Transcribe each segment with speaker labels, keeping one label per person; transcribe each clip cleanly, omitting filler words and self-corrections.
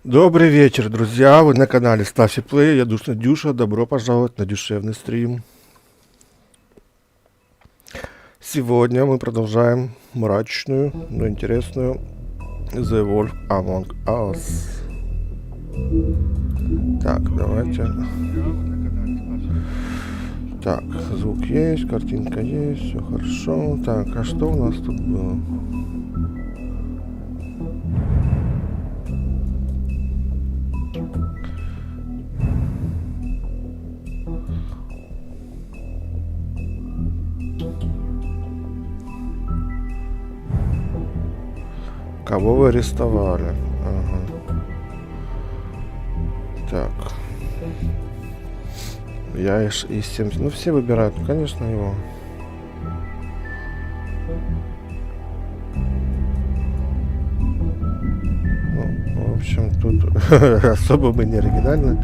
Speaker 1: Добрый вечер, друзья! Вы на канале Ставьте Плей, я Душный Дюша, добро пожаловать на душевный стрим. Сегодня мы продолжаем мрачную, но интересную The Wolf Amog Us. Так, давайте. Так, звук есть, картинка есть, все хорошо. Так, а что у нас тут было? Кого вы арестовали? Ага. Так. Я из 70... Ну, все выбирают, конечно, его. Ну, в общем, тут особо бы не оригинально.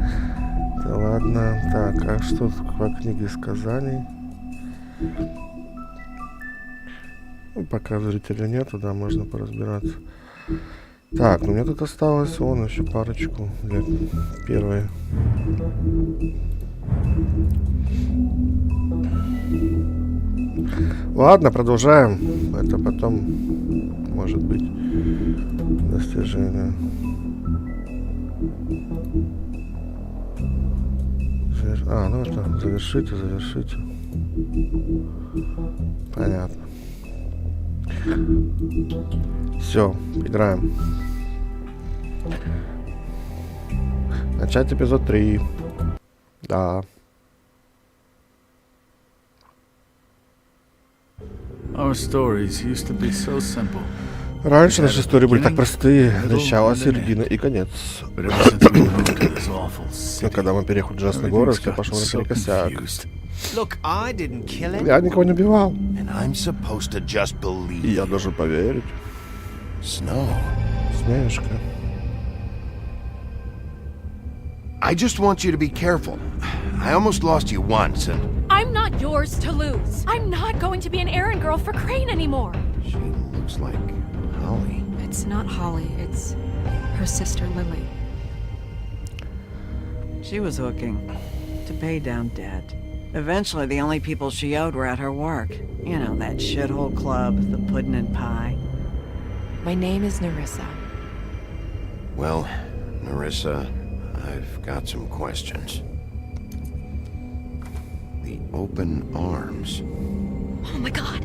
Speaker 1: Да ладно. Так, а что по книге сказаний? Ну, пока зрителя нету, да, можно поразбираться. Так, ну мне тут осталось вон еще парочку для первой. Ладно, продолжаем. Это потом может быть достижение. А, ну это завершите. Понятно. Все, играем. Начать эпизод 3. Да. Раньше наши истории были так простые. Начало, середина и конец. Но когда мы переехали в ужасный город, все пошло наперекосяк. Я никого не убивал. И я должен поверить. Снежка.
Speaker 2: I just want you to be careful. I almost lost you once, and...
Speaker 3: I'm not yours to lose. I'm not going to be an errand girl for Crane anymore.
Speaker 2: She looks like Holly.
Speaker 3: It's not Holly, it's her sister Lily.
Speaker 4: She was hooking to pay down debt. Eventually, the only people she owed were at her work. You know, that shithole club, the pudding and pie.
Speaker 3: My name is Nerissa.
Speaker 2: Well, Nerissa, I've got some questions. The open arms.
Speaker 3: Oh my god!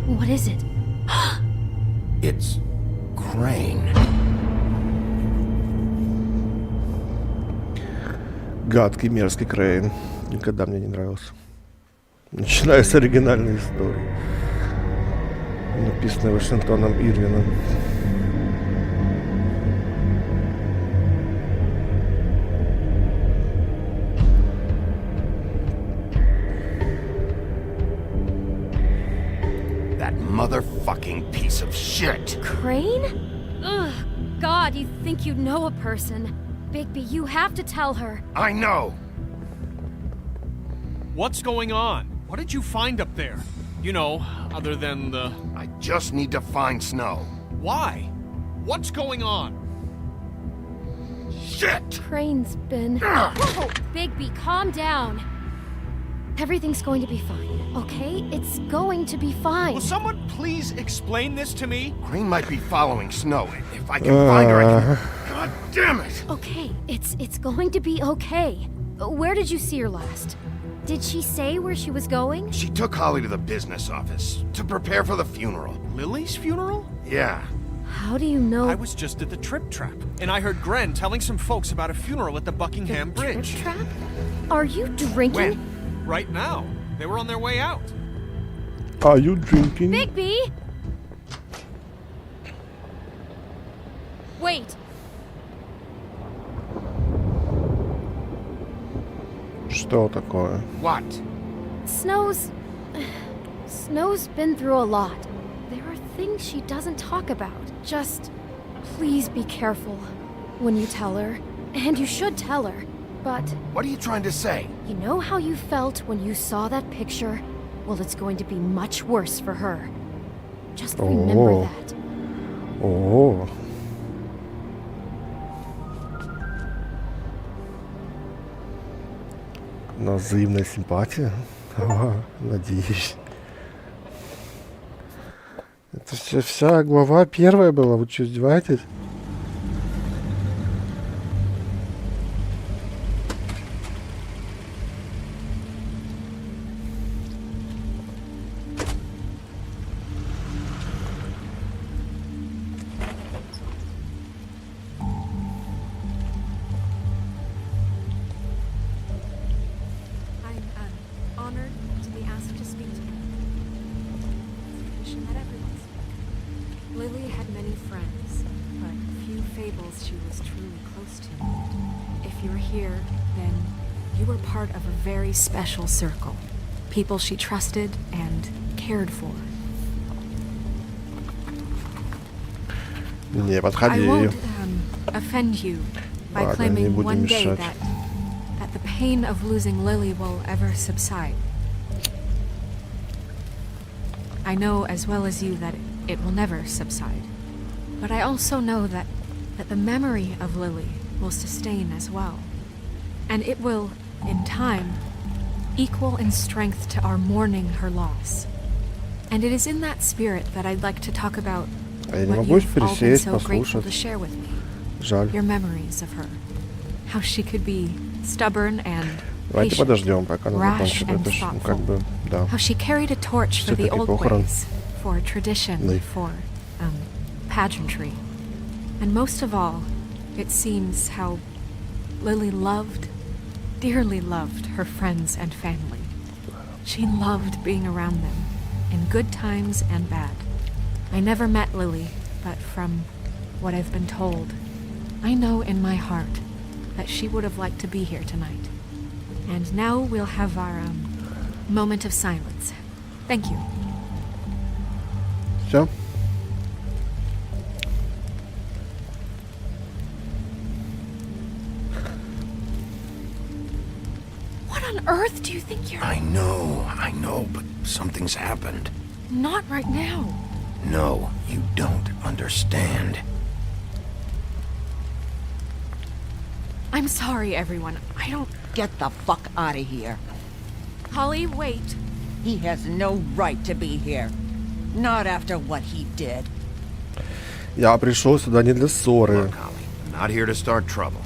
Speaker 3: What is it?
Speaker 2: It's Crane.
Speaker 1: Гадкий, мерзкий Крейн. Никогда мне не нравился. Начиная с оригинальной истории, написанной Вашингтоном Ирвином.
Speaker 2: That motherfucking piece of shit.
Speaker 3: Crane? Ugh, God, you think you know a person. Bigby, you have to tell her.
Speaker 2: I know.
Speaker 5: What's going on? What did you find up there? You know, other than the...
Speaker 2: I just need to find Snow.
Speaker 5: Why? What's going on?
Speaker 2: Shit!
Speaker 3: Crane's been... Whoa! Bigby, calm down. Everything's going to be fine, okay? It's going to be fine.
Speaker 5: Will someone please explain this to me?
Speaker 2: Crane might be following Snow. If I can find her, I can... God damn it!
Speaker 3: Okay, it's going to be okay. Where did you see her last? Did she say where she was going?
Speaker 2: She took Holly to the business office to prepare for the funeral.
Speaker 5: Lily's funeral?
Speaker 2: Yeah.
Speaker 3: How do you know?
Speaker 5: I was just at the Trip Trap, and I heard Gren telling some folks about a funeral at the Buckingham
Speaker 3: The
Speaker 5: Bridge.
Speaker 3: Trip Trap? Are you drinking?
Speaker 2: When?
Speaker 5: Right now. They were on their way out.
Speaker 1: Are you drinking?
Speaker 3: Bigby! Wait.
Speaker 1: Что такое?
Speaker 2: What?
Speaker 3: Snow's been through a lot. There are things she doesn't talk about. Just please be careful when you tell her. And you should tell her. But
Speaker 2: What are you trying to say?
Speaker 3: you know how you felt when you saw that picture? Well, it's going to be much worse for her. Just remember
Speaker 1: Oh.
Speaker 3: that.
Speaker 1: О. У нас взаимная симпатия. Ага, надеюсь. Это вся глава первая была, вы что, издеваетесь?
Speaker 3: I'm honored to be asked to speak to you. Tradition that everyone's Lily had many friends, but few fables she was truly close to. If you're here, then you were part of a very special circle. People she trusted and cared for.
Speaker 1: Не
Speaker 3: I
Speaker 1: подходи.
Speaker 3: won't offend you by
Speaker 1: Ладно, не
Speaker 3: claiming
Speaker 1: будем
Speaker 3: one day
Speaker 1: мешать.
Speaker 3: that the pain of losing Lily will ever subside. I know as well as you that it will never subside. But I also know that the memory of Lily will sustain as well. And it will, in time, equal in strength to our mourning her loss. And it is in that spirit that I'd like to talk about
Speaker 1: А я не
Speaker 3: what
Speaker 1: могу
Speaker 3: you've all been
Speaker 1: пересесть,
Speaker 3: so grateful to
Speaker 1: послушать.
Speaker 3: share with me.
Speaker 1: Жаль.
Speaker 3: Your memories of her. How she could be stubborn and
Speaker 1: Давайте
Speaker 3: patient,
Speaker 1: подождем, пока она
Speaker 3: rash
Speaker 1: закончит.
Speaker 3: and
Speaker 1: Это ж, ну,
Speaker 3: thoughtful.
Speaker 1: как бы, да.
Speaker 3: How she carried a torch for the
Speaker 1: Всё-таки
Speaker 3: old
Speaker 1: похорон.
Speaker 3: ways, for tradition,
Speaker 1: Ны.
Speaker 3: for pageantry. And most of all, it seems how Lily loved, dearly loved her friends and family. She loved being around them, in good times and bad. I never met Lily, but from what I've been told, I know in my heart that she would have liked to be here tonight. And now we'll have our moment of silence. Thank you.
Speaker 1: Все?
Speaker 3: What on earth do you think you're...
Speaker 2: I know, but something's happened.
Speaker 3: Not right now.
Speaker 2: No, you don't understand.
Speaker 3: I'm sorry, everyone. I don't...
Speaker 6: Get the fuck out of here.
Speaker 3: Holly, wait.
Speaker 6: He has no right to be here. Not after what he did.
Speaker 1: Я пришел сюда не для ссоры.
Speaker 2: Look, Holly, I'm not here to start trouble.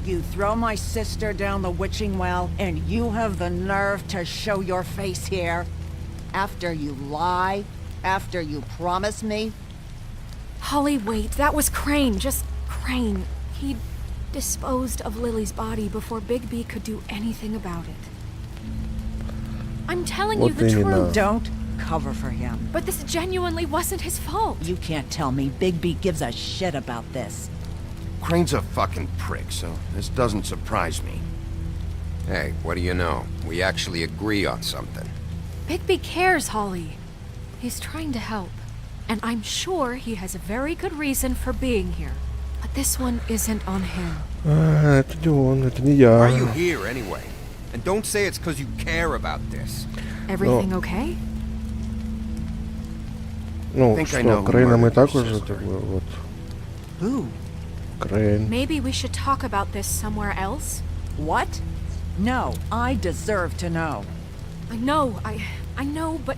Speaker 6: You throw my sister down the witching well, and you have the nerve to show your face here? After you lie? After you promise me?
Speaker 3: Holly, wait. That was Crane. Just Crane. He disposed of Lily's body before Big B could do anything about it. I'm telling you
Speaker 1: Вот
Speaker 3: the
Speaker 1: именно.
Speaker 3: truth.
Speaker 6: Don't cover for him.
Speaker 3: But this genuinely wasn't his fault.
Speaker 6: You can't tell me Big B gives a shit about this.
Speaker 2: Crane's a fucking prick, so this doesn't surprise me.
Speaker 7: Hey, what do you know? We actually agree on something.
Speaker 3: Bigby cares, Holly. He's trying to help. And I'm sure he has a very good reason for being here. But this one isn't on him.
Speaker 1: А, это не он, это не
Speaker 7: Why are you
Speaker 1: я.
Speaker 7: here anyway? And don't say it's because you care about this.
Speaker 3: Everything okay?
Speaker 1: Ну,
Speaker 2: Think I
Speaker 1: что,
Speaker 2: know who
Speaker 1: Крейна мы и
Speaker 2: murdered
Speaker 1: так
Speaker 2: your
Speaker 1: уже,
Speaker 2: sister.
Speaker 1: как бы, вот.
Speaker 6: Who?
Speaker 1: Крейн.
Speaker 3: Maybe we should talk about this somewhere else?
Speaker 6: What? No, I deserve to know.
Speaker 3: I know, but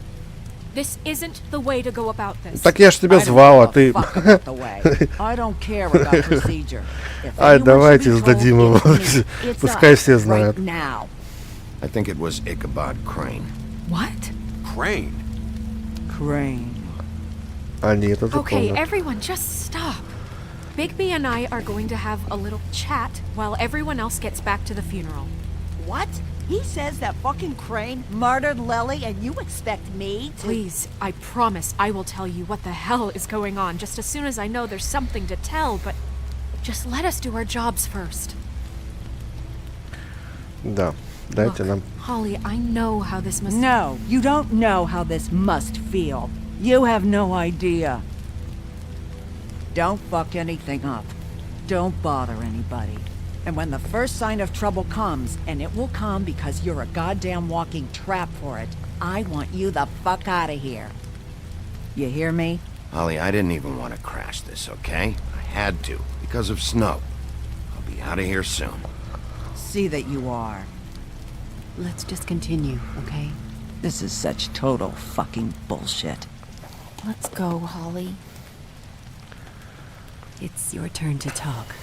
Speaker 3: this isn't the way to go about this.
Speaker 1: Так я ж тебя
Speaker 6: I don't
Speaker 1: звал, а
Speaker 6: give a
Speaker 1: ты...
Speaker 6: fuck about the way. I don't care about procedure. If
Speaker 1: Ай,
Speaker 6: anyone
Speaker 1: давайте
Speaker 6: should be
Speaker 1: сдадим
Speaker 6: told,
Speaker 1: его.
Speaker 6: it's me. It's
Speaker 1: Пускай
Speaker 6: us,
Speaker 1: все знают.
Speaker 6: right now.
Speaker 2: I think it was Ichabod Crane.
Speaker 3: What?
Speaker 7: Crane.
Speaker 6: Crane.
Speaker 1: А, нет, это
Speaker 3: Okay,
Speaker 1: помнят.
Speaker 3: everyone, just stop. Bigby and I are going to have a little chat while everyone else gets back to the funeral.
Speaker 6: What? He says that fucking Crane murdered Lily and you expect me to...
Speaker 3: Please, I promise I will tell you what the hell is going on just as soon as I know there's something to tell, but just let us do our jobs first.
Speaker 1: Да, дайте
Speaker 3: Look,
Speaker 1: нам...
Speaker 3: Holly, I know how this must...
Speaker 6: No, you don't know how this must feel. You have no idea. Don't fuck anything up. Don't bother anybody. And when the first sign of trouble comes, and it will come because you're a goddamn walking trap for it, I want you the fuck out of here. You hear me?
Speaker 2: Holly, I didn't even want to crash this, okay? I had to, because of snow. I'll be out of here soon.
Speaker 6: See that you are.
Speaker 8: Let's just continue, okay?
Speaker 6: This is such total fucking bullshit.
Speaker 8: Let's go, Holly. It's your turn to talk.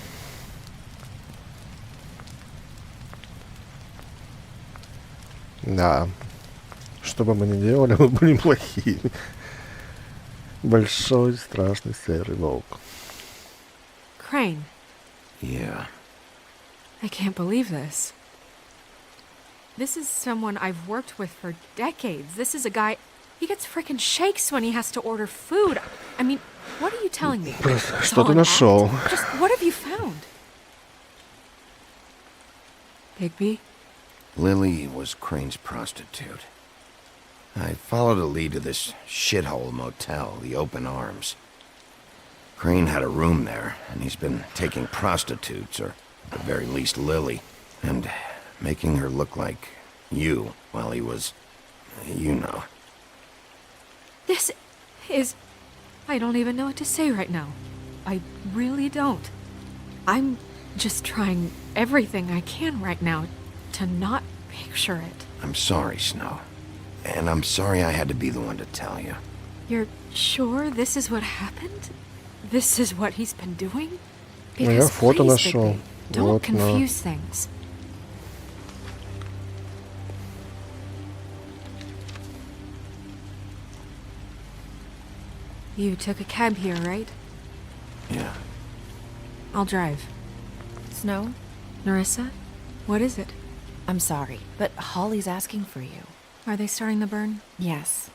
Speaker 1: Да. Что бы мы ни делали, мы были плохими. Большой, страшный серый волк.
Speaker 3: Crane,
Speaker 2: Yeah.
Speaker 3: I can't believe this. This is someone I've worked with for decades. This is a guy... He gets frickin' shakes when he has to order food. I mean, what are you telling me?
Speaker 1: Просто
Speaker 3: It's
Speaker 1: что
Speaker 3: all
Speaker 1: ты
Speaker 3: an
Speaker 1: нашел?
Speaker 3: act? Just what have you found? Bigby?
Speaker 2: Lily was Crane's prostitute. I followed a lead to this shithole motel, the Open Arms. Crane had a room there, and he's been taking prostitutes, or at the very least Lily, and making her look like you while he was, you know.
Speaker 3: This is... I don't even know what to say right now. I really don't. I'm just trying everything I can right now to not picture it.
Speaker 2: I'm sorry, Snow. And I'm sorry I had to be the one to tell you.
Speaker 3: You're sure this is what happened? This is what he's been doing?
Speaker 1: Ну, я фото
Speaker 3: please,
Speaker 1: нашел.
Speaker 3: Bigby, don't
Speaker 1: Вот, на.
Speaker 3: confuse things. You took a cab here, right?
Speaker 2: Yeah.
Speaker 3: I'll drive.
Speaker 8: Snow,
Speaker 3: Narissa, what is it?
Speaker 8: I'm sorry, but Holly's asking for you.
Speaker 3: Are they starting the burn?
Speaker 8: Yes.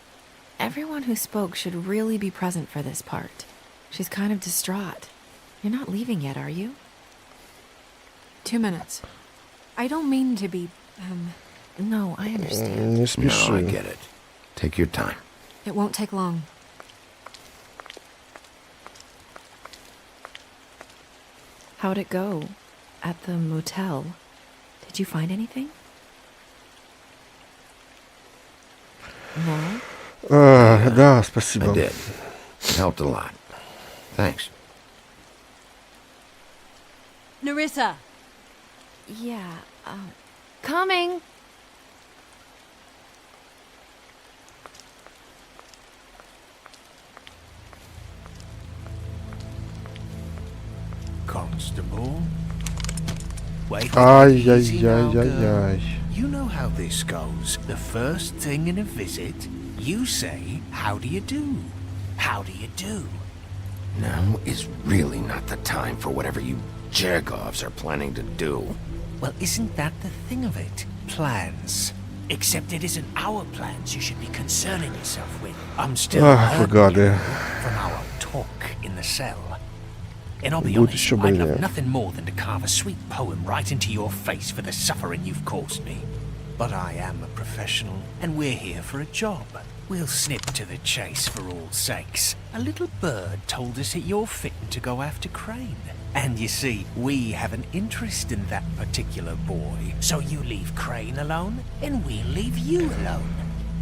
Speaker 8: Everyone who spoke should really be present for this part. She's kind of distraught. You're not leaving yet, are you?
Speaker 3: 2 minutes. I don't mean to be,
Speaker 8: No, I understand.
Speaker 1: Не
Speaker 2: No, I
Speaker 1: спеши.
Speaker 2: get it. Take your time.
Speaker 3: It won't take long.
Speaker 8: How'd it go? At the motel? Did you find anything? No?
Speaker 1: Да, спасибо.
Speaker 2: I did. It helped a lot. Thanks.
Speaker 8: Narissa! Yeah, coming!
Speaker 5: Constable? Wait, easy now, girl.
Speaker 1: Ай-яй-яй-яй-яй.
Speaker 5: You know how this goes. The first thing in a visit, you say, how do you do? How do you do?
Speaker 2: Now is really not the time for whatever you Jergovs are planning to do.
Speaker 5: Well, isn't that the thing of it? Plans. Except it isn't our plans you should be concerning yourself with. I'm still
Speaker 1: Ах, вы
Speaker 5: hurt
Speaker 1: гады.
Speaker 5: from our talk in the cell. And I'll be
Speaker 1: Будь
Speaker 5: honest,
Speaker 1: еще
Speaker 5: I'd love
Speaker 1: больнее.
Speaker 5: nothing more than to carve a sweet poem right into your face for the suffering you've caused me. But I am a professional, and we're here for a job. We'll snip to the chase for all sakes. A little bird told us that you're fitting to go after Crane. And you see, we have an interest in that particular boy. So you leave Crane alone, and we'll leave you alone.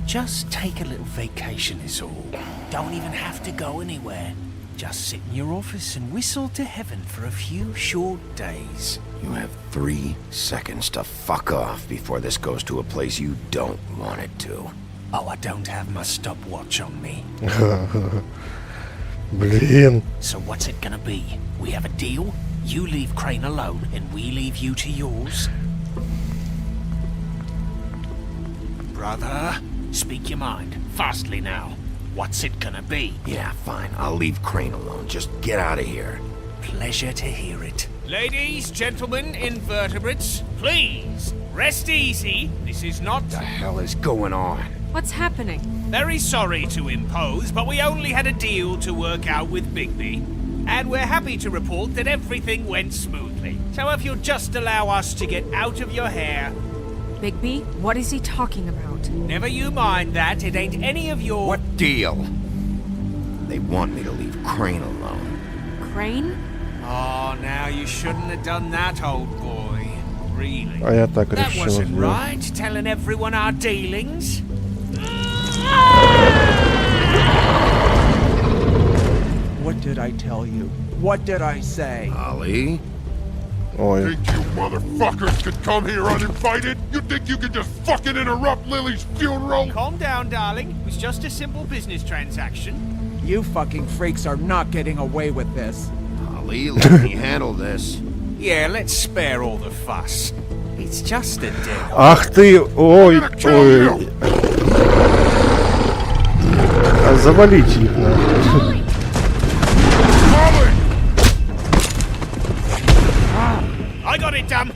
Speaker 5: Just take a little vacation is all. Don't even have to go anywhere. Just sit in your office and whistle to heaven for a few short days.
Speaker 2: You have 3 seconds to fuck off before this goes to a place you don't want it to.
Speaker 5: Oh, I don't have my stopwatch on me.
Speaker 1: Блин.
Speaker 5: So what's it gonna be? We have a deal? You leave Crane alone and we leave you to yours? Brother, speak your mind. Fastly now. What's it gonna be?
Speaker 2: Yeah, fine. I'll leave Crane alone. Just get out of here.
Speaker 5: Pleasure to hear it. Ladies, gentlemen, invertebrates, please, rest easy. This is not...
Speaker 2: What the hell is going on?
Speaker 3: What's happening?
Speaker 5: Very sorry to impose, but we only had a deal to work out with Bigby. And we're happy to report that everything went smoothly. So if you'll just allow us to get out of your hair,
Speaker 3: Bigby, what is he talking about?
Speaker 5: Never you mind that. It ain't any of your...
Speaker 2: What deal? They want me to leave Crane alone.
Speaker 3: Crane?
Speaker 5: Oh, now you shouldn't have done that, old boy. Really?
Speaker 1: А я так
Speaker 5: That
Speaker 1: решил
Speaker 5: wasn't
Speaker 1: сделать.
Speaker 5: right, telling everyone our dealings.
Speaker 9: What did I tell you? What did I say?
Speaker 2: Ali?
Speaker 1: Ой.
Speaker 10: Think you motherfuckers could come here uninvited? You think you could just fucking interrupt Lily's funeral?
Speaker 5: Calm down, darling. It was just a simple business transaction.
Speaker 9: You fucking freaks are not getting away with this.
Speaker 2: Ali, let me handle this.
Speaker 5: Yeah, let's spare all the fuss. It's just a deal.
Speaker 1: Ах ты, ой, ой. А завалите их нахуй.
Speaker 5: I got it done.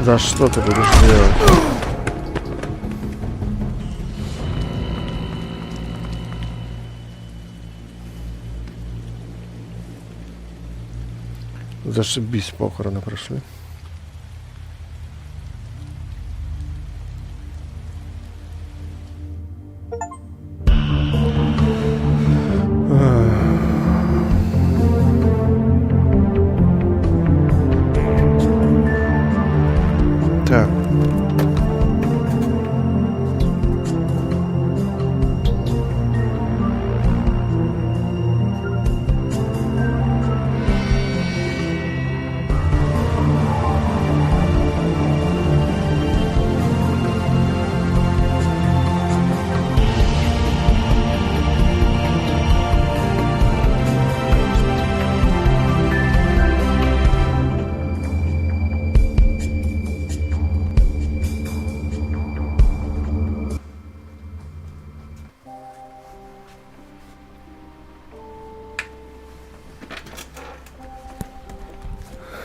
Speaker 1: За что ты будешь делать? Зашибись, похороны прошли. Так.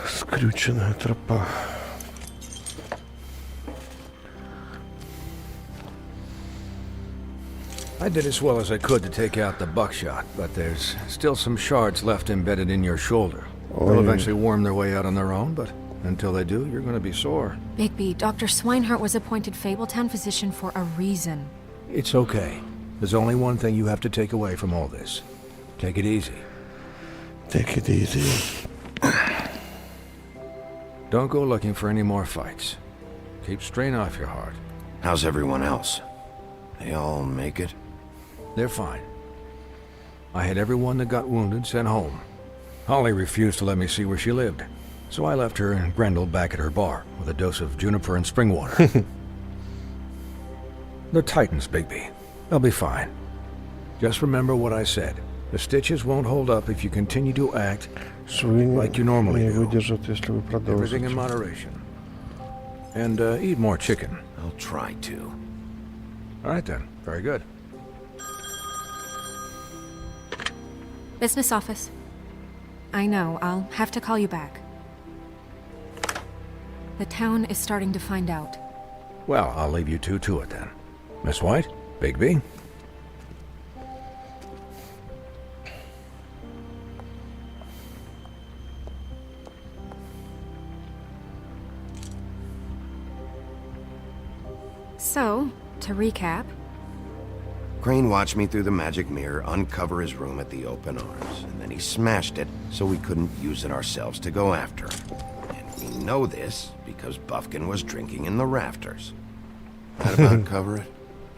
Speaker 1: Скрюченная тропа.
Speaker 11: I did as well as I could to take out the buckshot, but there's still some shards left embedded in your shoulder. They'll eventually worm their way out on their own, but until they do, you're going to be sore.
Speaker 3: Bigby, Dr. Swinehart was appointed Fabletown physician for a reason.
Speaker 11: It's okay. There's only one thing you have to take away from all this. Take it easy.
Speaker 1: Take it easy.
Speaker 11: Don't go looking for any more fights. Keep strain off your heart.
Speaker 2: How's everyone else? They all make it?
Speaker 11: They're fine. I had everyone that got wounded sent home. Holly refused to let me see where she lived, so I left her and Grendel back at her bar with a dose of juniper and spring water. They're Titans, Bigby. They'll be fine. Just remember what I said. The stitches won't hold up if you continue to act like you normally do. Everything in moderation. And eat more chicken.
Speaker 2: I'll try to.
Speaker 11: All right then. Very good.
Speaker 3: Business office. I know, I'll have to call you back. The town is starting to find out.
Speaker 11: Well, I'll leave you two to it then. Miss White, Bigby.
Speaker 3: So, to recap,
Speaker 2: Crane watched me through the magic mirror uncover his room at the open arms, and then he smashed it so we couldn't use it ourselves to go after him. And we know this because Buffkin was drinking in the rafters. That about cover it?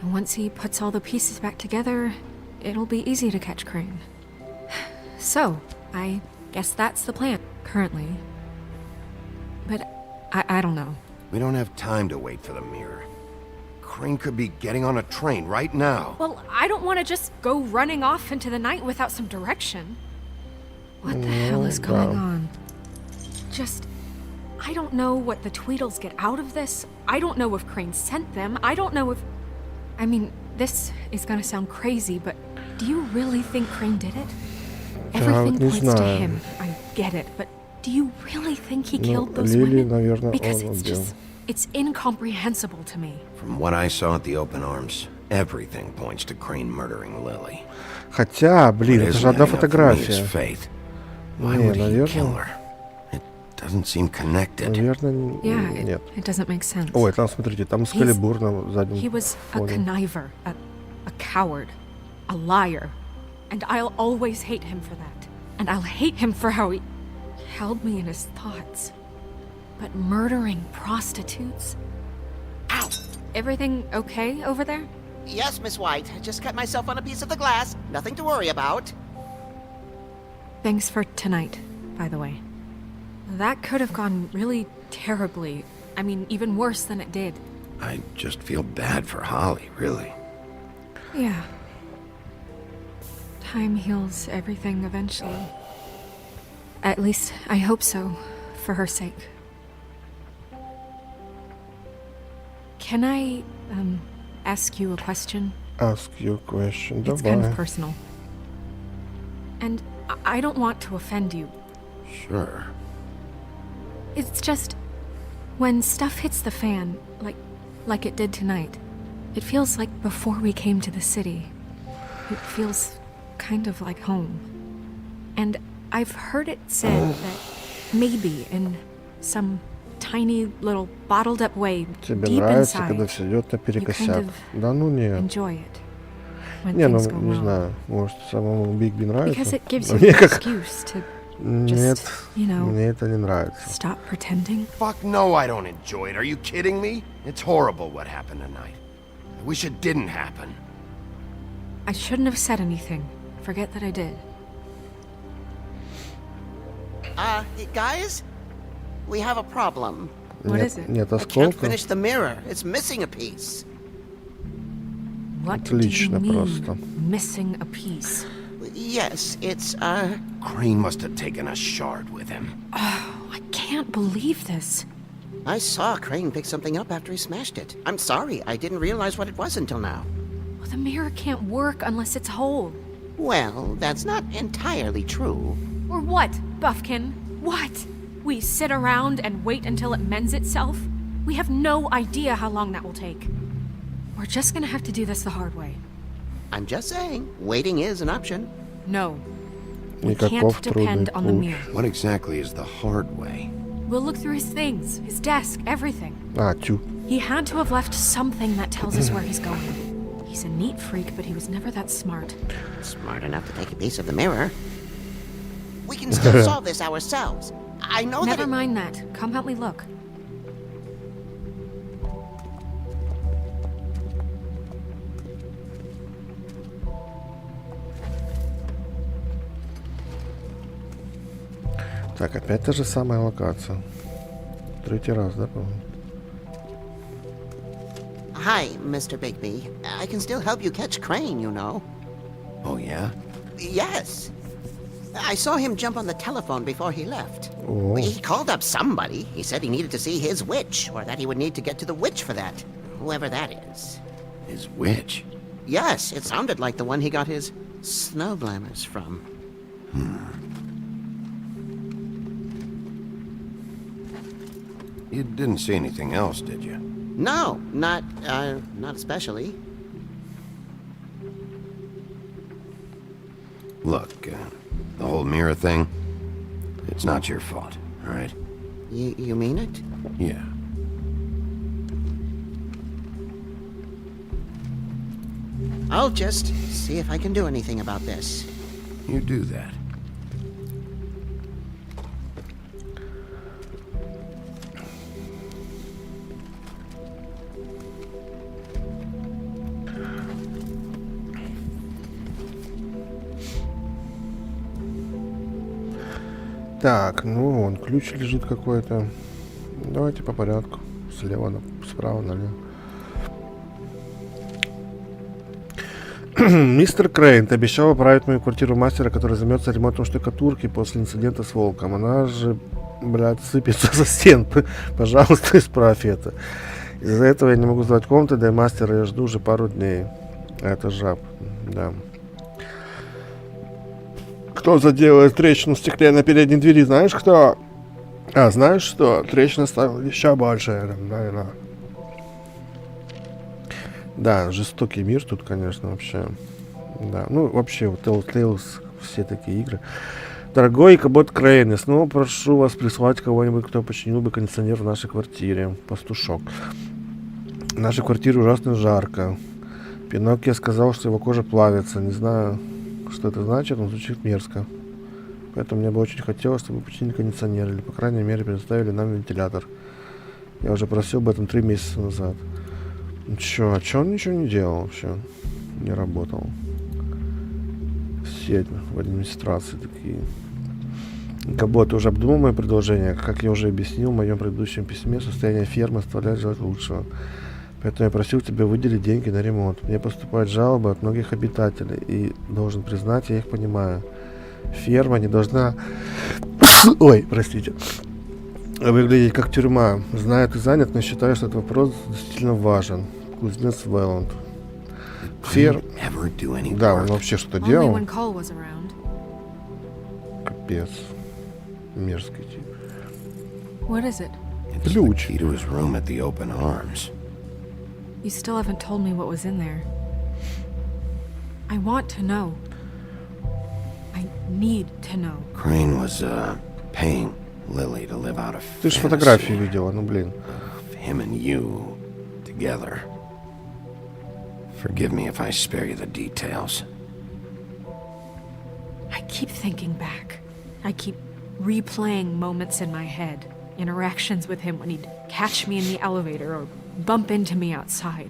Speaker 3: and once he puts all the pieces back together, it'll be easy to catch Crane. So, I guess that's the plan, currently. But I don't know.
Speaker 2: We don't have time to wait for the mirror. Crane could be getting on a train right now.
Speaker 3: Well, I don't want to just go running off into the night without some direction. What the hell is going on? I don't know what the Tweedles get out of this. I don't know if Crane sent them. I don't know if... I mean, this is gonna sound crazy, but do you really think Crane did it? Everything points to him. I get it, but do you really think he killed those women? Because it's just It's incomprehensible to me.
Speaker 2: From what I saw at the open arms, everything points to Crane murdering Lily.
Speaker 1: Хотя, блин, это же одна фотография.
Speaker 2: Why would he kill her? It doesn't seem connected.
Speaker 1: Наверное,
Speaker 3: Yeah,
Speaker 1: нет.
Speaker 3: it doesn't make sense.
Speaker 1: Ой, там, смотрите, там Скалибур на заднем
Speaker 3: He was a
Speaker 1: фоне.
Speaker 3: conniver, a coward, a liar. And I'll always hate him for that. And I'll hate him for how he held me in his thoughts. But murdering prostitutes?
Speaker 12: Ow!
Speaker 3: Everything okay over there?
Speaker 12: Yes, Miss White. I just cut myself on a piece of the glass. Nothing to worry about.
Speaker 3: Thanks for tonight, by the way. That could have gone really terribly. I mean, even worse than it did.
Speaker 2: I just feel bad for Holly, really.
Speaker 3: Yeah. Time heals everything eventually. At least, I hope so, for her sake. Can I, ask you a question?
Speaker 1: Ask your question.
Speaker 3: It's kind of personal. And I don't want to offend you.
Speaker 2: Sure.
Speaker 3: It's just, when stuff hits the fan, like it did tonight, it feels like before we came to the city. It feels kind of like home. And I've heard it said that maybe in some tiny little bottled up way
Speaker 1: Тебе
Speaker 3: deep
Speaker 1: нравится,
Speaker 3: inside,
Speaker 1: когда все идет
Speaker 3: you
Speaker 1: наперекосяк.
Speaker 3: kind of
Speaker 1: Да ну нет.
Speaker 3: enjoy it when
Speaker 1: Не, ну
Speaker 3: things go
Speaker 1: не
Speaker 3: wrong.
Speaker 1: знаю, может самому Бигби
Speaker 3: Because
Speaker 1: нравится.
Speaker 3: it gives
Speaker 1: Но
Speaker 3: you
Speaker 1: мне
Speaker 3: an
Speaker 1: как...
Speaker 3: excuse to
Speaker 1: Нет,
Speaker 3: just, you know,
Speaker 1: мне это не нравится.
Speaker 3: stop pretending.
Speaker 2: Fuck no, I don't enjoy it. Are you kidding me? It's horrible what happened tonight. I wish it didn't happen.
Speaker 3: I shouldn't have said anything. Forget that I did.
Speaker 12: Hey, guys? We have a problem.
Speaker 3: What
Speaker 1: Нет,
Speaker 3: is it?
Speaker 1: нет
Speaker 12: I can't
Speaker 1: осколка.
Speaker 12: finish the mirror. It's missing a piece.
Speaker 3: What do you
Speaker 1: Отлично
Speaker 3: mean,
Speaker 1: просто.
Speaker 3: missing a piece?
Speaker 12: Yes, it's,
Speaker 2: Crane must have taken a shard with him.
Speaker 3: Oh, I can't believe this.
Speaker 12: I saw Crane pick something up after he smashed it. I'm sorry, I didn't realize what it was until now.
Speaker 3: Well, the mirror can't work unless it's whole.
Speaker 12: Well, that's not entirely true.
Speaker 3: Or what, Buffkin? What? We sit around and wait until it mends itself? We have no idea how long that will take. We're just gonna have to do this the hard way.
Speaker 12: I'm just saying, waiting is an option.
Speaker 3: No. We
Speaker 1: Никаков
Speaker 3: can't depend
Speaker 1: трудный
Speaker 3: on the
Speaker 1: путь.
Speaker 3: mirror.
Speaker 2: What exactly is the hard way?
Speaker 3: We'll look through his things, his desk, everything.
Speaker 1: А, тю.
Speaker 3: He had to have left something that tells us where he's going. He's a neat freak, but he was never that smart.
Speaker 12: Smart enough to take a piece of the mirror. We can still solve this ourselves. I know that
Speaker 3: Never mind that. Come help me look.
Speaker 1: Так, опять та же самая локация. Третий раз, да, по-моему?
Speaker 12: Hi, Mr. Bigby. I can still help you catch Crane, you know.
Speaker 2: Oh, yeah?
Speaker 12: Yes. I saw him jump on the telephone before he left.
Speaker 1: Oh.
Speaker 12: He called up somebody. He said he needed to see his witch, or that he would need to get to the witch for that. Whoever that is.
Speaker 2: His witch?
Speaker 12: Yes, it sounded like the one he got his snow blammers from.
Speaker 2: You didn't see anything else, did you?
Speaker 12: No, not especially.
Speaker 2: Look, the whole mirror thing, it's not your fault, all right?
Speaker 12: You mean it?
Speaker 2: Yeah.
Speaker 12: I'll just see if I can do anything about this.
Speaker 2: You do that.
Speaker 1: Так, ну вон, ключ лежит какой-то. Давайте по порядку. Слева, справа, налево. Мистер Крейн, ты обещал оправить мою квартиру мастера, который займется ремонтом штукатурки после инцидента с волком. Она же, блядь, сыпется со стен. Пожалуйста, исправь это. Из-за этого я не могу сдать комнаты, да и мастера я жду уже пару дней. Это жаб, да. Кто заделает трещину в стекле на передней двери, знаешь кто? А, знаешь что? Трещина стала еще больше. Наверное. Да, жестокий мир тут, конечно, вообще. Да, ну, вообще, вот TellTale, все такие игры. Дорогой Кабот Крейн, я снова прошу вас прислать кого-нибудь, кто починил бы кондиционер в нашей квартире. Пастушок. В нашей квартире ужасно жарко. Пиноккио сказал, что его кожа плавится. Не знаю, что это значит, но звучит мерзко. Поэтому мне бы очень хотелось, чтобы вы починили кондиционер, или, по крайней мере, предоставили нам вентилятор. Я уже просил об этом 3 месяца назад. Ну чё, а чё он ничего не делал вообще? Не работал. Сеть в администрации такие. Кабот, ты уже обдумал мое предложение? Как я уже объяснил в моем предыдущем письме, состояние фермы оставляет желать лучшего. Поэтому я просил тебя выделить деньги на ремонт. Мне поступают жалобы от многих обитателей, и, должен признать, я их понимаю. Ферма не должна... Ой, простите. Выглядеть как тюрьма. Знаю, ты занят, но считаю, что этот вопрос действительно важен. Кузнец Вэлланд. Да, он вообще что-то делал. Капец. Мерзкий тип. Ключ.
Speaker 3: You still haven't told me what was in there. I want to know. I need to know.
Speaker 2: Crane was, paying Lily to live out a
Speaker 1: Ты ж фотографии видела, ну блин.
Speaker 2: Him and you together. Forgive me if I spare you the details.
Speaker 3: I keep thinking back. I keep replaying moments in my head. Interactions with him when he'd catch me in the elevator or bump into me outside.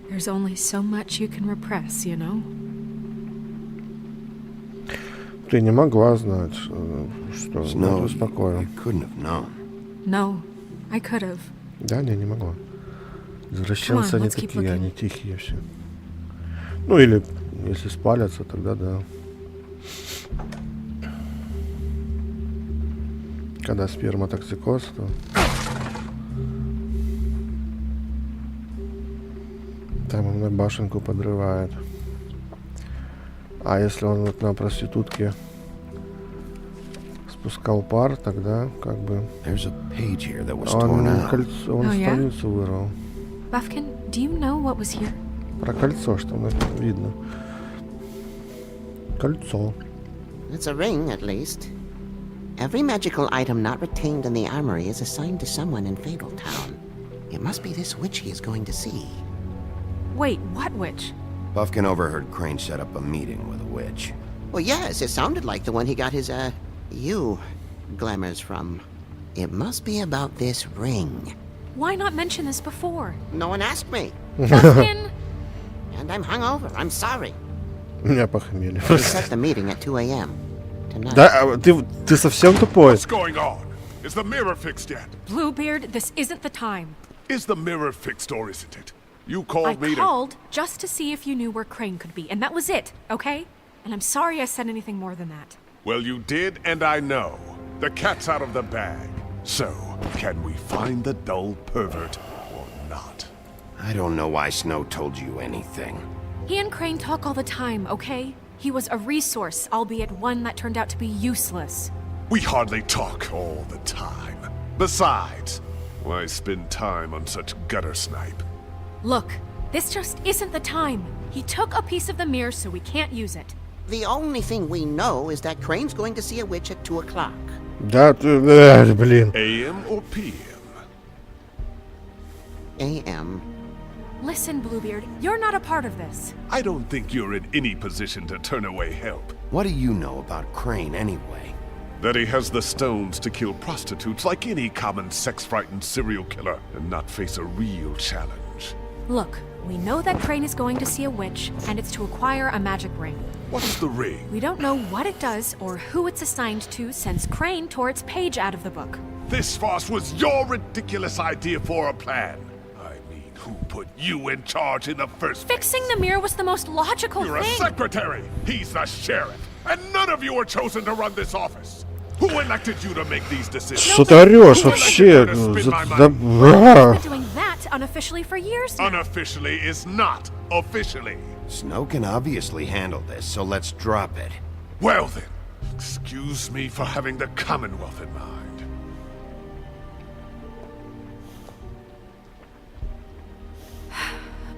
Speaker 3: There's only so much you can repress, you know?
Speaker 1: Ты не могла знать, что...
Speaker 2: No,
Speaker 1: успокоил.
Speaker 2: you couldn't have known.
Speaker 3: No, I could have.
Speaker 1: Да, не могла. Извращенцы они такие, они тихие все. Ну или, если спалятся, тогда да. Когда сперматоксикоз, то... Там он на башенку подрывает. А если он вот на проститутке спускал пар, тогда как бы... Он страницу вырвал.
Speaker 3: Buffkin, do you know what was here?
Speaker 1: Про кольцо, что видно. Кольцо.
Speaker 12: It's a ring, at least. Every magical item not retained in the armory is assigned to someone in Fabletown. It must be this witch he is going to see.
Speaker 3: Wait, what witch?
Speaker 2: Buffkin overheard Crane set up a meeting with a witch.
Speaker 12: Well, yes, it sounded like the one he got his, glamours from. It must be about this ring.
Speaker 3: Why not mention this before?
Speaker 12: No one asked me.
Speaker 3: Buffkin!
Speaker 12: And I'm hungover. I'm sorry.
Speaker 1: Меня похмели.
Speaker 12: We set the meeting at 2 a.m. tonight.
Speaker 1: Да, ты совсем тупой.
Speaker 10: What's going on? Is the mirror fixed yet?
Speaker 3: Bluebeard, this isn't the time.
Speaker 10: Is the mirror fixed or isn't it? You called me
Speaker 3: I called just to see if you knew where Crane could be, and that was it, okay? And I'm sorry I said anything more than that.
Speaker 10: Well, you did, and I know. The cat's out of the bag. So, can we find the dull pervert or not?
Speaker 2: I don't know why Snow told you anything.
Speaker 3: He and Crane talk all the time, okay? He was a resource, albeit one that turned out to be useless.
Speaker 10: We hardly talk all the time. Besides, why spend time on such gutter snipe?
Speaker 3: Look, this just isn't the time. He took a piece of the mirror, so we can't use it.
Speaker 12: The only thing we know is that Crane's going to see a witch at 2 o'clock.
Speaker 1: Да, блин.
Speaker 10: AM or PM?
Speaker 12: AM.
Speaker 3: Listen, Bluebeard, you're not a part of this.
Speaker 10: I don't think you're in any position to turn away help.
Speaker 2: What do you know about Crane anyway?
Speaker 10: That he has the stones to kill prostitutes like any common sex-frightened serial killer and not face a real challenge.
Speaker 3: Look, we know that Crane is going to see a witch, and it's to acquire a magic ring.
Speaker 10: What is the ring?
Speaker 3: We don't know what it does or who it's assigned to since Crane tore its page out of the book.
Speaker 10: This farce was your ridiculous idea for a plan. I mean, who put you in charge in the first place?
Speaker 3: Fixing the mirror was the most logical
Speaker 10: You're
Speaker 3: thing.
Speaker 10: a secretary. He's the sheriff. And none of you were chosen to run this office. Who elected you to make these decisions?
Speaker 1: Что ты орешь вообще?
Speaker 3: I've been doing that unofficially for years now.
Speaker 10: Unofficially is not officially.
Speaker 2: Snow can obviously handle this, so let's drop it.
Speaker 10: Well then, Excuse me for having the Commonwealth in mind.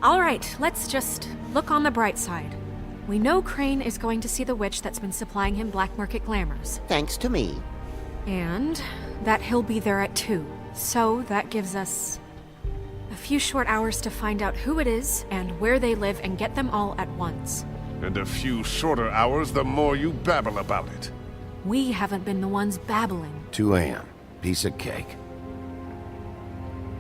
Speaker 3: All right, let's just look on the bright side. We know Crane is going to see the witch that's been supplying him black market glamours.
Speaker 12: Thanks to me.
Speaker 3: And that he'll be there at 2. So that gives us a few short hours to find out who it is and where they live and get them all at once.
Speaker 10: And a few shorter hours the more you babble about it.
Speaker 3: We haven't been the ones babbling.
Speaker 2: 2 a.m. Piece of cake.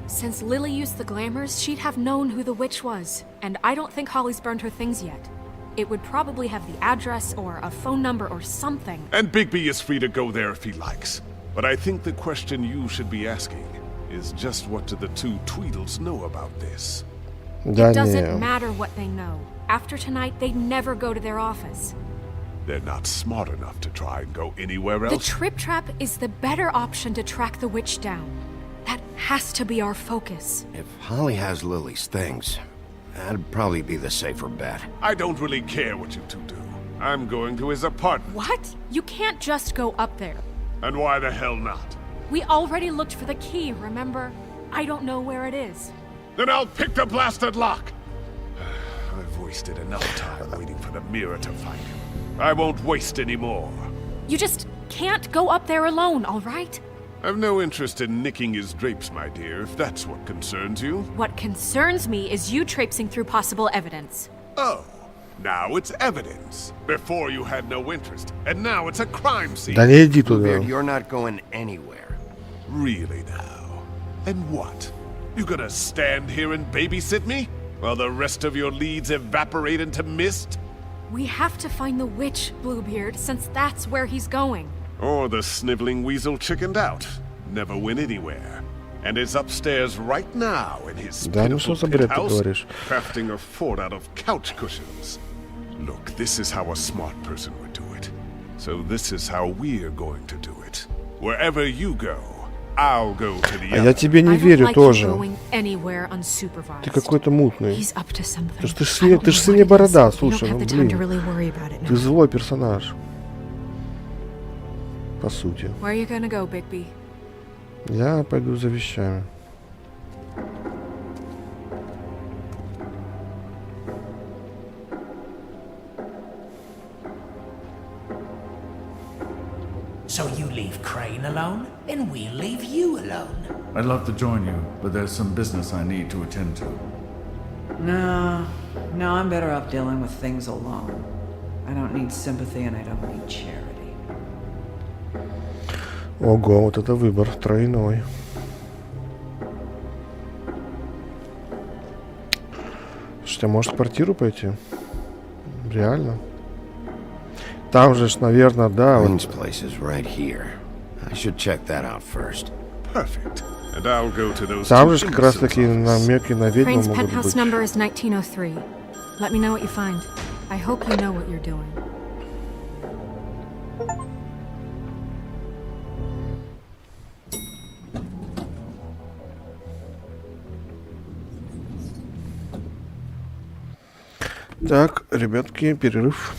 Speaker 3: Since Lily used the glamours, she'd have known who the witch was. And I don't think Holly's burned her things yet. It would probably have the address or a phone number or something.
Speaker 10: And Bigby is free to go there if he likes. But I think the question you should be asking is just what do the 2 Tweedles know about this?
Speaker 3: It doesn't matter what they know. After tonight, they'd never go to their office.
Speaker 10: They're not smart enough to try and go anywhere else.
Speaker 3: The Trip Trap is the better option to track the witch down. That has to be our focus.
Speaker 2: If Holly has Lily's things, that'd probably be the safer bet.
Speaker 10: I don't really care what you 2 do. I'm going to his apartment.
Speaker 3: What? You can't just go up there.
Speaker 10: And why the hell not?
Speaker 3: We already looked for the key, remember? I don't know where it is.
Speaker 10: Then I'll pick the blasted lock! I've wasted enough time waiting for the mirror to find him. I won't waste any more.
Speaker 3: You just can't go up there alone, all right?
Speaker 10: I've no interest in nicking his drapes, my dear, if that's what concerns you.
Speaker 3: What concerns me is you traipsing through possible evidence.
Speaker 10: Oh, now it's evidence. Before you had no interest, and now it's a crime scene.
Speaker 1: Да не иди туда.
Speaker 2: Beard, you're not going anywhere.
Speaker 10: Really now? And what? You gonna stand here and babysit me? While the rest of your leads evaporate into mist?
Speaker 3: We have to find the witch, Bluebeard, since that's where he's going.
Speaker 10: Or the sniveling weasel chickened out. Never went anywhere. And is upstairs right now in his pitiful penthouse, crafting a fort out of couch cushions. Look, this is how a smart person would do it. So this is how we're going to do it. Wherever you go, I'll go to the
Speaker 1: А я тебе не верю тоже. Ты какой-то мутный. Ты ж синяя борода, слушай, ну блин. Ты злой персонаж. По сути. Я пойду за вещами.
Speaker 5: So you leave Crane alone, and we'll leave you alone.
Speaker 13: I'd love to join you, but there's some business I need to attend to.
Speaker 4: No, I'm better off dealing with things alone. I don't need sympathy and I don't need charity.
Speaker 1: Ого, вот это выбор тройной. Что, может в квартиру пойти? Реально? Там же, наверное, да.
Speaker 2: Crane's place is right here. I should check that out first.
Speaker 10: Perfect. And I'll go to those.
Speaker 1: Там же как раз таки намеки на ведьму
Speaker 3: Crane's
Speaker 1: могут
Speaker 3: penthouse
Speaker 1: быть.
Speaker 3: number is 1903. Let me know what you find. I hope you know what you're doing.
Speaker 1: Так, ребятки, перерыв.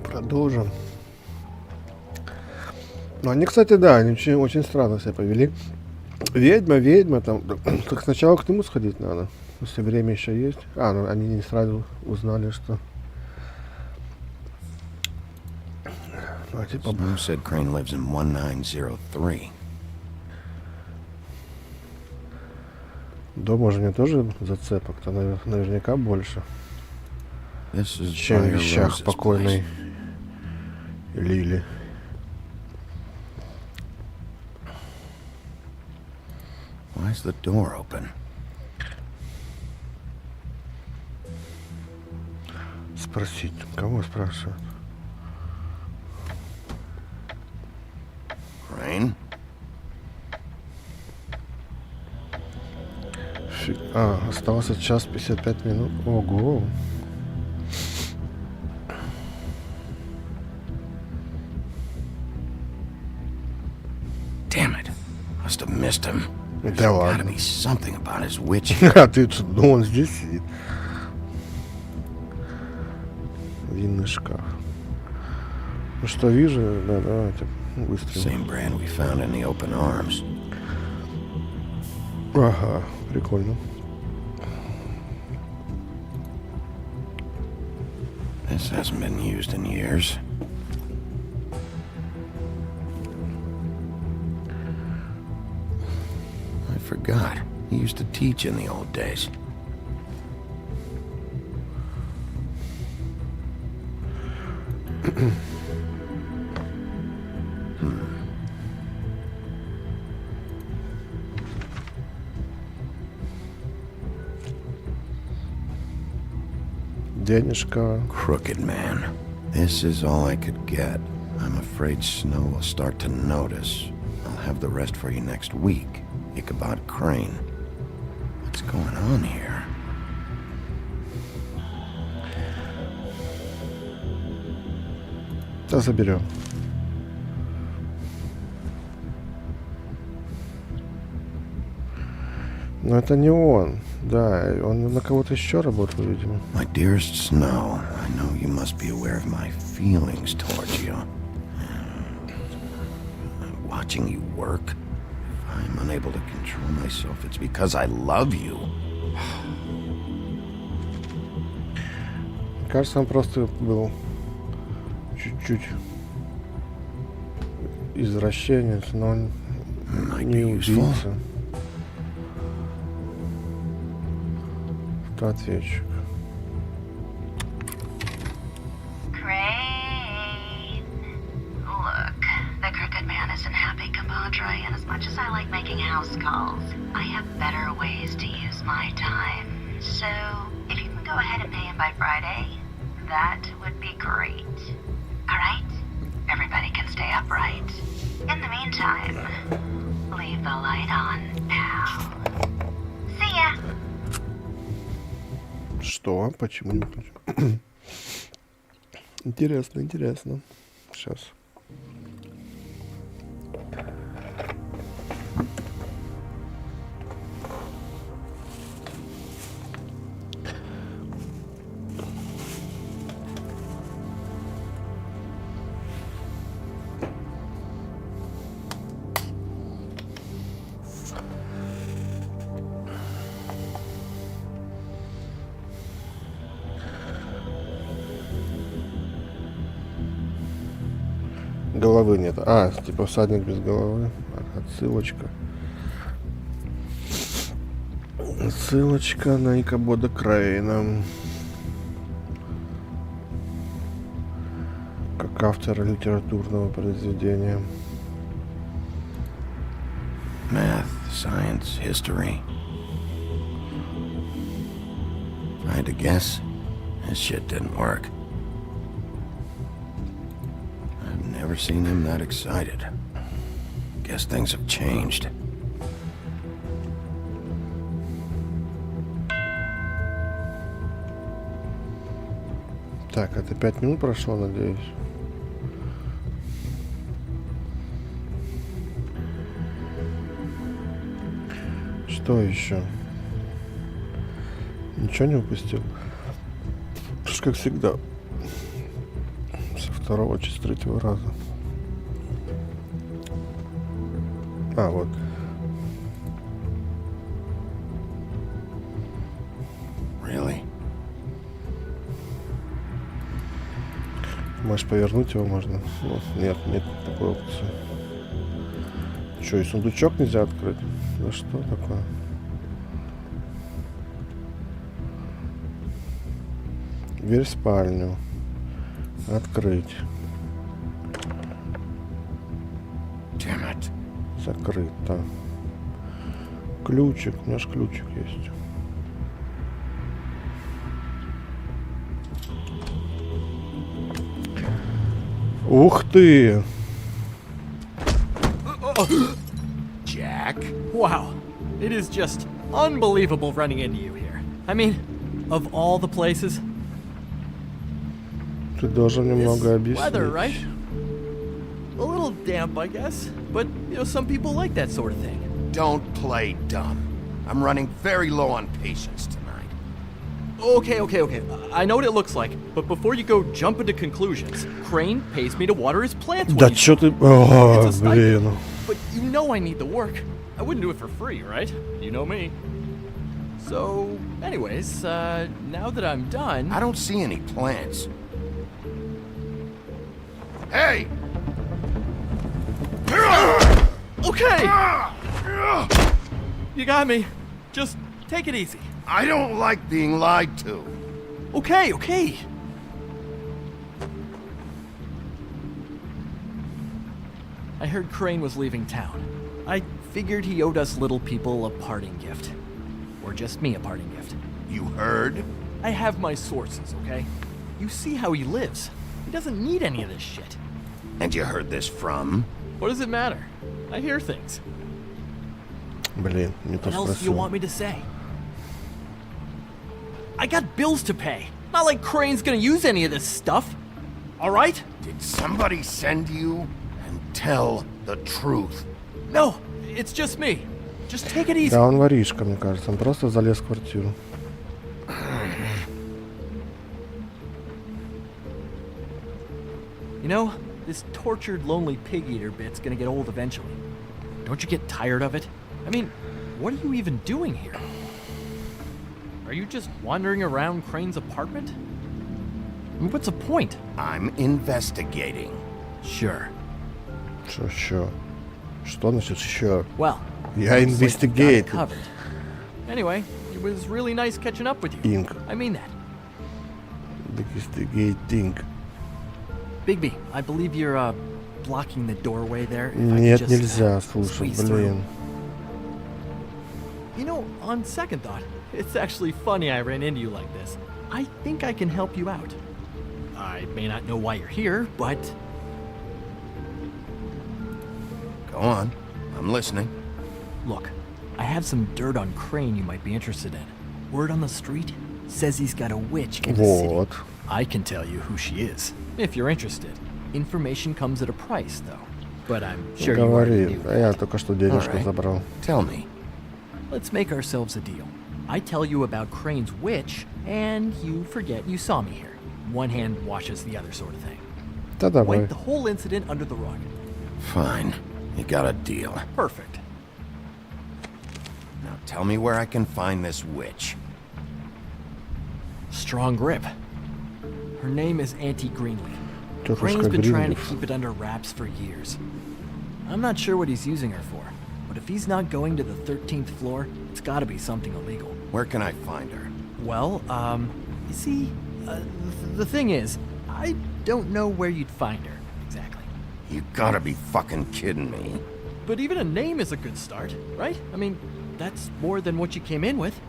Speaker 1: Продолжим. Ну, они, кстати, да, они очень странно себя повели. Ведьма, там. Так сначала к нему сходить надо. Если время еще есть. Ну они не сразу узнали, что. Типа...
Speaker 2: Snow said Crane lives in 1903.
Speaker 1: Дома же не тоже зацепок-то наверняка больше, чем в вещах покойной Лили.
Speaker 2: Why is the door open?
Speaker 1: Спросить. Кого спрашивают?
Speaker 2: Crane?
Speaker 1: Остался час 55 минут. Ого.
Speaker 2: Damn it. Must have missed him. There's
Speaker 1: Да
Speaker 2: gotta
Speaker 1: ладно.
Speaker 2: be something about his witch.
Speaker 1: А ты что, ну он здесь сидит. Винный шкаф. Ну что вижу, да, давайте выстрелим.
Speaker 2: Same brand we found in the open arms.
Speaker 1: Ага, прикольно.
Speaker 2: This hasn't been used in years. I forgot. He used to teach in the old days.
Speaker 1: Денежка.
Speaker 2: Crooked man. This is all I could get. I'm afraid Snow will start to notice. I'll have the rest for you next week. Ichabod Crane. What's going on here?
Speaker 1: Да, заберем. Но это не он. Да, он на кого-то еще работал, видимо.
Speaker 2: My dearest Snow, I know you must be aware of my feelings towards you. Watching you work, if I'm unable to control myself, it's because I love you.
Speaker 1: Кажется, он просто был чуть-чуть извращенец, но он не убийца. Ответчик.
Speaker 14: Crane. Look, the crooked man isn't happy, compadre, and as much as I like making house calls, I have better ways to use my time. So, if you can go ahead and pay him by Friday, that would be great. Alright? Everybody can stay upright. In the meantime, leave the light on, pal. See ya!
Speaker 1: Что? Почему не хочу? Интересно, интересно. Сейчас. Головы нет. Типа всадник без головы. Отсылочка. Ссылочка на Икабода Крейна. Как автора литературного произведения.
Speaker 2: Math, science, history. If I had to guess, this shit didn't work. Never seen him that excited. Guess things have changed.
Speaker 1: Так, это 5 минут прошло, надеюсь. Что еще? Ничего не упустил? Как всегда. Со второго, через третьего раза. А, вот.
Speaker 2: Really?
Speaker 1: Можешь повернуть его можно? Вот. Нет, нет такой опции. Что, и сундучок нельзя открыть? Да что такое? Дверь в спальню. Открыть.
Speaker 2: Damn it.
Speaker 1: Закрыто. Ключик. У меня же ключик есть. Ух ты!
Speaker 15: Jack? Wow. It is just unbelievable running into you here. I mean, of all the places.
Speaker 1: Ты должен немного объяснить.
Speaker 15: Weather, right? A little damp, I guess. But, you know, some people like that sort of thing.
Speaker 2: Don't play dumb. I'm running very low on patience tonight.
Speaker 15: Okay. I know what it looks like, but before you go jump into conclusions, Crane pays me to water his plants.
Speaker 1: Да чё ты... О, блин.
Speaker 15: But you know I need the work. I wouldn't do it for free, right? You know me. So, anyways, now that I'm done...
Speaker 2: I don't see any plants. Hey!
Speaker 15: Okay! You got me. Just take it easy.
Speaker 2: I don't like being lied to.
Speaker 15: Okay. I heard Crane was leaving town. I figured he owed us little people a parting gift. Or just me a parting gift.
Speaker 2: You heard?
Speaker 15: I have my sources, okay? You see how he lives. He doesn't need any of this shit.
Speaker 2: And you heard this from?
Speaker 15: What does it matter? I hear things.
Speaker 1: Блин, не то
Speaker 15: What else do you
Speaker 1: спросил.
Speaker 15: want me to say? I got bills to pay. Not like Crane's gonna use any of this stuff. Alright?
Speaker 2: Did somebody send you? And tell the truth.
Speaker 15: No, it's just me. Just take it easy.
Speaker 1: Да, он воришка, мне кажется. Он просто залез в квартиру.
Speaker 15: You know, this tortured, lonely pig-eater bit's gonna get old eventually. Don't you get tired of it? I mean, what are you even doing here? Are you just wandering around Crane's apartment? I mean, what's the point?
Speaker 2: I'm investigating.
Speaker 15: Sure.
Speaker 1: Что? Что значит sure?
Speaker 15: Well,
Speaker 1: Я
Speaker 15: looks like you got it
Speaker 1: investigated.
Speaker 15: covered. Anyway, it was really nice catching up with you.
Speaker 1: Ink.
Speaker 15: I mean that.
Speaker 1: Investigating.
Speaker 15: Bigby, I believe you're, blocking the doorway there. If I could
Speaker 1: Нет,
Speaker 15: just,
Speaker 1: нельзя, слушай,
Speaker 15: squeeze through.
Speaker 1: блин.
Speaker 15: You know, on second thought, it's actually funny I ran into you like this. I think I can help you out. I may not know why you're here, but...
Speaker 2: Go on. I'm listening.
Speaker 15: Look, I have some dirt on Crane you might be interested in. Word on the street says he's got a witch in the city.
Speaker 1: Вот.
Speaker 15: I can tell you who she is, if you're interested. Information comes at a price, though. But I'm sure you already
Speaker 1: Говори.
Speaker 15: knew.
Speaker 1: А я только что денежку
Speaker 2: Alright.
Speaker 1: забрал.
Speaker 2: Tell me.
Speaker 15: Let's make ourselves a deal. I tell you about Crane's witch, and you forget you saw me here. One hand washes the other sort of thing.
Speaker 1: Да давай.
Speaker 15: Wipe the whole incident under the rug.
Speaker 2: Fine. You got a deal.
Speaker 15: Perfect.
Speaker 2: Now tell me where I can find this witch.
Speaker 15: Strong grip. Her name is Auntie Greenleaf.
Speaker 1: Тетушка
Speaker 15: Crane's been trying to
Speaker 1: Гринлиф.
Speaker 15: keep it under wraps for years. I'm not sure what he's using her for, but if he's not going to the 13th floor, it's gotta be something illegal.
Speaker 2: Where can I find her?
Speaker 15: Well, you see, the thing is, I don't know where you'd find her, exactly.
Speaker 2: You gotta be fucking kidding me.
Speaker 15: But even a name is a good start, right? I mean, that's more than what you came in with.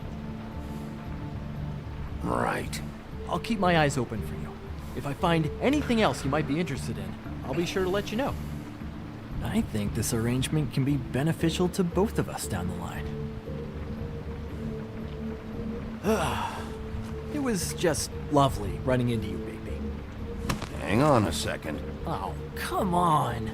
Speaker 2: Right.
Speaker 15: I'll keep my eyes open for you. If I find anything else you might be interested in, I'll be sure to let you know. I think this arrangement can be beneficial to both of us down the line. It was just lovely running into you, baby.
Speaker 2: Hang on a second.
Speaker 15: Oh, come on.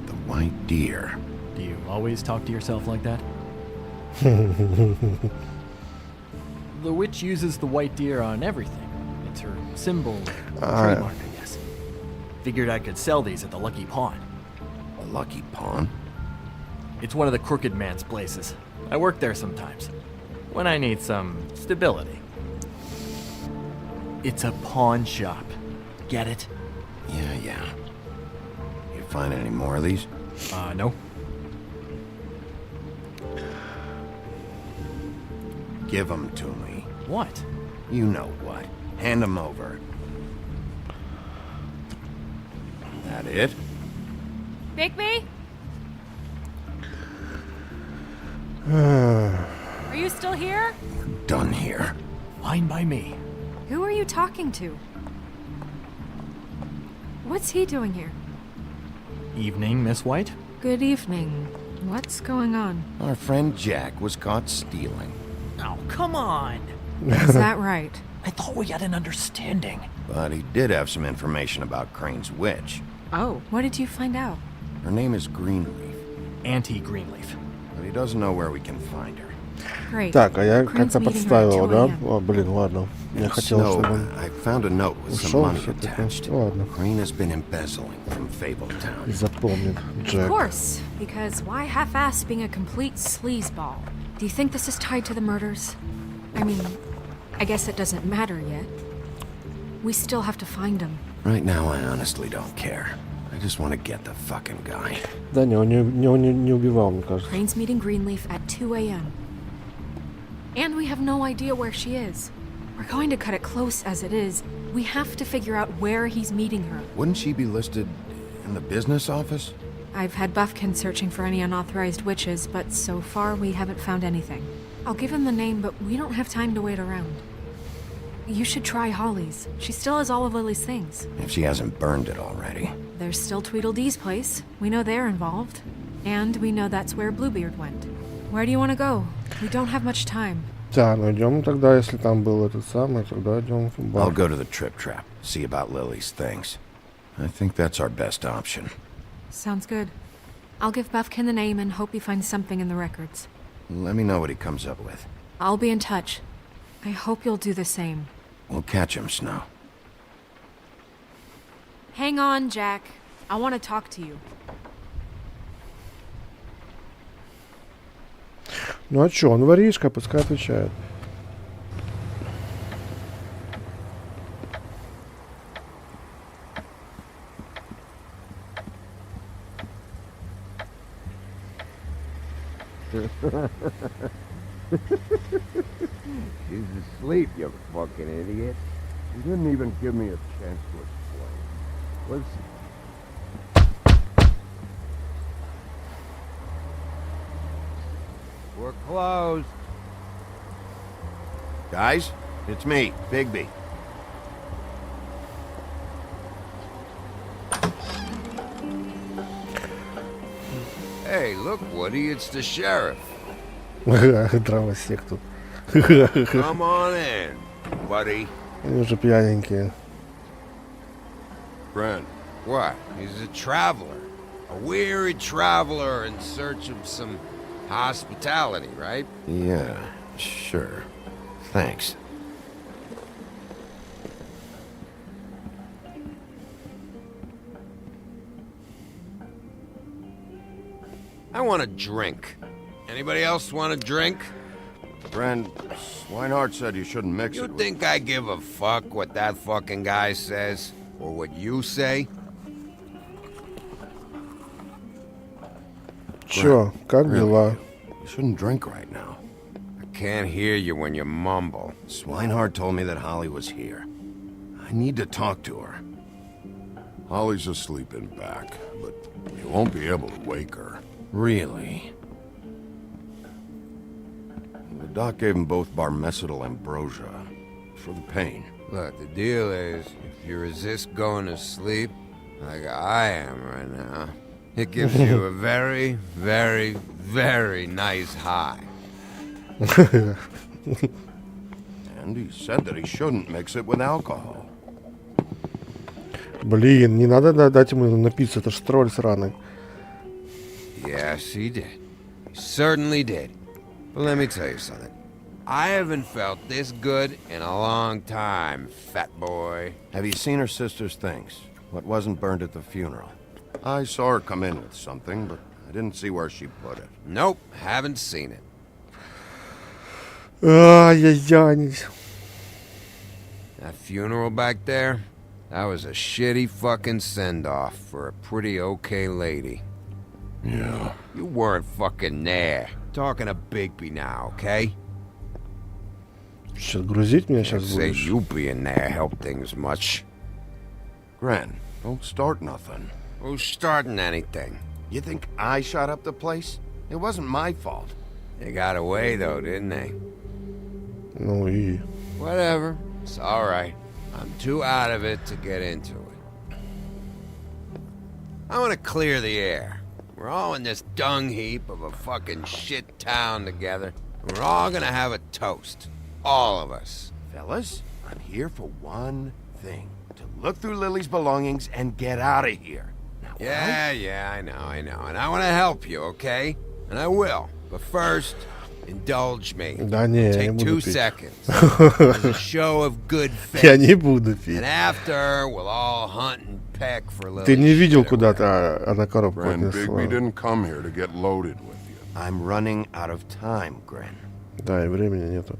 Speaker 2: The white deer.
Speaker 15: Do you always talk to yourself like that? The witch uses the white deer on everything. It's her symbol, trademark, I guess. Figured I could sell these at the Lucky Pawn.
Speaker 2: A lucky pawn?
Speaker 15: It's one of the crooked man's places. I work there sometimes, when I need some stability. It's a pawn shop. Get it?
Speaker 2: Yeah. You find any more of these?
Speaker 15: No.
Speaker 2: Give them to me.
Speaker 15: What?
Speaker 2: You know what. Hand them over. That it?
Speaker 3: Bigby? Are you still here?
Speaker 2: Done here.
Speaker 15: Fine by me.
Speaker 3: Who are you talking to? What's he doing here?
Speaker 15: Evening, Miss White.
Speaker 3: Good evening. What's going on?
Speaker 2: Our friend Jack was caught stealing.
Speaker 15: Oh, come on.
Speaker 3: Is that right?
Speaker 15: I thought we had an understanding.
Speaker 2: But he did have some information about Crane's witch.
Speaker 3: Oh, what did you find out?
Speaker 2: Her name is Greenleaf.
Speaker 15: Auntie Greenleaf.
Speaker 2: But he doesn't know where we can find her.
Speaker 3: Great.
Speaker 1: Так, а я
Speaker 3: Crane's
Speaker 1: как-то
Speaker 3: meeting
Speaker 1: подставил,
Speaker 3: her
Speaker 1: да?
Speaker 3: at 2 a.m.
Speaker 1: О, блин, ладно. Я
Speaker 2: In
Speaker 1: хотел,
Speaker 2: Snow,
Speaker 1: чтобы он
Speaker 2: I found a note with some
Speaker 1: ушел
Speaker 2: money
Speaker 1: все-таки.
Speaker 2: attached.
Speaker 1: Ладно,
Speaker 2: Crane has been embezzling from Fabletown.
Speaker 1: запомнит
Speaker 3: Of
Speaker 1: Джек.
Speaker 3: course, because why half-ass being a complete sleazeball? Do you think this is tied to the murders? I mean, I guess it doesn't matter yet. We still have to find him.
Speaker 2: Right now, I honestly don't care. I just want to get the fucking guy.
Speaker 1: Да не, он не убивал, мне кажется.
Speaker 3: Crane's meeting Greenleaf at 2 a.m. And we have no idea where she is. We're going to cut it close as it is. We have to figure out where he's meeting her.
Speaker 2: Wouldn't she be listed in the business office?
Speaker 3: I've had Buffkin searching for any unauthorized witches, but so far we haven't found anything. I'll give him the name, but we don't have time to wait around. You should try Holly's. She still has all of Lily's things.
Speaker 2: If she hasn't burned it already.
Speaker 3: There's still Tweedledee's place. We know they're involved. And we know that's where Bluebeard went. Where do you want to go? We don't have much time.
Speaker 1: Да, ну идем тогда, если там был этот самый, тогда идем в бар.
Speaker 2: I'll go to the Trip Trap, see about Lily's things. I think that's our best option.
Speaker 3: Sounds good. I'll give Buffkin the name and hope he finds something in the records.
Speaker 2: Let me know what he comes up with.
Speaker 3: I'll be in touch. I hope you'll do the same.
Speaker 2: We'll catch him, Snow.
Speaker 3: Hang on, Jack. I want to talk to you.
Speaker 1: Ну а чё, он воришка, пускай отвечает.
Speaker 7: She's asleep, you fucking idiot. You didn't even give me a chance to explain. We're closed.
Speaker 2: Guys, it's me, Bigby.
Speaker 7: Hey, look, Woody, it's the sheriff.
Speaker 1: Дровосек тут.
Speaker 7: Come on in, buddy.
Speaker 1: Они уже пьяненькие.
Speaker 7: Friend, what? He's a traveler. A weary traveler in search of some hospitality, right?
Speaker 2: Yeah, sure. Thanks.
Speaker 7: I want a drink. Anybody else want a drink?
Speaker 2: Friend, Swinehart said you shouldn't mix
Speaker 7: You
Speaker 2: it with...
Speaker 7: think I give a fuck what that fucking guy says? Or what you say?
Speaker 1: Чё, как дела?
Speaker 2: You shouldn't drink right now.
Speaker 7: I can't hear you when you mumble.
Speaker 2: Swinehart told me that Holly was here. I need to talk to her.
Speaker 10: Holly's asleep in back, but you won't be able to wake her.
Speaker 2: Really? The doc gave them both barmecidal ambrosia for the pain.
Speaker 7: Look, the deal is, if you resist going to sleep, like I am right now, it gives you a very, very, very nice high.
Speaker 2: And he said that he shouldn't mix it with alcohol.
Speaker 1: Блин, не надо дать ему напиться, это ж тролль сраный.
Speaker 7: Yes, he did. He certainly did. But let me tell you something. I haven't felt this good in a long time, fat boy.
Speaker 2: Have you seen her sister's things? What wasn't burned at the funeral? I saw her come in with something, but I didn't see where she put it.
Speaker 7: Nope, haven't seen it.
Speaker 1: Ай-яй-яй.
Speaker 7: That funeral back there, that was a shitty fucking send-off for a pretty okay lady.
Speaker 2: Yeah.
Speaker 7: You weren't fucking there. Talking to Bigby now, okay?
Speaker 1: Сейчас грузить меня сейчас
Speaker 7: Say
Speaker 1: будешь.
Speaker 7: you being there helped things much.
Speaker 2: Gren, don't start nothing.
Speaker 7: Who's starting anything?
Speaker 2: You think I shot up the place? It wasn't my fault.
Speaker 7: They got away though, didn't they?
Speaker 1: Ну и...
Speaker 7: Whatever. It's alright. I'm too out of it to get into it. I want to clear the air. We're all in this dung heap of a fucking shit town together. And we're all gonna have a toast. All of us.
Speaker 2: Fellas, I'm here for one thing. To look through Lily's belongings and get out of here. Now,
Speaker 7: Yeah, I know. And I want to help you, okay? And I will. But first, indulge me.
Speaker 1: Да не, я не
Speaker 7: Take
Speaker 1: буду
Speaker 7: 2
Speaker 1: пить.
Speaker 7: seconds. As a show of good faith.
Speaker 1: Я не буду пить.
Speaker 7: And after, we'll all hunt and peck for Lily's
Speaker 1: Ты не видел,
Speaker 7: shit
Speaker 1: куда
Speaker 7: away.
Speaker 1: она коробку
Speaker 10: Gren,
Speaker 1: отнесла.
Speaker 10: Bigby didn't come here to get loaded with you.
Speaker 2: I'm running out of time, Gren.
Speaker 1: Да, и времени нету.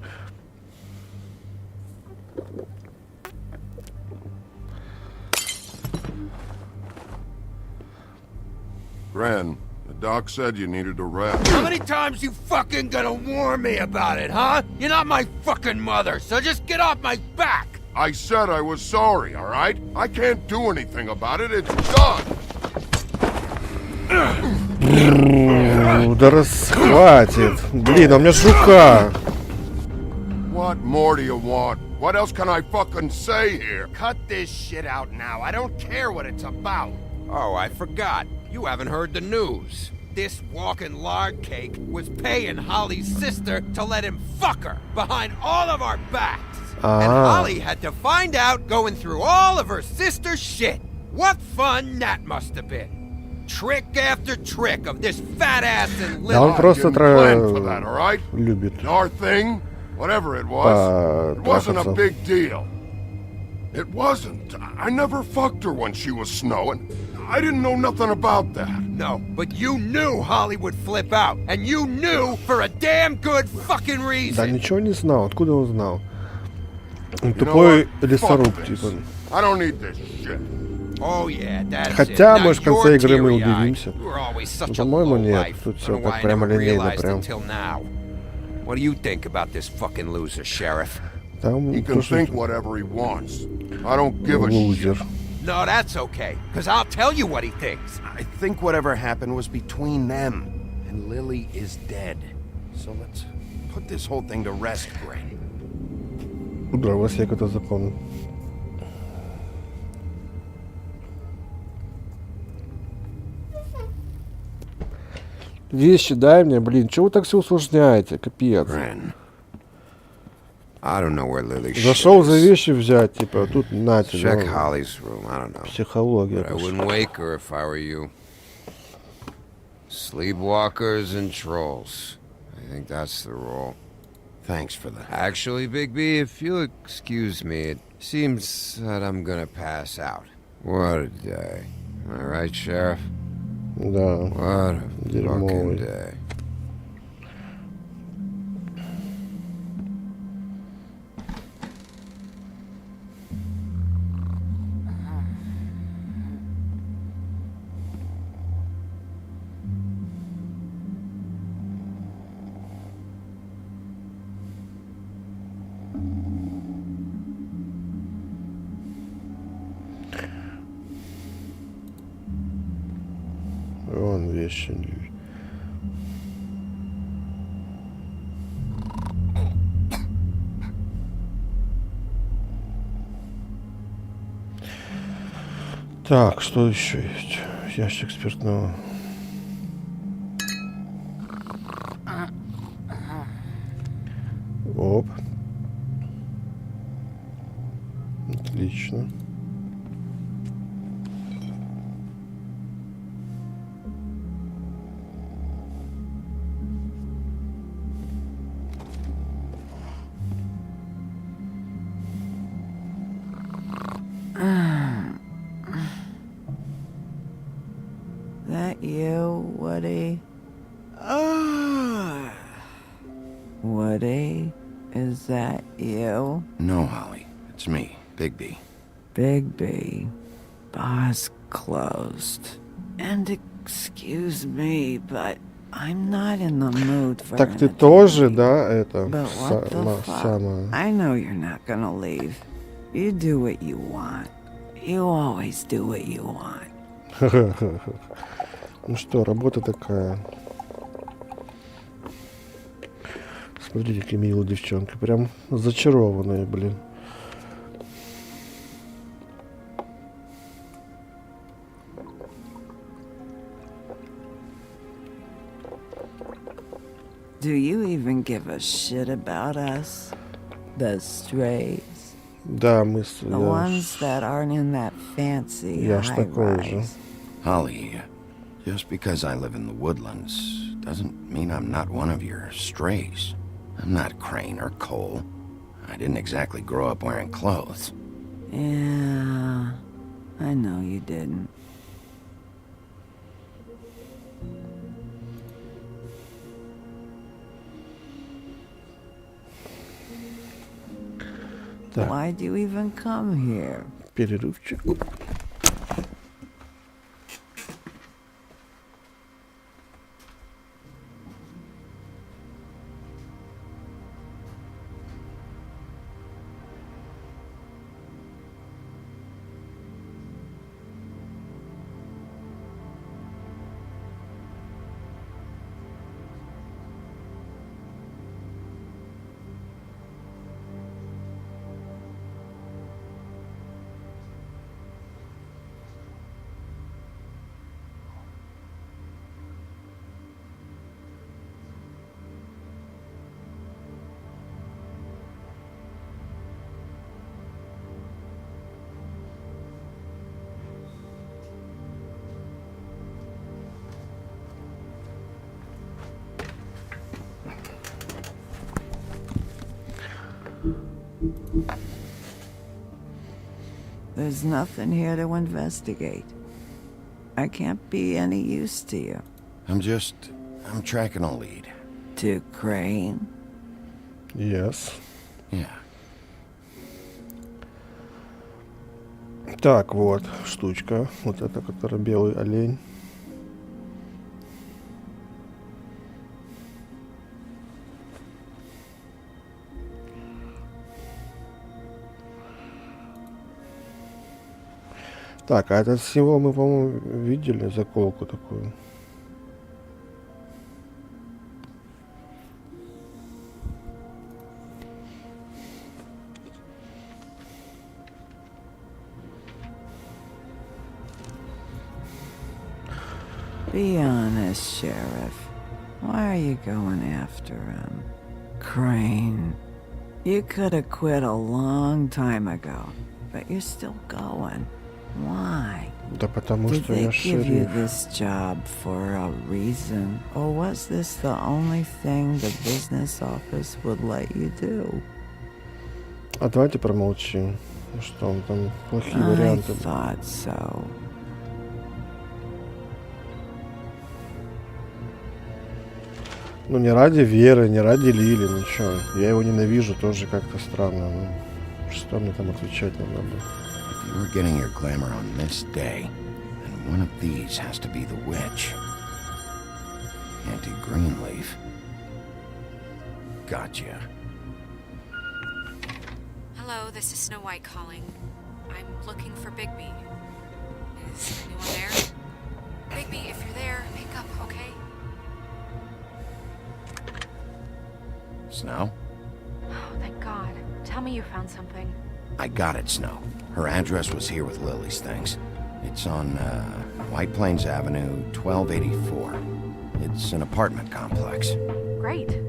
Speaker 10: Gren, the doc said you needed a rest.
Speaker 7: How many times you fucking gonna warn me about it, huh? You're not my fucking mother, so just get off my back!
Speaker 10: I said I was sorry, all right? I can't do anything about it. It's done.
Speaker 1: Да расхватит. Блин, а у меня ж рука.
Speaker 10: What more do you want? What else can I fucking say here?
Speaker 7: Cut this shit out now. I don't care what it's about. Oh, I forgot. You haven't heard the news. This walking lard cake was paying Holly's sister to let him fuck her behind all of our backs. And Holly had to find out going through all of her sister's shit. What fun that must have been. Trick after trick of this fat ass and
Speaker 1: Да он
Speaker 7: little.
Speaker 1: просто
Speaker 10: Plan for that, all right?
Speaker 1: любит.
Speaker 10: Our thing, whatever it was, it wasn't a big deal. It wasn't. I never fucked her when she was snowing. I didn't know nothing about that.
Speaker 7: No, but you knew Holly would flip out, and you knew for a damn good fucking
Speaker 1: Да
Speaker 7: reason.
Speaker 1: ничего не знал. Откуда он знал? Он
Speaker 10: You know
Speaker 1: тупой
Speaker 10: what?
Speaker 1: лесоруб,
Speaker 10: Fuck this.
Speaker 1: типа.
Speaker 10: I don't need this shit.
Speaker 7: Oh yeah, that's
Speaker 1: Хотя,
Speaker 7: it. Now
Speaker 1: может, в конце
Speaker 7: you're
Speaker 1: игры мы
Speaker 7: teary-eyed.
Speaker 1: удивимся.
Speaker 7: You were always such a
Speaker 1: По-моему,
Speaker 7: low
Speaker 1: нет.
Speaker 7: life.
Speaker 1: Тут
Speaker 7: I
Speaker 1: все
Speaker 7: don't know why
Speaker 1: так
Speaker 7: I
Speaker 1: прямо
Speaker 7: never
Speaker 1: линейно
Speaker 7: realized
Speaker 1: прям.
Speaker 7: until now. What do you think about this fucking loser, Sheriff?
Speaker 1: Там
Speaker 10: He can
Speaker 1: то, что
Speaker 10: think whatever he wants. I don't give a
Speaker 1: лузер.
Speaker 10: shit.
Speaker 7: No, that's okay, because I'll tell you what he thinks.
Speaker 2: I think whatever happened was between them. And Lily is dead. So let's put this whole thing to rest, Gren.
Speaker 1: Дровос я как-то запомнил. Вещи дай мне, блин. Чего вы так все усложняете? Капец.
Speaker 7: Gren. I don't know where Lily
Speaker 1: Зашел за вещи взять, типа, тут на тебе.
Speaker 7: Check Holly's room, I don't know.
Speaker 1: Психология.
Speaker 7: But I wouldn't wake her if I were you. Sleepwalkers and trolls. I think that's the rule.
Speaker 2: Thanks for that.
Speaker 7: Actually, Big B, if you'll excuse me, it seems that I'm gonna pass out. What a day. Am I right, Sheriff?
Speaker 1: Да.
Speaker 7: What a fucking
Speaker 1: Дерьмовый.
Speaker 7: day.
Speaker 1: Вон вещи. Так, что еще есть? Ящик спиртного. Оп. Отлично.
Speaker 4: That you, Woody? Woody? Is that you?
Speaker 2: No, Holly. It's me, Bigby.
Speaker 4: Bigby. Bar's closed. And excuse me, but I'm not in the mood for
Speaker 1: Так ты тоже, да, это
Speaker 4: But what the fuck?
Speaker 1: самое.
Speaker 4: I know you're not gonna leave. You do what you want. You always do what you want.
Speaker 1: Ну что, работа такая. Смотрите, какие милые девчонки. Прям зачарованные, блин.
Speaker 4: Do you even give a shit about us? The strays?
Speaker 1: Да, мы
Speaker 4: The ones that aren't in that fancy high rise.
Speaker 2: Holly, just because I live in the woodlands doesn't mean I'm not one of your strays. I'm not Crane or Cole. I didn't exactly grow up wearing clothes.
Speaker 4: Yeah, I know you didn't.
Speaker 1: Так.
Speaker 4: Why'd you even come here?
Speaker 1: Перерывчик.
Speaker 4: There's nothing here to investigate. I can't be any use to you.
Speaker 2: I'm tracking a lead.
Speaker 4: To Crane?
Speaker 1: Yes.
Speaker 2: Yeah.
Speaker 1: Так, вот штучка. Вот эта, которая белый олень. Так, а этот символ мы, по-моему, видели, заколку такую.
Speaker 4: Be honest, Sheriff. Why are you going after him? Crane. You could have quit a long time ago, but you're still going. Why?
Speaker 1: Да потому
Speaker 4: Did
Speaker 1: что
Speaker 4: they
Speaker 1: я
Speaker 4: give you
Speaker 1: шериф.
Speaker 4: this job for a reason? Or was this the only thing the business office would let you do?
Speaker 1: А давайте промолчим. Что он там плохие
Speaker 4: I
Speaker 1: варианты.
Speaker 4: thought so.
Speaker 1: Ну не ради Веры, не ради Лили, ничего. Я его ненавижу, тоже как-то странно. Ну, что мне там отвечать надо?
Speaker 2: If you were getting your glamour on this day, then one of these has to be the witch. Auntie Greenleaf. Gotcha.
Speaker 3: Hello, this is Snow White calling. I'm looking for Bigby. Is anyone there? Bigby, if you're there, pick up, okay?
Speaker 2: Snow?
Speaker 3: Oh, thank God. Tell me you found something.
Speaker 2: I got it, Snow. Her address was here with Lily's things. It's on White Plains Avenue, 1284. It's an apartment complex.
Speaker 3: Great.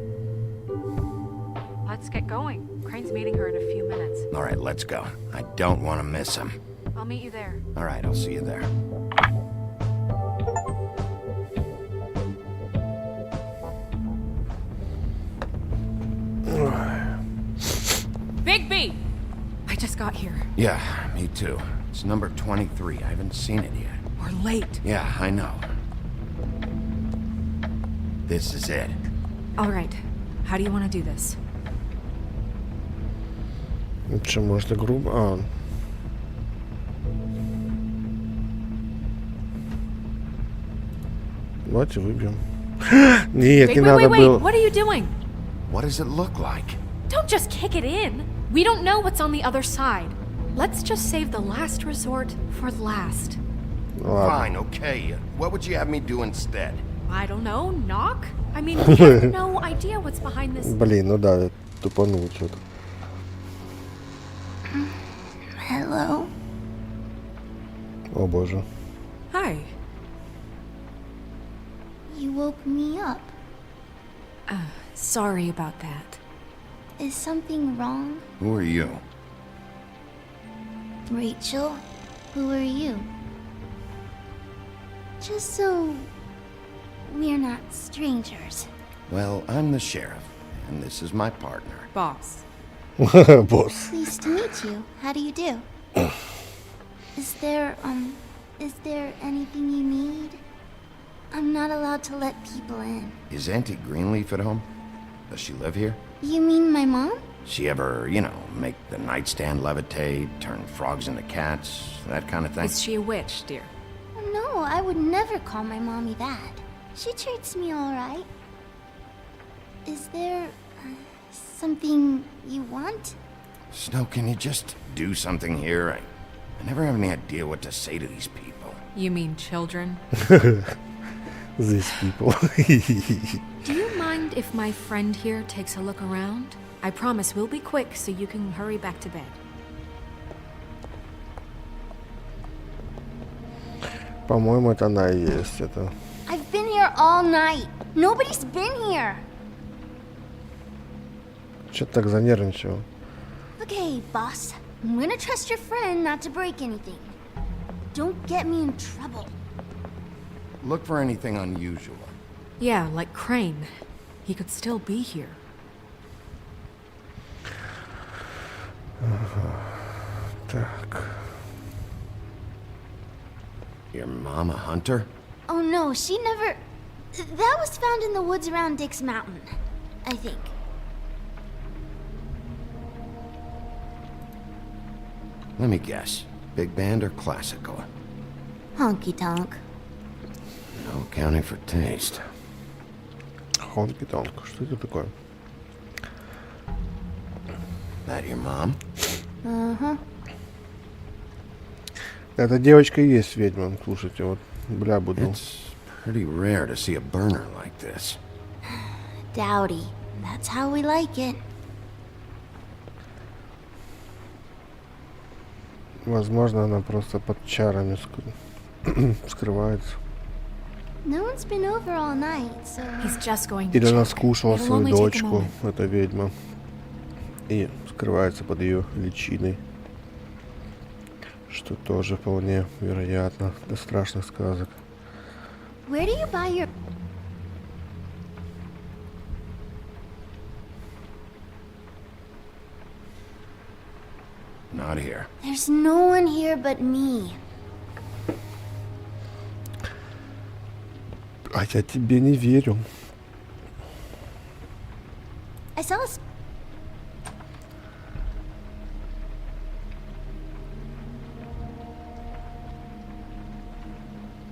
Speaker 3: Let's get going. Crane's meeting her in a few minutes.
Speaker 2: All right, let's go. I don't want to miss him.
Speaker 3: I'll meet you there.
Speaker 2: All right, I'll see you there.
Speaker 3: Big B! I just got here.
Speaker 2: Yeah, me too. It's number 23. I haven't seen it yet.
Speaker 3: We're late.
Speaker 2: Yeah, I know. This is it.
Speaker 3: All right. How do you want to do this?
Speaker 1: Че, может, игру... Давайте выбьем. Нет, не надо было.
Speaker 3: What are you doing?
Speaker 2: What does it look like?
Speaker 3: Don't just kick it in. We don't know what's on the other side. Let's just save the last resort for last.
Speaker 2: Fine, okay. What would you have me do instead?
Speaker 3: I don't know. Knock? I mean, we have no idea what's behind this.
Speaker 1: Блин, ну да, тупанул что-то.
Speaker 14: Hello?
Speaker 1: О боже.
Speaker 3: Hi.
Speaker 14: You woke me up.
Speaker 3: Sorry about that.
Speaker 14: Is something wrong?
Speaker 2: Who are you?
Speaker 14: Rachel? Who are you? Just so we're not strangers.
Speaker 2: Well, I'm the sheriff, and this is my partner.
Speaker 3: Boss.
Speaker 1: Boss.
Speaker 14: Pleased to meet you. How do you do? Is there anything you need? I'm not allowed to let people in.
Speaker 2: Is Auntie Greenleaf at home? Does she live here?
Speaker 14: You mean my mom?
Speaker 2: She ever, make the nightstand levitate, turn frogs into cats, that kind of thing?
Speaker 3: Is she a witch, dear?
Speaker 14: No, I would never call my mommy that. She treats me all right. Is there something you want?
Speaker 2: Snow, can you just do something here? I never have any idea what to say to these people.
Speaker 3: You mean children?
Speaker 1: These people.
Speaker 3: Do you mind if my friend here takes a look around? I promise we'll be quick so you can hurry back to bed.
Speaker 1: По-моему, это она и есть. Это.
Speaker 14: I've been here all night. Nobody's been here.
Speaker 1: Что-то так занервничал.
Speaker 14: Okay, boss. I'm gonna trust your friend not to break anything. Don't get me in trouble.
Speaker 2: Look for anything unusual.
Speaker 3: Yeah, like Crane. He could still be here.
Speaker 1: Так.
Speaker 2: Your mom a hunter?
Speaker 14: Oh no, she never... That was found in the woods around Dick's Mountain, I think.
Speaker 2: Let me guess. Big band or classical?
Speaker 14: Honky-tonk.
Speaker 2: No accounting for taste.
Speaker 1: Honky-tonk. Что это такое?
Speaker 2: That your mom?
Speaker 14: Uh-huh.
Speaker 1: Эта девочка и есть ведьма. Слушайте, вот, бля, буду.
Speaker 2: It's pretty rare to see a burner like this.
Speaker 14: Dowdy. That's how we like it.
Speaker 1: Возможно, она просто под чарами скрывается.
Speaker 14: No one's been over all night, so...
Speaker 3: He's just going to
Speaker 1: Или она
Speaker 3: check.
Speaker 1: скушала
Speaker 3: It'll
Speaker 1: свою
Speaker 3: only take a
Speaker 1: дочку,
Speaker 3: moment.
Speaker 1: эта ведьма, и скрывается под ее личиной. Что тоже вполне вероятно для страшных сказок.
Speaker 14: Where do you buy your...
Speaker 2: Not here.
Speaker 14: There's no one here but me.
Speaker 1: А я тебе не верю.
Speaker 14: I saw a...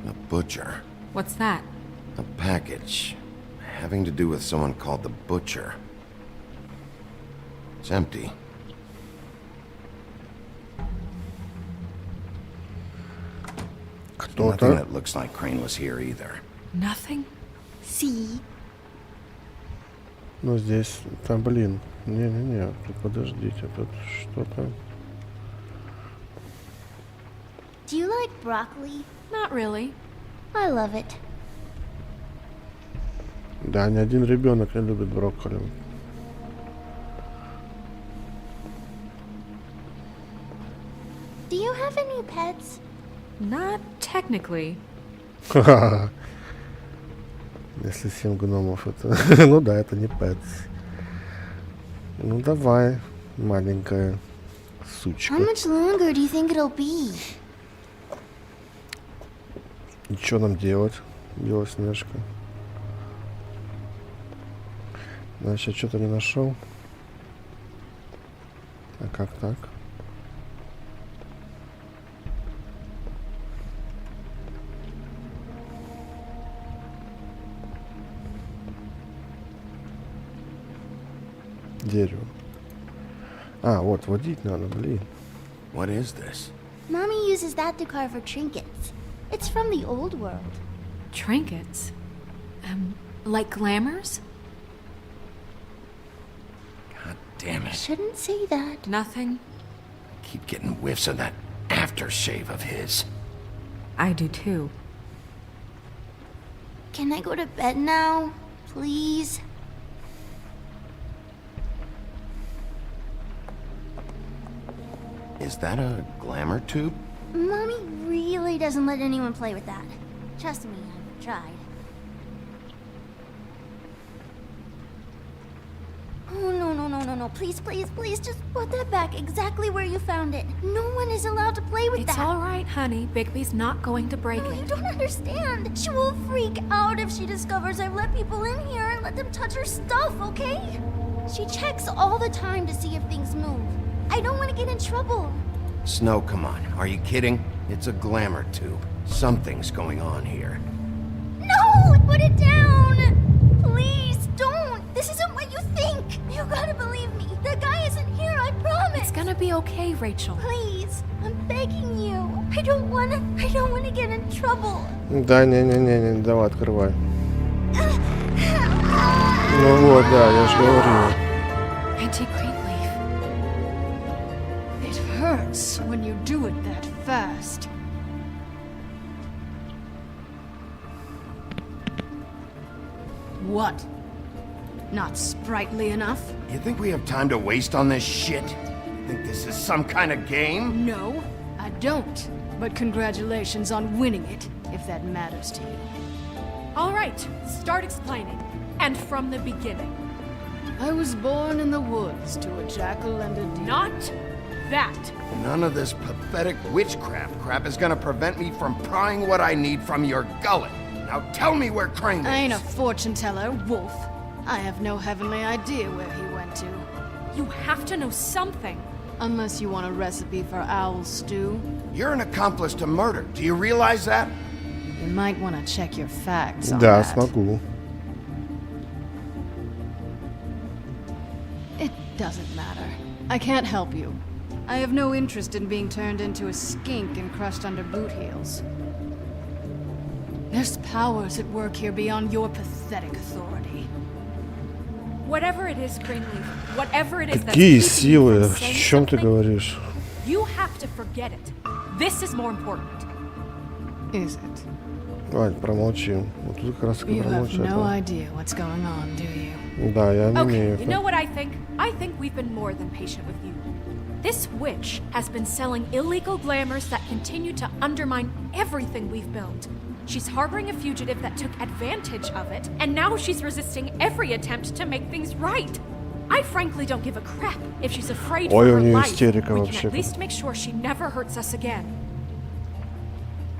Speaker 2: A butcher.
Speaker 3: What's that?
Speaker 2: A package. Having to do with someone called the Butcher. It's empty. Nothing that looks like Crane was here either.
Speaker 3: Nothing?
Speaker 14: See?
Speaker 1: Ну здесь, там, блин, не-не-не, тут подождите, тут что-то.
Speaker 14: Do you like
Speaker 16: broccoli?
Speaker 3: Not really.
Speaker 16: I love it.
Speaker 1: Да, ни один ребенок не любит брокколи.
Speaker 16: Do you have any pets?
Speaker 3: Not technically.
Speaker 1: Если 7 гномов это... ну да, это не пэтс. Ну давай, маленькая сучка.
Speaker 16: How much longer do you think it'll be?
Speaker 1: И что нам делать, Белоснежка? Значит, что-то не нашел. А как так? Дерево. А, вот, водить надо, блин.
Speaker 2: What is this?
Speaker 16: Mommy uses that to carve her trinkets. It's from the old world.
Speaker 3: Trinkets? Like glamours?
Speaker 2: God damn
Speaker 16: I
Speaker 2: it.
Speaker 16: shouldn't say that.
Speaker 3: Nothing.
Speaker 2: Keep getting whiffs of that aftershave of his.
Speaker 3: I do too.
Speaker 16: Can I go to bed now? Please?
Speaker 2: Is that a glamour tube?
Speaker 16: Mommy really doesn't let anyone play with that. Trust me, I've tried. Oh, no. Please, just put that back exactly where you found it. No one is allowed to play with that.
Speaker 3: It's all right, honey. Bigby's not going to break
Speaker 16: No,
Speaker 3: it.
Speaker 16: you don't understand. She will freak out if she discovers I've let people in here and let them touch her stuff, okay? She checks all the time to see if things move. I don't want to get in trouble.
Speaker 2: Snow, come on. Are you kidding? It's a glamour tube. Something's going on here.
Speaker 16: No! Put it down! Please, don't! This isn't what you think! You gotta believe me. The guy isn't here, I promise!
Speaker 3: It's gonna be okay, Rachel.
Speaker 16: Please, I'm begging you. I don't wanna get in trouble.
Speaker 1: Да, не, давай, открывай. Ну вот, да, я же говорю.
Speaker 3: Anti-Greenleaf.
Speaker 17: It hurts when you do it that fast. What? Not sprightly enough?
Speaker 2: You think we have time to waste on this shit? You think this is some kind of game?
Speaker 17: No, I don't. But congratulations on winning it, if that matters to you.
Speaker 3: All right, start explaining. And from the beginning.
Speaker 17: I was born in the woods to a jackal and a deer.
Speaker 3: Not that.
Speaker 2: None of this pathetic witchcraft crap is gonna prevent me from prying what I need from your gullet. Now tell me where Crane is.
Speaker 17: I ain't a fortune teller, Wolf. I have no heavenly idea where he went to.
Speaker 3: You have to know something.
Speaker 17: Unless you want a recipe for owl stew.
Speaker 2: You're an accomplice to murder. Do you realize that?
Speaker 17: You might want to check your facts on
Speaker 1: Да,
Speaker 17: that.
Speaker 1: смогу.
Speaker 17: It doesn't matter. I can't help you. I have no interest in being turned into a skink and crushed under boot heels. There's powers at work here beyond your pathetic authority.
Speaker 3: Whatever it is, Greenleaf, whatever it is that's
Speaker 1: Какие
Speaker 3: keeping you
Speaker 1: силы?
Speaker 3: from
Speaker 1: О
Speaker 3: saying
Speaker 1: чем ты
Speaker 3: something,
Speaker 1: говоришь?
Speaker 3: you have to forget it. This is more important.
Speaker 17: Is it?
Speaker 1: Вань, промолчим. Вот тут как раз таки
Speaker 17: You have
Speaker 1: промолчать.
Speaker 17: no idea what's going on, do you?
Speaker 1: Да, я не
Speaker 3: Okay,
Speaker 1: имею.
Speaker 3: you know what I think? I think we've been more than patient with you. This witch has been selling illegal glamours that continue to undermine everything we've built. She's harboring a fugitive that took advantage of it, and now she's resisting every attempt to make things right. I frankly don't give a crap if she's afraid
Speaker 1: Ой,
Speaker 3: for
Speaker 1: у
Speaker 3: her
Speaker 1: нее
Speaker 3: life.
Speaker 1: истерика
Speaker 3: We
Speaker 1: вообще.
Speaker 3: can at least make sure she never hurts us again.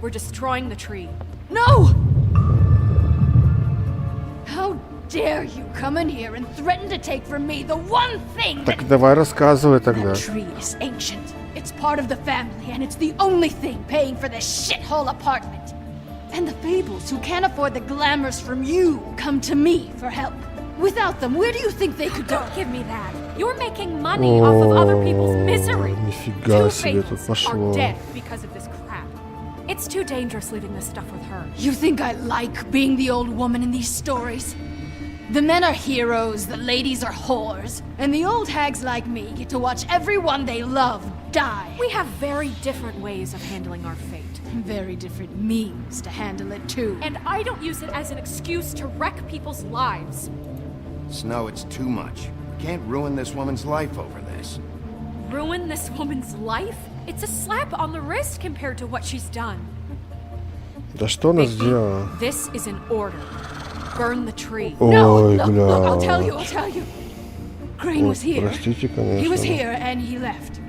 Speaker 3: We're destroying the tree.
Speaker 17: No! How dare you come in here and threaten to take from me the one thing that...
Speaker 1: Так давай рассказывай тогда.
Speaker 17: That tree is ancient. It's part of the family, and it's the only thing paying for this shithole apartment. And the Fables, who can't afford the glamours from you, come to me for help. Without them, where do you think they could go?
Speaker 3: Don't give me that. You're making money off of other people's misery.
Speaker 1: Нифига
Speaker 3: Two
Speaker 1: себе тут
Speaker 3: Fables
Speaker 1: пошло.
Speaker 3: are dead because of this crap. It's too dangerous leaving this stuff with her.
Speaker 17: You think I like being the old woman in these stories? The men are heroes, the ladies are whores, and the old hags like me get to watch everyone they love die.
Speaker 3: We have very different ways of handling our fate.
Speaker 17: very different means to handle it too.
Speaker 3: And I don't use it as an excuse to wreck people's lives.
Speaker 2: Snow, it's too much. We can't ruin this woman's life over this.
Speaker 3: Ruin this woman's life? It's a slap on the wrist compared to what she's done.
Speaker 1: Да что она сделала?
Speaker 3: This is an order. Burn the tree.
Speaker 1: Ой,
Speaker 17: Look,
Speaker 1: бля.
Speaker 17: I'll tell you. Crane was here.
Speaker 1: Простите, конечно.
Speaker 17: He was here and he left.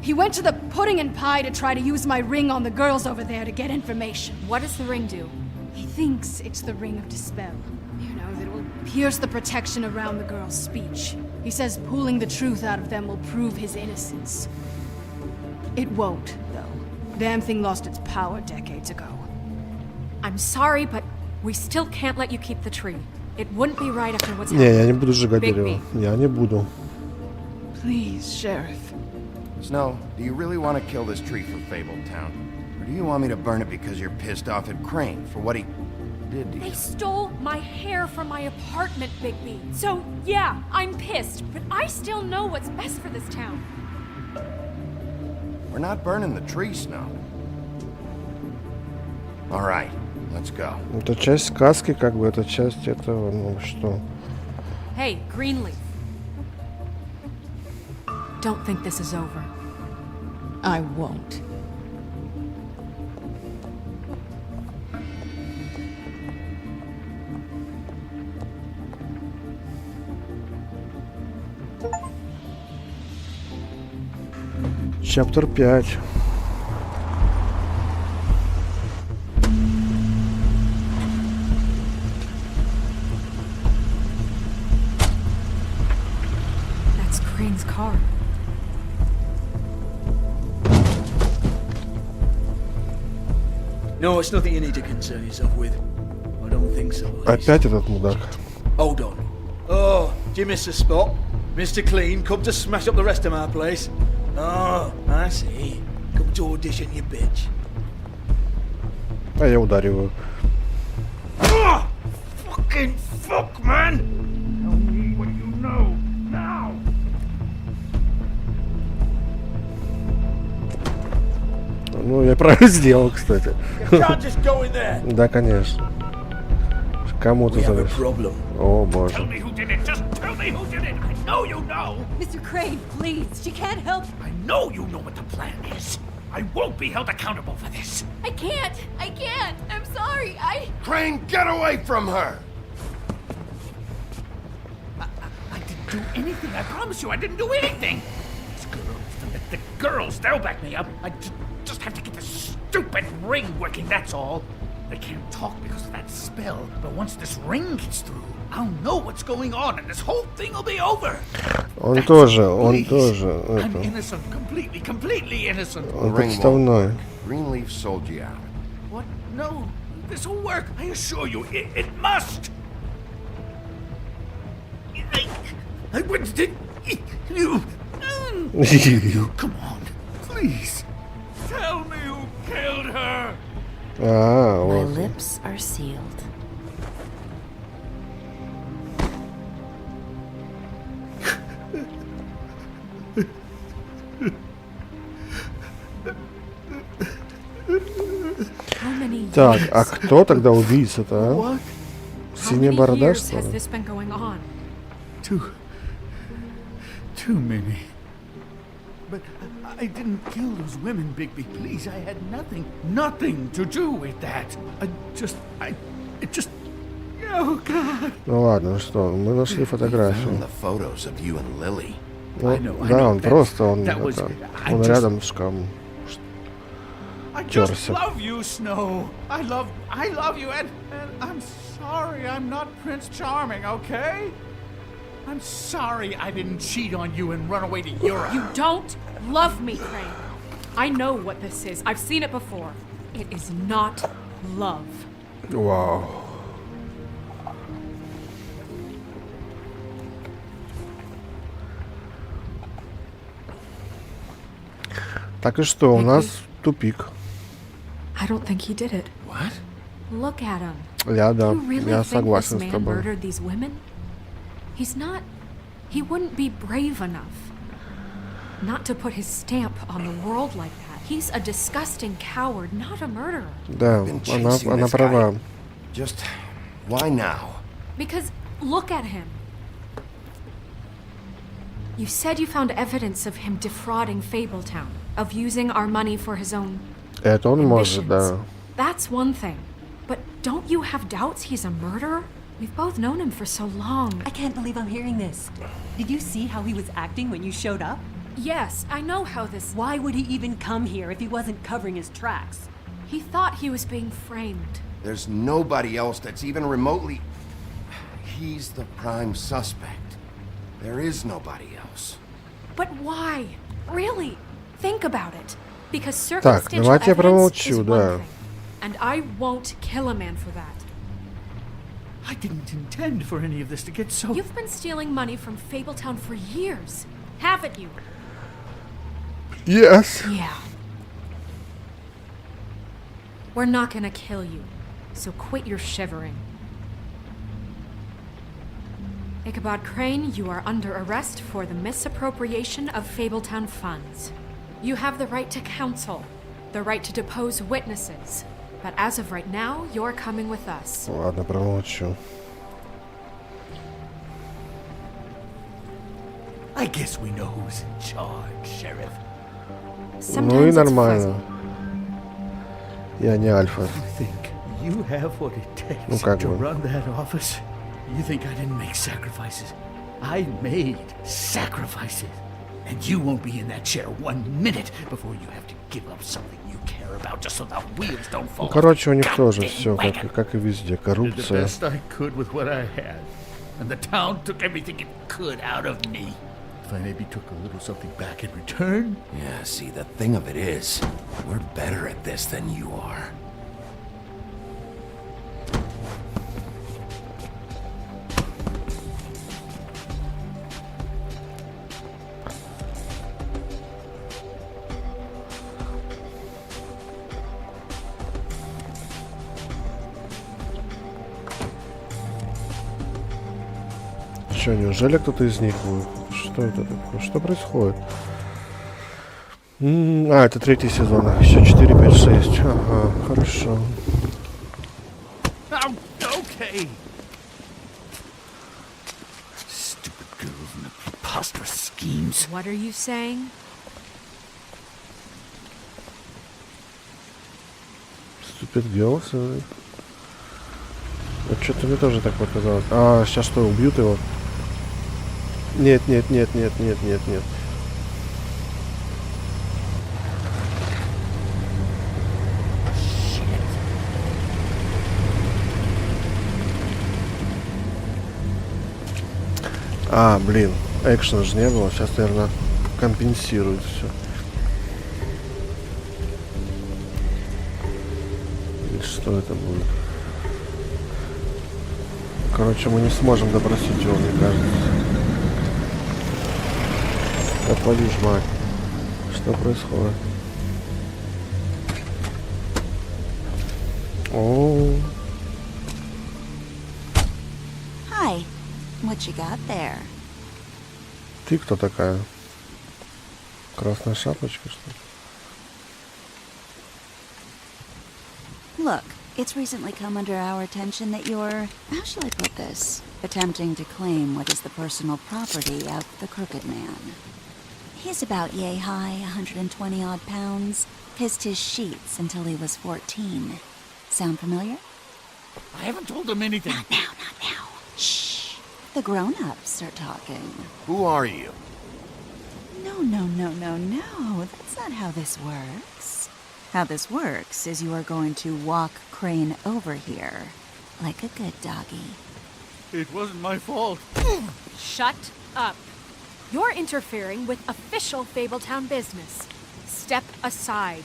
Speaker 17: He went to the pudding and pie to try to use my ring on the girls over there to get information.
Speaker 3: What does the ring do?
Speaker 17: He thinks it's the ring of dispel. You know, that will pierce the protection around the girls' speech. He says pulling the truth out of them will prove his innocence. It won't, though. Damn thing lost its power decades ago.
Speaker 3: I'm sorry, but we still can't let you keep the tree. It wouldn't be right after what's
Speaker 1: Не,
Speaker 3: happened.
Speaker 1: я не буду сжигать дерево. Я не буду.
Speaker 17: Please, Sheriff.
Speaker 2: Snow, do you really want to kill this tree for Fabletown? Or do you want me to burn it because you're pissed off at Crane for what he did to you?
Speaker 3: They stole my hair from my apartment, Bigby. So, yeah, I'm pissed, but I still know what's best for this town.
Speaker 2: We're not burning the tree, Snow. All right, let's go.
Speaker 1: Это часть сказки, как бы, это часть этого, ну что.
Speaker 3: Hey, Greenleaf. Don't think this is over.
Speaker 17: I won't.
Speaker 1: Чаптер 5.
Speaker 3: That's Crane's car.
Speaker 18: No, it's nothing you need to concern yourself with. I don't think so.
Speaker 1: Опять этот мудак.
Speaker 18: Hold on. Oh, do you miss a spot? Mr. Clean, come to smash up the rest of my place. Oh, I see. Come to audition, you bitch.
Speaker 1: А я удариваю.
Speaker 18: Oh, fucking fuck, man! Tell me what you know, now!
Speaker 1: Ну, я правильно сделал, кстати.
Speaker 18: You can't just go in there.
Speaker 1: Да, конечно. Кому ты зовешь? О, боже.
Speaker 5: Tell me who did it. Just tell me who did it. I know you know.
Speaker 6: Mr. Crane, please. She can't help.
Speaker 5: I know you know what the plan is. I won't be held accountable for this.
Speaker 3: I can't. I'm sorry.
Speaker 2: Crane, get away from her!
Speaker 5: I didn't do anything. I promise you, I didn't do anything. The girls, they'll back me up. I just have to get this stupid ring working, that's all. They can't talk because of that spell, but once this ring gets through, I'll know what's going on and this whole thing will be over.
Speaker 1: Он тоже.
Speaker 5: I'm innocent, completely innocent.
Speaker 1: Он подставной.
Speaker 2: Greenleaf sold you out.
Speaker 5: What? No, this will work. I assure you, it must. I wouldn't. You. Come on, please. Tell me who killed her.
Speaker 1: А,
Speaker 8: My
Speaker 1: вот.
Speaker 8: lips are sealed.
Speaker 1: Так, а кто тогда убийца-то, а? Синяя борода, что
Speaker 3: Has
Speaker 1: ли?
Speaker 3: this been going on?
Speaker 5: Too many. But I didn't kill those women, Bigby. Please, I had nothing to do with that. It just. Oh God.
Speaker 1: Ну ладно, что, мы нашли фотографию.
Speaker 2: Found the photos of you and Lily.
Speaker 1: Ну, да, он просто, он рядом с шкафом.
Speaker 5: I just love you, Snow. I love you, and I'm sorry I'm not Prince Charming, okay? I'm sorry I didn't cheat on you and run away to Europe.
Speaker 3: You don't love me, Crane. I know what this is. I've seen it before. It is not love.
Speaker 1: Вау. Так и что, у нас тупик.
Speaker 3: I don't think he did it.
Speaker 5: What?
Speaker 3: Look at him.
Speaker 1: Я да,
Speaker 3: You really
Speaker 1: я
Speaker 3: think
Speaker 1: согласен
Speaker 3: this
Speaker 1: с
Speaker 3: man
Speaker 1: тобой.
Speaker 3: murdered these women? He wouldn't be brave enough not to put his stamp on the world like that. He's a disgusting coward, not a murderer.
Speaker 1: Да, она права.
Speaker 2: Just why now?
Speaker 3: Because look at him. You said you found evidence of him defrauding Fabletown, of using our money for his own
Speaker 1: Это он может, да.
Speaker 3: That's one thing. But don't you have doubts he's a murderer? We've both known him for so long.
Speaker 19: I can't believe I'm hearing this. Did you see how he was acting when you showed up?
Speaker 3: Yes, I know how this...
Speaker 19: Why would he even come here if he wasn't covering his tracks?
Speaker 3: He thought he was being framed.
Speaker 2: There's nobody else that's even remotely... He's the prime suspect. There is nobody else.
Speaker 3: But why? Really? Think about it. Because
Speaker 1: Так,
Speaker 3: circumstantial
Speaker 1: давайте я
Speaker 3: evidence
Speaker 1: промолчу,
Speaker 3: is one
Speaker 1: да.
Speaker 3: thing. And I won't kill a man for that.
Speaker 15: I didn't intend for any of this to get so...
Speaker 3: You've been stealing money from Fabletown for years, haven't you?
Speaker 1: Yes.
Speaker 3: Yeah. We're not gonna kill you, so quit your shivering. Ichabod Crane, you are under arrest for the misappropriation of Fabletown funds. You have the right to counsel, the right to depose witnesses, but as of right now, you're coming with us.
Speaker 1: Ладно, промолчу.
Speaker 5: I guess we know who's in charge, Sheriff.
Speaker 1: Ну и нормально. Я не альфа.
Speaker 5: You think you have what it takes
Speaker 1: Ну как
Speaker 5: to
Speaker 1: бы.
Speaker 5: run that office? You think I didn't make sacrifices? I made sacrifices. And you won't be in that chair 1 minute before you have to give up something you care about just so the wheels don't fall.
Speaker 1: Ну, короче, у них
Speaker 5: off the
Speaker 1: тоже
Speaker 5: goddamn
Speaker 1: все
Speaker 5: wagon.
Speaker 1: как и везде.
Speaker 5: Did the
Speaker 1: Коррупция.
Speaker 5: best I could with what I had. And the town took everything it could out of me. If I maybe took a little something back in return.
Speaker 2: Yeah, see, the thing of it is, we're better at this than you are.
Speaker 1: Что, неужели кто-то из них будет? Что это такое? Что происходит? Это 3-й сезон. Еще 4, 5, 6. Ага, хорошо.
Speaker 5: Oh, okay. Stupid girls and their preposterous schemes.
Speaker 3: What are you saying?
Speaker 1: Stupid Girls. Вот что-то мне тоже так показалось. А, сейчас что, убьют его? Нет. А, блин, экшена же не было. Сейчас, наверное, компенсирует все. Или что это будет? Короче, мы не сможем допросить его, мне кажется. Да твою ж мать. Что происходит? О.
Speaker 20: Hi. What you got there?
Speaker 1: Ты кто такая? Красная шапочка, что ли?
Speaker 20: Look, it's recently come under our attention that you're, how shall I put this, attempting to claim what is the personal property of the Crooked Man. He's about yay high, 120 odd pounds, pissed his sheets until he was 14. Sound familiar?
Speaker 5: I haven't told them anything.
Speaker 20: Not now. Shh. The grown-ups are talking.
Speaker 2: Who are you?
Speaker 20: No. That's not how this works. How this works is you are going to walk Crane over here, like a good doggy.
Speaker 5: It wasn't my fault.
Speaker 3: Shut up. You're interfering with official Fabletown business. Step aside.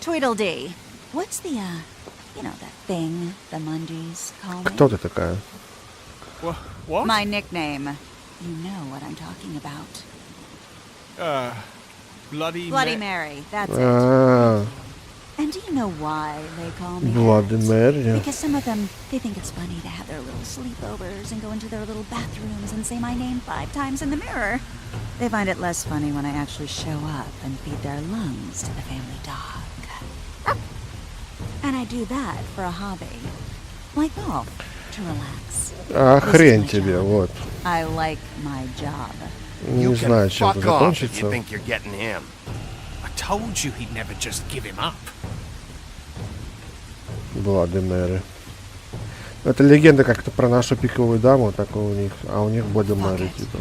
Speaker 20: Tweedledee. What's the, you know, that thing the Mundies call me?
Speaker 1: Кто ты такая?
Speaker 5: What?
Speaker 20: My nickname. You know what I'm talking about.
Speaker 5: Bloody
Speaker 20: Bloody Mary, that's it.
Speaker 1: А,
Speaker 20: And do you know why they call me
Speaker 1: Bloody Mary.
Speaker 20: Because some of them, they think it's funny to have their little sleepovers and go into their little bathrooms and say my name 5 times in the mirror. They find it less funny when I actually show up and feed their lungs to the family dog. And I do that for a hobby. Like golf, to relax.
Speaker 1: А хрень тебе, вот.
Speaker 20: I like my job.
Speaker 1: Не знаю, чем это закончится.
Speaker 5: You think you're getting him. I told you he'd never just give him up.
Speaker 1: Bloody Mary. Это легенда как-то про нашу пиковую даму, такое у них, а у них Bloody Mary типа.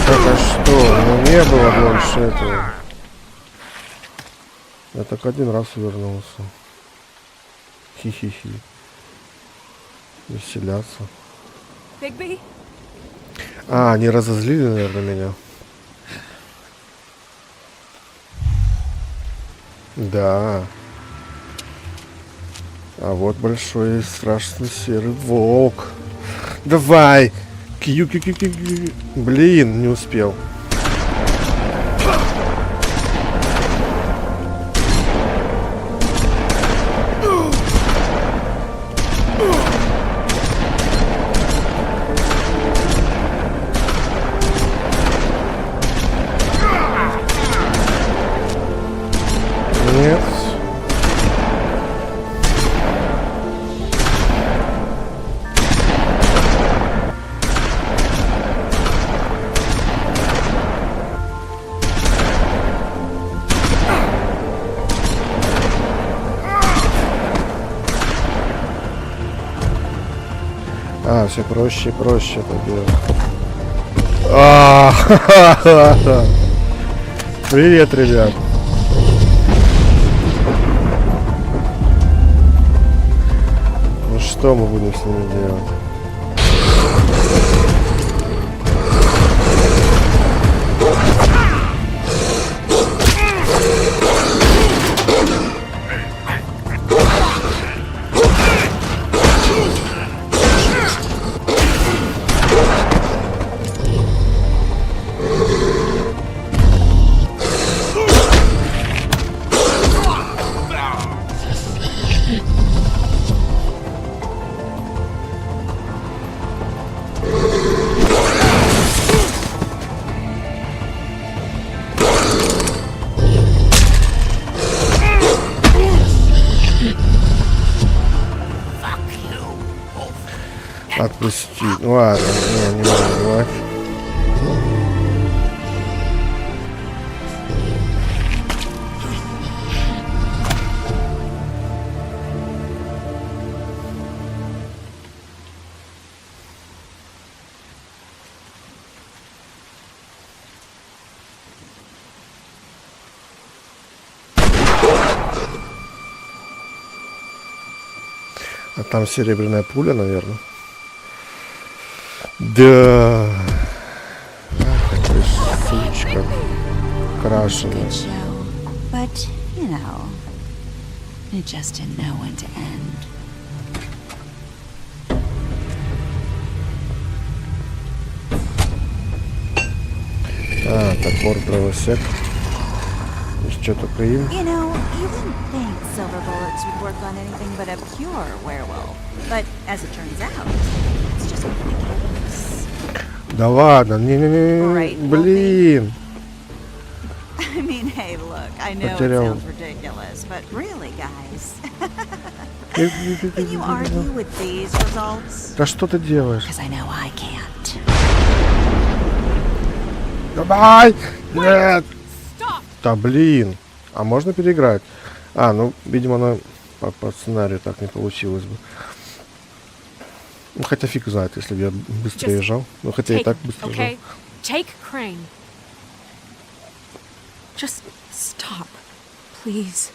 Speaker 1: Это что? Ну не было больше этого. Я так один раз вернулся. Хи-хи-хи. Веселяться.
Speaker 3: Bigby?
Speaker 1: А, они разозлили, наверное, меня. Да. А вот большой страшный серый волк. Давай! Кью-кью-кью-кью. Блин, не успел. Нет. А, все проще и проще это делать. Привет, ребят. Ну что мы будем с ними делать? Отпусти. Ладно, не могу убивать. А там серебряная пуля, наверное. Да. Какая сучка. Крашеная.
Speaker 20: But, you know, it just didn't know when to end.
Speaker 1: А, топор дровосек. Еще только им.
Speaker 20: You know, you wouldn't think silver bullets would work on anything but a pure werewolf. But as it turns out, it's just one of the case.
Speaker 1: Да ладно, не-не-не, блин.
Speaker 20: I mean, hey, look, I know it sounds ridiculous, but really, guys, can you argue with these results?
Speaker 1: Да что ты делаешь?
Speaker 20: Because I know I can't.
Speaker 1: Давай! Нет! Да блин! А можно переиграть? А, ну, видимо, она по сценарию так не получилось бы. Ну, хотя фиг знает, если бы я быстрее езжал. Ну, хотя и так быстро езжал.
Speaker 3: Take Crane. Just stop, please.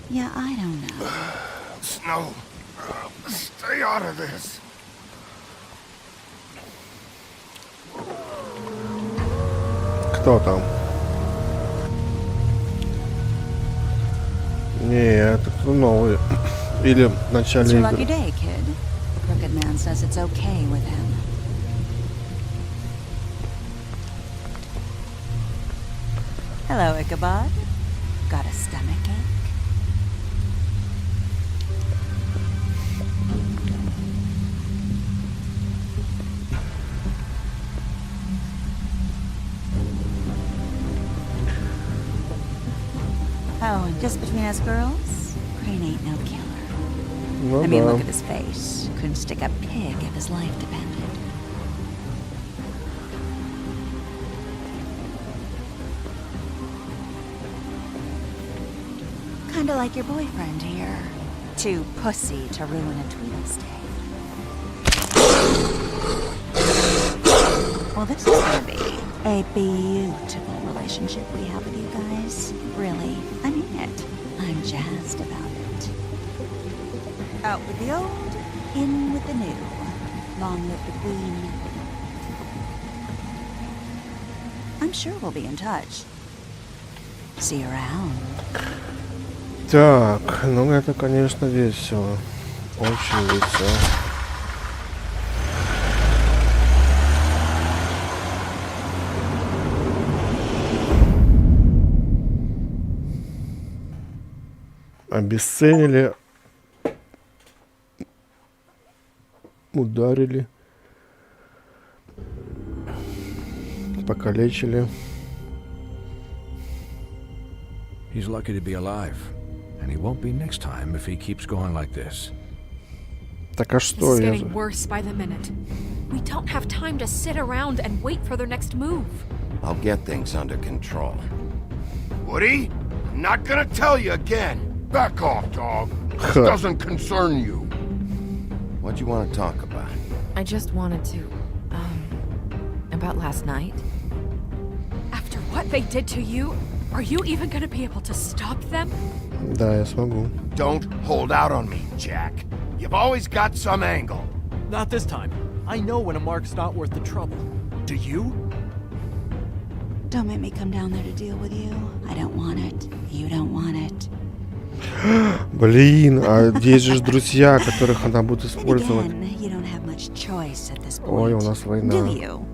Speaker 20: Yeah, I don't know.
Speaker 7: Snow, stay out of this.
Speaker 1: Кто там? Не, это кто новый. Или в начале игры.
Speaker 20: Crooked Man says it's okay with him. Hello, Ichabod. Got a stomachache? Oh, and just between us girls, Crane ain't no killer.
Speaker 1: Ну,
Speaker 20: I mean,
Speaker 1: да.
Speaker 20: look at his face. Couldn't stick a pig if his life depended. Kinda like your boyfriend here. Too pussy to ruin a Tweedlestay. Well, this is gonna be a beautiful relationship we have with you guys. Really, I mean it. I'm jazzed about it. Out with the old, in with the new. Long live the queen. I'm sure we'll be in touch. See you around.
Speaker 1: Так, ну это, конечно, весело. Очень весело. Обесценили, ударили, покалечили.
Speaker 11: He's lucky to be alive, and he won't be next time if he keeps going like this.
Speaker 1: Так а
Speaker 3: This
Speaker 1: что
Speaker 3: is
Speaker 1: я...
Speaker 3: getting worse by the minute. We don't have time to sit around and wait for their next move.
Speaker 2: I'll get things under control.
Speaker 7: Woody, I'm not gonna tell you again. Back off, dog. This doesn't concern you.
Speaker 2: What do you want to talk about?
Speaker 8: I just wanted to, about last night.
Speaker 3: After what they did to you, are you even gonna be able to stop them?
Speaker 1: Да, я смогу.
Speaker 7: Don't hold out on me, Jack. You've always got some angle.
Speaker 15: Not this time. I know when a mark's not worth the trouble. Do you?
Speaker 20: Don't make me come down there to deal with you. I don't want it. You don't want it.
Speaker 1: Блин, а здесь же друзья, которых она будет использовать.
Speaker 20: Again, you don't have much choice at this point.
Speaker 1: Ой, у нас война.
Speaker 20: Do you?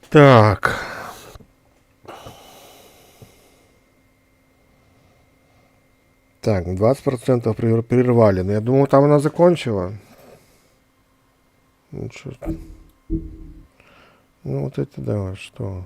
Speaker 1: Так. Так, 20% прервали. Но я думал, там она закончила. Ну, черт. Ну, вот это да, что?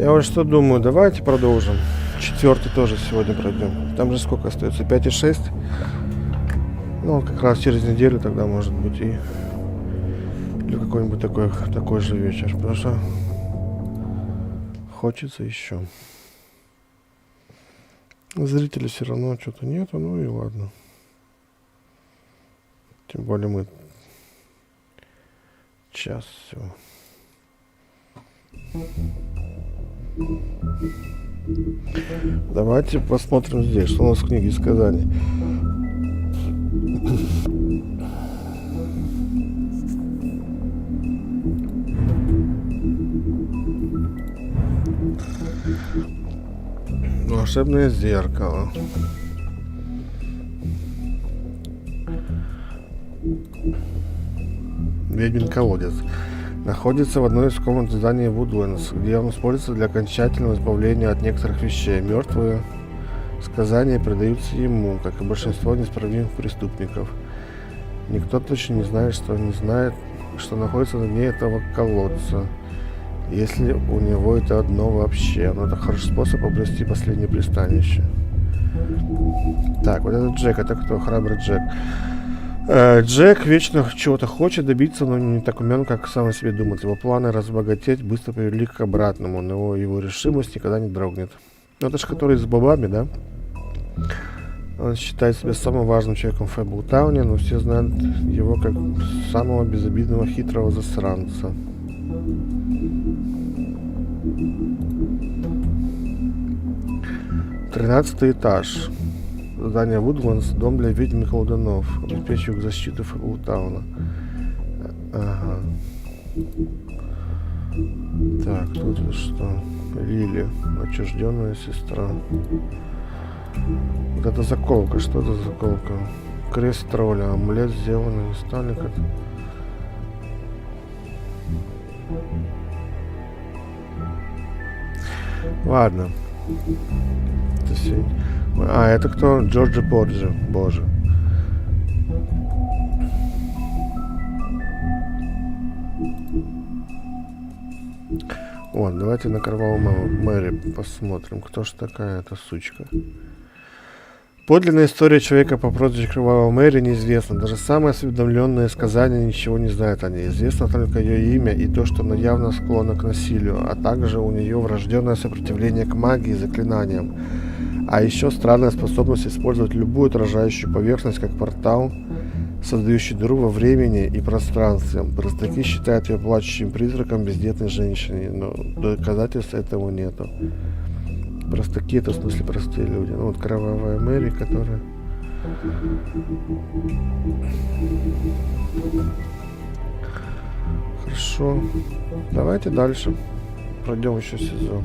Speaker 1: Я вот что думаю, давайте продолжим. 4 тоже сегодня пройдем. Там же сколько остается? 5 и 6. Ну, вот как раз через неделю тогда, может быть, и... Или какой-нибудь такой же вечер. Потому что хочется еще. Зрителей все равно что-то нету, ну и ладно. Тем более мы час всего. Давайте посмотрим здесь, что у нас в книге сказаний. Волшебное зеркало. Ведьмин колодец. Находится в одной из комнат здания Woodlands, где он используется для окончательного избавления от некоторых вещей. Мертвые сказания передаются ему, как и большинство неисправимых преступников. Никто точно не знает, что находится на дне этого колодца, если у него это дно вообще. Но это хороший способ обрести последнее пристанище. Так, вот этот Джек, это кто? Храбрый Джек. Джек вечно чего-то хочет добиться, но не так умен, как сам о себе думает. Его планы разбогатеть быстро привели к обратному, но его решимость никогда не дрогнет. Ну, это же который с бобами, да? Он считает себя самым важным человеком в Фэблтауне, но все знают его как самого безобидного хитрого засранца. Тринадцатый этаж. Здание Woodlands, дом для ведьм и колдунов, обеспечивающих защиту Фэблтауна. Ага. Так, тут что? Лили, отчужденная сестра. Вот это заколка, что это за заколка? Крест тролля, амулет сделанный из стали. Ладно. Это все. А, это кто? Джорджи Порджи. Боже. Вот, давайте на кровавую Мэри посмотрим, кто ж такая эта сучка. Подлинная история человека по прозвищу Кровавая Мэри неизвестна. Даже самые осведомленные сказания ничего не знают о ней. Известно только ее имя и то, что она явно склонна к насилию, а также у нее врожденное сопротивление к магии и заклинаниям. А еще странная способность использовать любую отражающую поверхность как портал, создающий дыру во времени и пространстве. Простаки считают ее плачущим призраком бездетной женщины, но доказательств этого нету. Простаки — это в смысле простые люди. Ну вот Кровавая Мэри, которая... Хорошо. Давайте дальше. Пройдем еще сезон.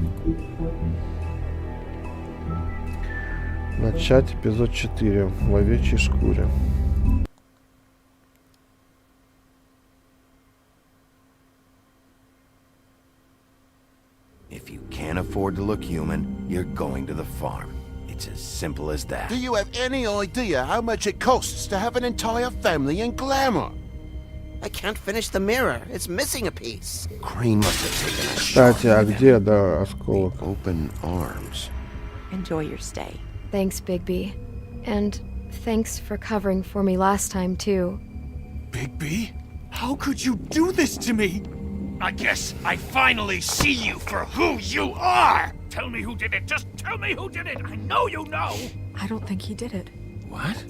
Speaker 1: Начать эпизод 4. В овечьей шкуре.
Speaker 2: If you can't afford to look human, you're going to the farm. It's as simple as that.
Speaker 7: Do you have any idea how much it costs to have an entire family in glamour?
Speaker 12: I can't finish the mirror. It's missing a piece.
Speaker 2: Crane must have taken a shot.
Speaker 1: Кстати, а где, да, осколок?
Speaker 2: Open arms.
Speaker 8: Enjoy your stay.
Speaker 3: Thanks, Bigby. And thanks for covering for me last time, too.
Speaker 5: Bigby? How could you do this to me? I guess I finally see you for who you are! Tell me who did it! Just tell me who did it! I know you know!
Speaker 3: I don't think he did it.
Speaker 5: What?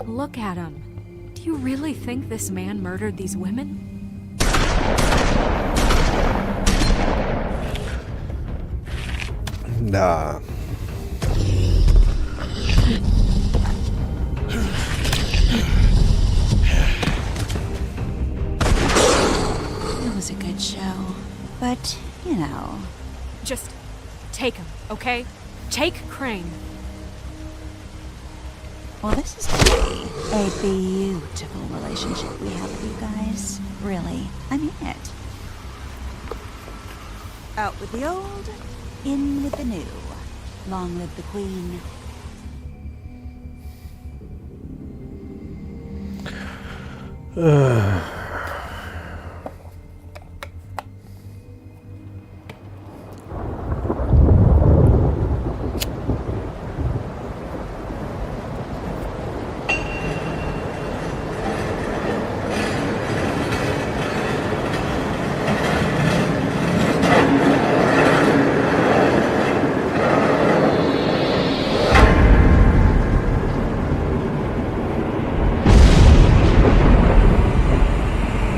Speaker 3: Look at him. Do you really think this man murdered these women?
Speaker 1: Да.
Speaker 20: It was a good show, but, you know...
Speaker 3: Just take him, okay? Take Crane.
Speaker 20: Well, this is gonna be a beautiful relationship we have with you guys. Really, I mean it. Out with the old, in with the new. Long live the Queen.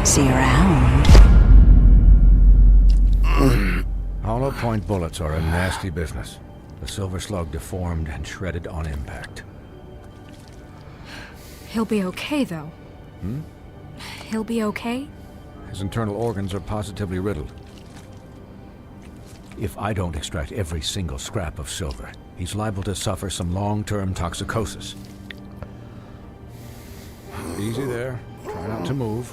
Speaker 20: See you around.
Speaker 11: Hollow point bullets are a nasty business. The silver slug deformed and shredded on impact.
Speaker 3: He'll be okay, though.
Speaker 11: Hmm?
Speaker 3: He'll be okay?
Speaker 11: His internal organs are positively riddled. If I don't extract every single scrap of silver, he's liable to suffer some long-term toxicosis. Easy there. Try not to move.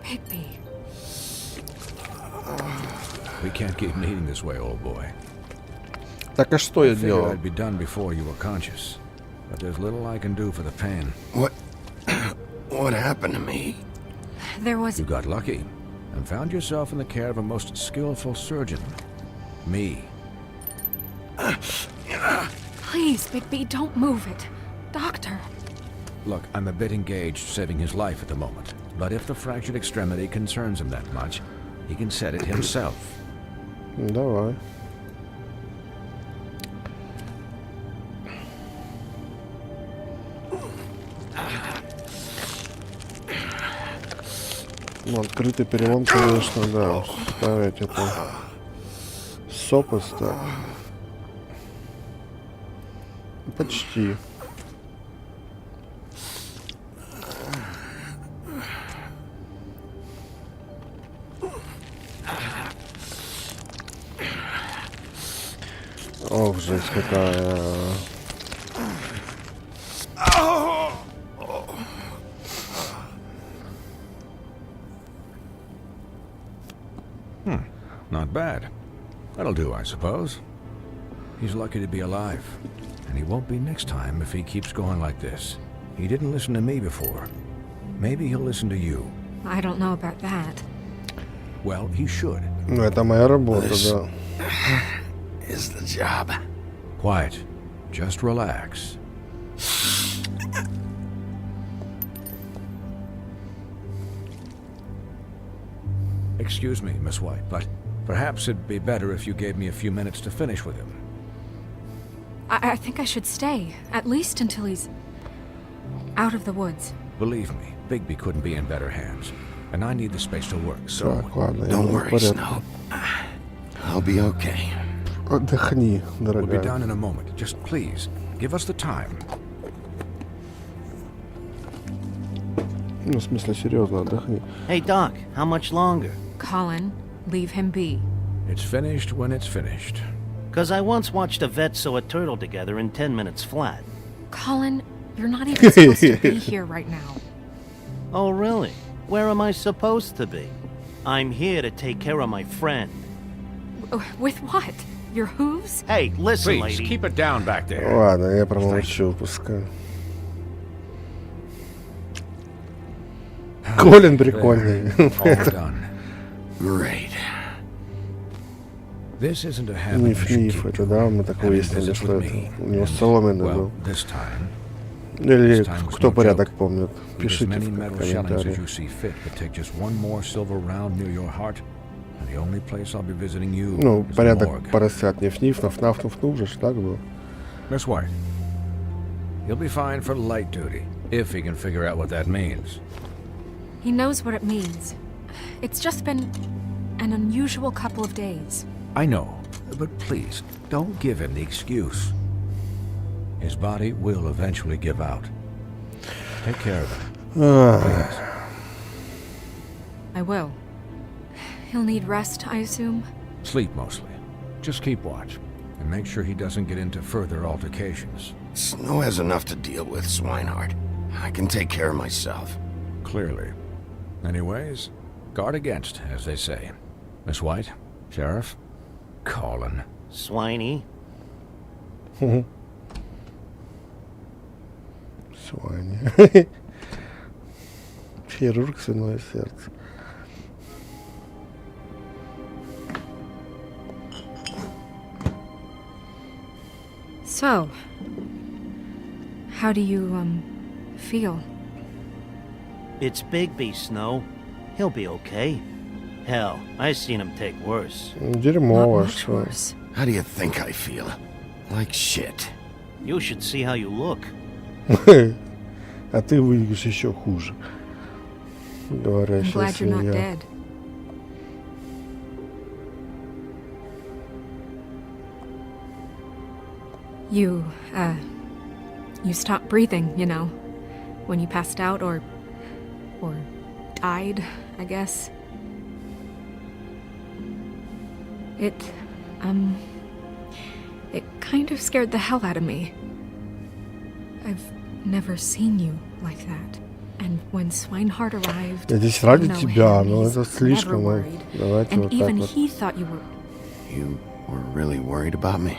Speaker 3: Bigby.
Speaker 11: We can't keep meeting this way, old boy.
Speaker 1: Так а что я
Speaker 11: I figured
Speaker 1: делал?
Speaker 11: I'd be done before you were conscious, but there's little I can do for the pain.
Speaker 2: What happened to me?
Speaker 3: There was...
Speaker 11: You got lucky and found yourself in the care of a most skillful surgeon. Me.
Speaker 3: Please, Bigby, don't move it. Doctor.
Speaker 11: Look, I'm a bit engaged saving his life at the moment, but if the fractured extremity concerns him that much, he can set it himself.
Speaker 1: Давай. Ну, открытый перелом, конечно, да. Ставить это. Сопы ставить. Почти. Ох, жесть какая.
Speaker 11: Not bad. That'll do, I suppose. He's lucky to be alive. And he won't be next time if he keeps going like this. He didn't listen to me before. Maybe he'll listen to you.
Speaker 3: I don't know about that.
Speaker 11: Well, he should.
Speaker 1: Ну, это моя работа, да.
Speaker 2: Is the job.
Speaker 11: Quiet. Just relax. Excuse me, Miss White, but perhaps it'd be better if you gave me a few minutes to finish with him.
Speaker 3: I think I should stay, at least until he's out of the woods.
Speaker 11: Believe me, Bigby couldn't be in better hands, and I need the space to work, so...
Speaker 1: Так, ладно,
Speaker 2: Don't worry, Snow. I'll be okay.
Speaker 1: Отдохни,
Speaker 11: We'll be
Speaker 1: дорогая.
Speaker 11: done in a moment. Just please, give us the time.
Speaker 1: Ну, в смысле, серьезно, отдохни.
Speaker 21: Hey, Doc, how much longer?
Speaker 3: Colin, leave him be.
Speaker 11: It's finished when it's finished.
Speaker 21: Because I once watched a vet sew a turtle together in 10 minutes flat.
Speaker 3: Colin, you're not even supposed to be here right now.
Speaker 21: Oh, really? Where am I supposed to be? I'm here to take care of my friend.
Speaker 3: With what? Your hooves?
Speaker 21: Hey, listen,
Speaker 11: Please,
Speaker 21: lady.
Speaker 11: keep it down back there.
Speaker 1: Ладно, я промолчу, пускай. Колин прикольный.
Speaker 11: All done.
Speaker 2: Great.
Speaker 11: This isn't a habit you should
Speaker 1: Ниф-ниф,
Speaker 11: keep.
Speaker 1: это да, мы так
Speaker 11: Having
Speaker 1: выяснили,
Speaker 11: visits
Speaker 1: что
Speaker 11: with
Speaker 1: это
Speaker 11: me.
Speaker 1: у него
Speaker 11: And,
Speaker 1: соломенный
Speaker 11: well,
Speaker 1: был.
Speaker 11: this time,
Speaker 1: Или
Speaker 11: this time was
Speaker 1: кто
Speaker 11: no
Speaker 1: порядок
Speaker 11: joke.
Speaker 1: помнит,
Speaker 11: Eat as
Speaker 1: пишите
Speaker 11: many
Speaker 1: в
Speaker 11: metal shellings as
Speaker 1: комментариях.
Speaker 11: you see fit, but take just one more silver round near your heart, and the only place I'll be visiting you
Speaker 1: Ну,
Speaker 11: is the
Speaker 1: порядок
Speaker 11: morgue.
Speaker 1: поросят, ниф-ниф, наф-наф-нуф-нуф же ж так было.
Speaker 11: Miss White, he'll be fine for light duty, if he can figure out what that means.
Speaker 3: He knows what it means. It's just been an unusual couple of days.
Speaker 11: I know, but please, don't give him the excuse. His body will eventually give out. Take care of him. Please.
Speaker 3: I will. He'll need rest, I assume.
Speaker 11: Sleep mostly. Just keep watch, and make sure he doesn't get into further altercations.
Speaker 2: Snow has enough to deal with, Swinehart. I can take care of myself.
Speaker 11: Clearly. Anyways, guard against, as they say. Miss White, Sheriff, Colin.
Speaker 21: Swiney.
Speaker 1: Сваня. Хирург свиное сердце.
Speaker 3: So, how do you, feel?
Speaker 21: It's Bigby, Snow. He'll be okay. Hell, I've seen him take worse.
Speaker 1: Дерьмово, что.
Speaker 2: How do you think I feel? Like shit.
Speaker 21: You should see how you look.
Speaker 1: А ты выглядишь еще хуже.
Speaker 3: I'm
Speaker 1: Говорящая
Speaker 3: glad you're not
Speaker 1: свинья.
Speaker 3: dead. You stopped breathing, you know, when you passed out or died, I guess. It kind of scared the hell out of me. I've never seen you like that. And when Swinehart arrived,
Speaker 1: Я здесь ради
Speaker 3: you know
Speaker 1: тебя,
Speaker 3: him,
Speaker 1: но
Speaker 3: he's
Speaker 1: это
Speaker 3: never
Speaker 1: слишком.
Speaker 3: worried.
Speaker 1: Давайте
Speaker 3: And
Speaker 1: вот
Speaker 3: even
Speaker 1: так вот.
Speaker 3: he thought you were.
Speaker 2: You were really worried about me?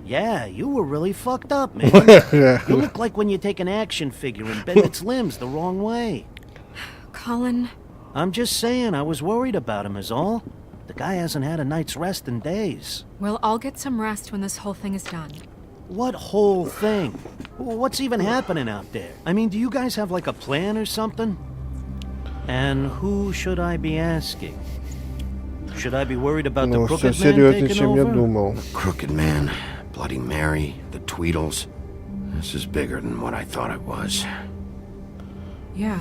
Speaker 21: Yeah, you were really fucked up, man. You look like when you take an action figure and bend its limbs the wrong way.
Speaker 3: Colin.
Speaker 21: I'm just saying, I was worried about him is all. The guy hasn't had a night's rest in days.
Speaker 3: We'll all get some rest when this whole thing is done.
Speaker 21: What whole thing? What's even happening out there? I mean, do you guys have like a plan or something? And who should I be asking? Should I be worried about the Crooked Man taking over?
Speaker 2: The Crooked Man, Bloody Mary, the Tweedles. This is bigger than what I thought it was.
Speaker 3: Yeah.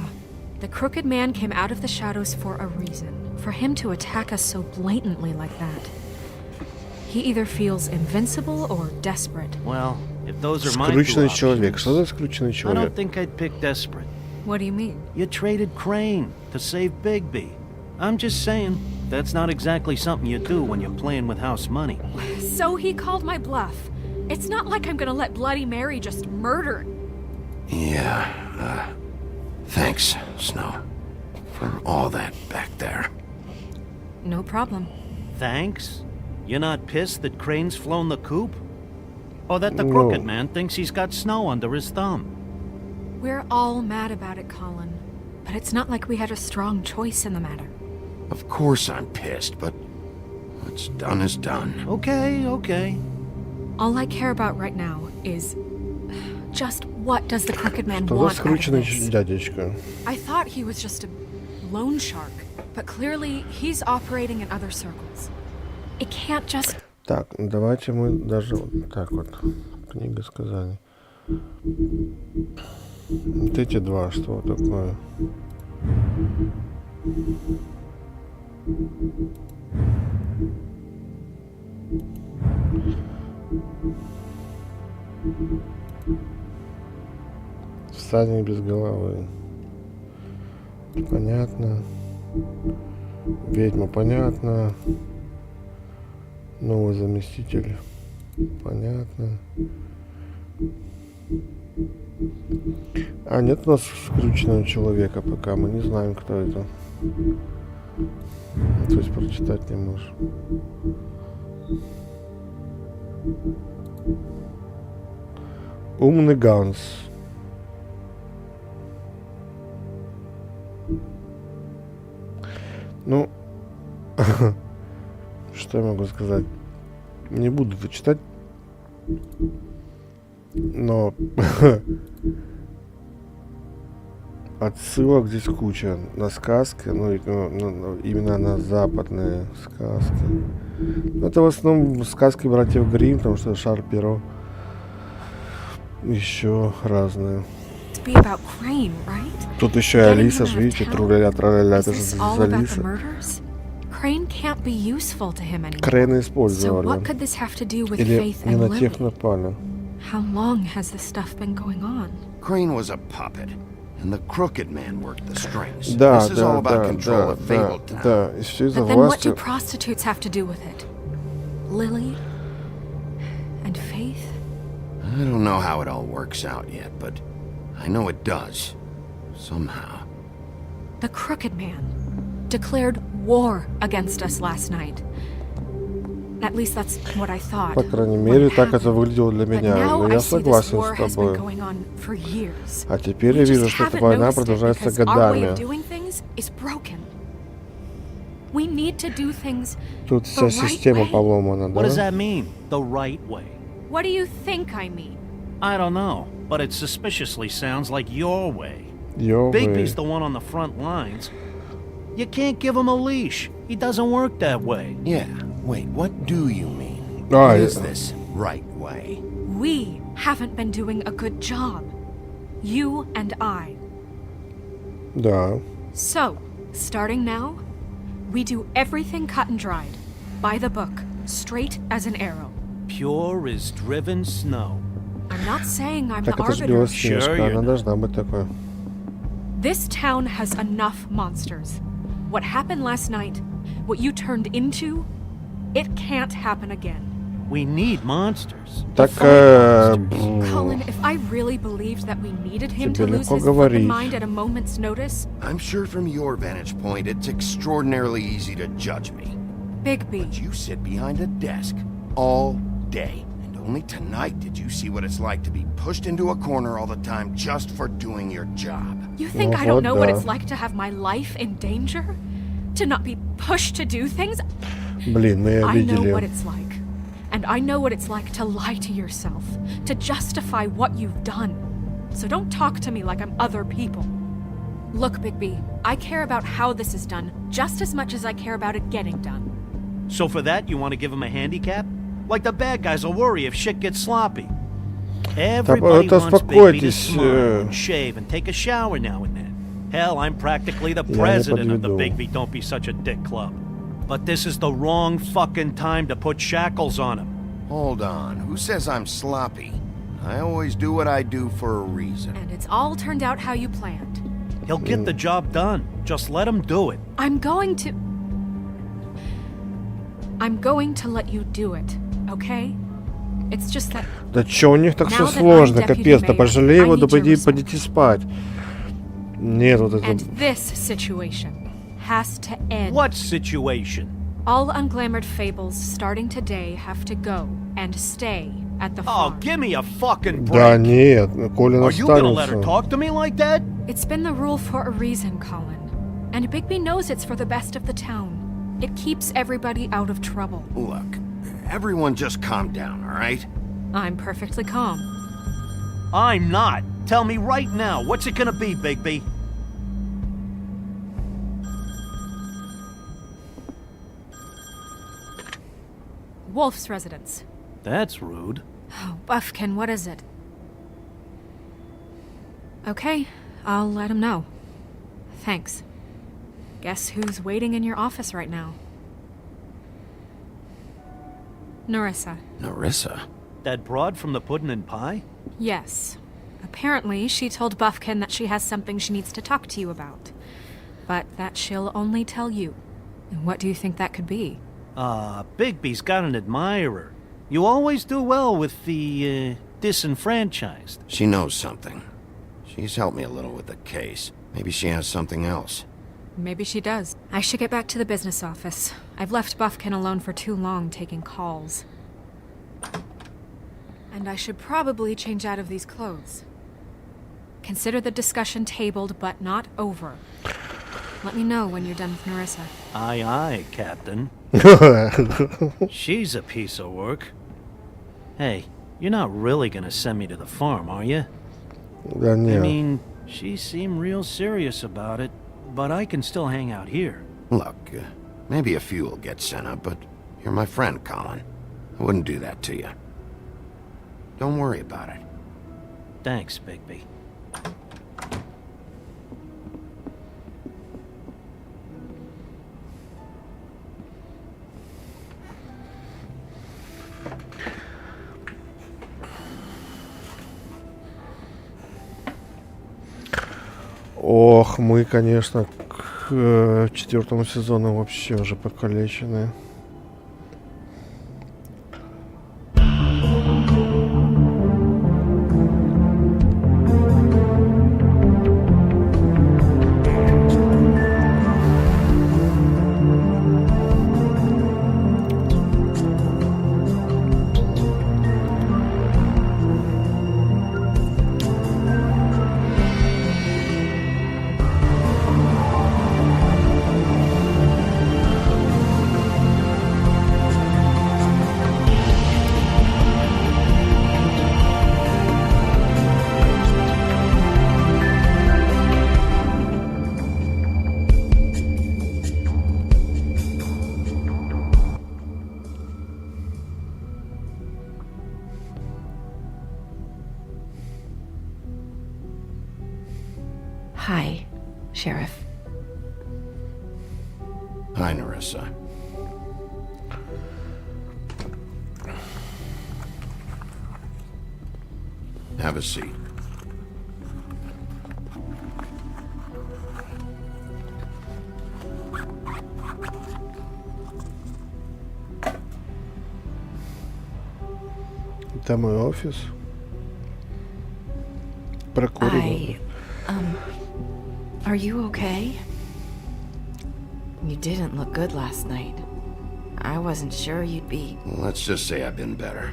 Speaker 3: The Crooked Man came out of the shadows for a reason. For him to attack us so blatantly like that. He either feels invincible or desperate.
Speaker 21: Well, if those are my two
Speaker 1: Скрюченный
Speaker 21: options,
Speaker 1: человек. Что за скрюченный
Speaker 21: I
Speaker 1: человек?
Speaker 21: don't think I'd pick desperate.
Speaker 3: What do you mean?
Speaker 21: You traded Crane to save Bigby. I'm just saying, that's not exactly something you do when you're playing with house money.
Speaker 3: So he called my bluff. It's not like I'm gonna let Bloody Mary just murder.
Speaker 2: Yeah, thanks, Snow, for all that back there.
Speaker 3: No problem.
Speaker 21: Thanks? You're not pissed that Crane's flown the coop? Or that the
Speaker 1: No.
Speaker 21: Crooked Man thinks he's got Snow under his thumb?
Speaker 3: We're all mad about it, Colin. But it's not like we had a strong choice in the matter.
Speaker 2: Of course I'm pissed, but what's done is done.
Speaker 21: Okay.
Speaker 3: All I care about right now is just what does the Crooked Man
Speaker 1: Что за
Speaker 3: want out of
Speaker 1: скрюченный
Speaker 3: this?
Speaker 1: дядечка?
Speaker 3: I thought he was just a loan shark, but clearly he's operating in other circles. It can't just...
Speaker 1: Так, давайте мы даже вот так вот. Книга сказаний. Вот эти два, что такое? Всадник без головы. Понятно. Ведьма, понятно. Новый заместитель. Понятно. А нет у нас скрюченного человека пока. Мы не знаем, кто это. То есть прочитать не можем. Умный Ганс. Ну, что я могу сказать? Не буду это читать, но отсылок здесь куча на сказки, именно на западные сказки. Это в основном сказки братьев Гримм, потому что Шар Перо, еще разные. Тут еще и Алиса, видите, труля-ля-траля-ля, это же за Алиса.
Speaker 3: Crane can't be useful to him anymore.
Speaker 1: Крейна
Speaker 3: So
Speaker 1: использовали.
Speaker 3: what could this have to do with
Speaker 1: Или
Speaker 3: Faith
Speaker 1: не
Speaker 3: and
Speaker 1: на
Speaker 3: Lily?
Speaker 1: тех напали.
Speaker 3: How long has this stuff been going on?
Speaker 2: Crane was a puppet, and the Crooked Man worked the strings.
Speaker 1: Да,
Speaker 2: This is all
Speaker 1: да,
Speaker 2: about
Speaker 1: да,
Speaker 2: control
Speaker 1: да,
Speaker 2: of
Speaker 1: да,
Speaker 2: Fabletown.
Speaker 1: да. И все из-за
Speaker 3: But then what do
Speaker 1: власти.
Speaker 3: prostitutes have to do with it? Lily? And Faith?
Speaker 2: I don't know how it all works out yet, but I know it does. Somehow.
Speaker 3: The Crooked Man declared war against us last night. At least that's what I thought.
Speaker 1: По крайней мере, так это выглядело для
Speaker 3: But
Speaker 1: меня.
Speaker 3: now
Speaker 1: Но
Speaker 3: I
Speaker 1: я
Speaker 3: see this
Speaker 1: согласен
Speaker 3: war
Speaker 1: с
Speaker 3: has been
Speaker 1: тобой.
Speaker 3: going on for years.
Speaker 1: А теперь
Speaker 3: We
Speaker 1: я
Speaker 3: just
Speaker 1: вижу, что эта
Speaker 3: haven't
Speaker 1: война
Speaker 3: noticed it
Speaker 1: продолжается
Speaker 3: because our way of
Speaker 1: годами.
Speaker 3: doing things is broken. We need to do things
Speaker 1: Тут
Speaker 3: the
Speaker 1: вся
Speaker 3: right
Speaker 1: система
Speaker 3: way.
Speaker 1: поломана,
Speaker 21: What does
Speaker 1: да?
Speaker 21: that mean, the right way?
Speaker 3: What do you think I mean?
Speaker 21: I don't know, but it suspiciously sounds like your way.
Speaker 1: Your way.
Speaker 21: Bigby's the one on the front lines. You can't give him a leash. He doesn't work that way.
Speaker 2: Yeah, wait, what do you mean?
Speaker 1: Ah,
Speaker 2: What
Speaker 1: yeah.
Speaker 2: is this right way?
Speaker 3: We haven't been doing a good job. You and I.
Speaker 1: Да.
Speaker 3: So, starting now, we do everything cut and dried. By the book. Straight as an arrow.
Speaker 21: Pure as driven snow.
Speaker 3: I'm not saying I'm
Speaker 1: Так
Speaker 3: the
Speaker 1: это же
Speaker 3: arbiter.
Speaker 1: Белоснежка, она должна быть такой.
Speaker 3: This town has enough monsters. What happened last night, what you turned into, it can't happen again.
Speaker 21: We need monsters.
Speaker 1: Так,
Speaker 3: Colin, if I really believed that we needed him to
Speaker 1: Тебе
Speaker 3: lose
Speaker 1: легко
Speaker 3: his fucking
Speaker 1: говорить.
Speaker 3: mind at a moment's notice,
Speaker 2: I'm sure from your vantage point, it's extraordinarily easy to judge me.
Speaker 3: Bigby.
Speaker 2: But you sit behind a desk all day. And only tonight did you see what it's like to be pushed into a corner all the time just for doing your job.
Speaker 3: You think I don't know what it's like to have my life in danger? To not be pushed to do things?
Speaker 1: Блин, мы
Speaker 3: I know
Speaker 1: обидели.
Speaker 3: what it's like. And I know what it's like to lie to yourself, to justify what you've done. So don't talk to me like I'm other people. Look, Bigby, I care about how this is done just as much as I care about it getting done.
Speaker 21: So for that, you want to give him a handicap? Like the bad guys will worry if shit gets sloppy. Everybody
Speaker 1: это
Speaker 21: wants Bigby to
Speaker 1: успокойтесь,
Speaker 21: smile and shave and take a shower now and then. Hell, I'm practically the
Speaker 1: Я не
Speaker 21: president of the
Speaker 1: подведу.
Speaker 21: Bigby Don't Be Such a Dick Club. But this is the wrong fucking time to put shackles on him.
Speaker 2: Hold on, who says I'm sloppy? I always do what I do for a reason.
Speaker 3: And it's all turned out how you planned.
Speaker 21: He'll get the job done. Just let him do it.
Speaker 3: I'm going to let you do it, okay? It's just that
Speaker 1: Да чё у них так
Speaker 3: Now
Speaker 1: все
Speaker 3: that I'm
Speaker 1: сложно,
Speaker 3: deputy
Speaker 1: капец, да
Speaker 3: mayor,
Speaker 1: пожалей
Speaker 3: I
Speaker 1: его, да
Speaker 3: need your
Speaker 1: пойди,
Speaker 3: respect.
Speaker 1: пойдите спать. Нет, вот это...
Speaker 3: and this situation has to end.
Speaker 21: What situation?
Speaker 3: All unglamored fables starting today have to go and stay at the
Speaker 21: Oh,
Speaker 3: farm.
Speaker 21: give me a fucking break.
Speaker 1: Да нет, Колин
Speaker 21: Are you gonna let her
Speaker 1: останется.
Speaker 21: talk to me like that?
Speaker 3: It's been the rule for a reason, Colin. And Bigby knows it's for the best of the town. It keeps everybody out of trouble.
Speaker 2: Look, everyone just calm down, all right?
Speaker 3: I'm perfectly calm.
Speaker 21: I'm not. Tell me right now, what's it gonna be, Bigby?
Speaker 3: Wolf's residence.
Speaker 21: That's rude.
Speaker 3: Oh, Buffkin, what is it? Okay, I'll let him know. Thanks. Guess who's waiting in your office right now? Narissa.
Speaker 2: Narissa?
Speaker 21: That broad from the puddin' and pie?
Speaker 3: Yes. Apparently, she told Buffkin that she has something she needs to talk to you about. But that she'll only tell you. And what do you think that could be?
Speaker 21: Bigby's got an admirer. You always do well with the, disenfranchised.
Speaker 2: She knows something. She's helped me a little with the case. Maybe she has something else.
Speaker 3: Maybe she does. I should get back to the business office. I've left Buffkin alone for too long taking calls. And I should probably change out of these clothes. Consider the discussion tabled, but not over. Let me know when you're done with Narissa.
Speaker 21: Aye, aye, Captain. She's a piece of work. Hey, you're not really gonna send me to the farm, are you?
Speaker 1: Да
Speaker 21: I
Speaker 1: нет.
Speaker 21: mean, she seemed real serious about it, but I can still hang out here.
Speaker 2: Look, maybe a few will get sent up, but you're my friend, Colin. I wouldn't do that to you. Don't worry about it.
Speaker 21: Thanks, Bigby.
Speaker 1: Ох, мы, конечно, к четвертому сезону вообще уже покалечены.
Speaker 8: Hi, Sheriff.
Speaker 2: Hi, Narissa. Have a seat.
Speaker 1: Это мой офис. Прокуриваю.
Speaker 8: Are you okay? You didn't look good last night. I wasn't sure you'd be...
Speaker 2: Let's just say I've been better.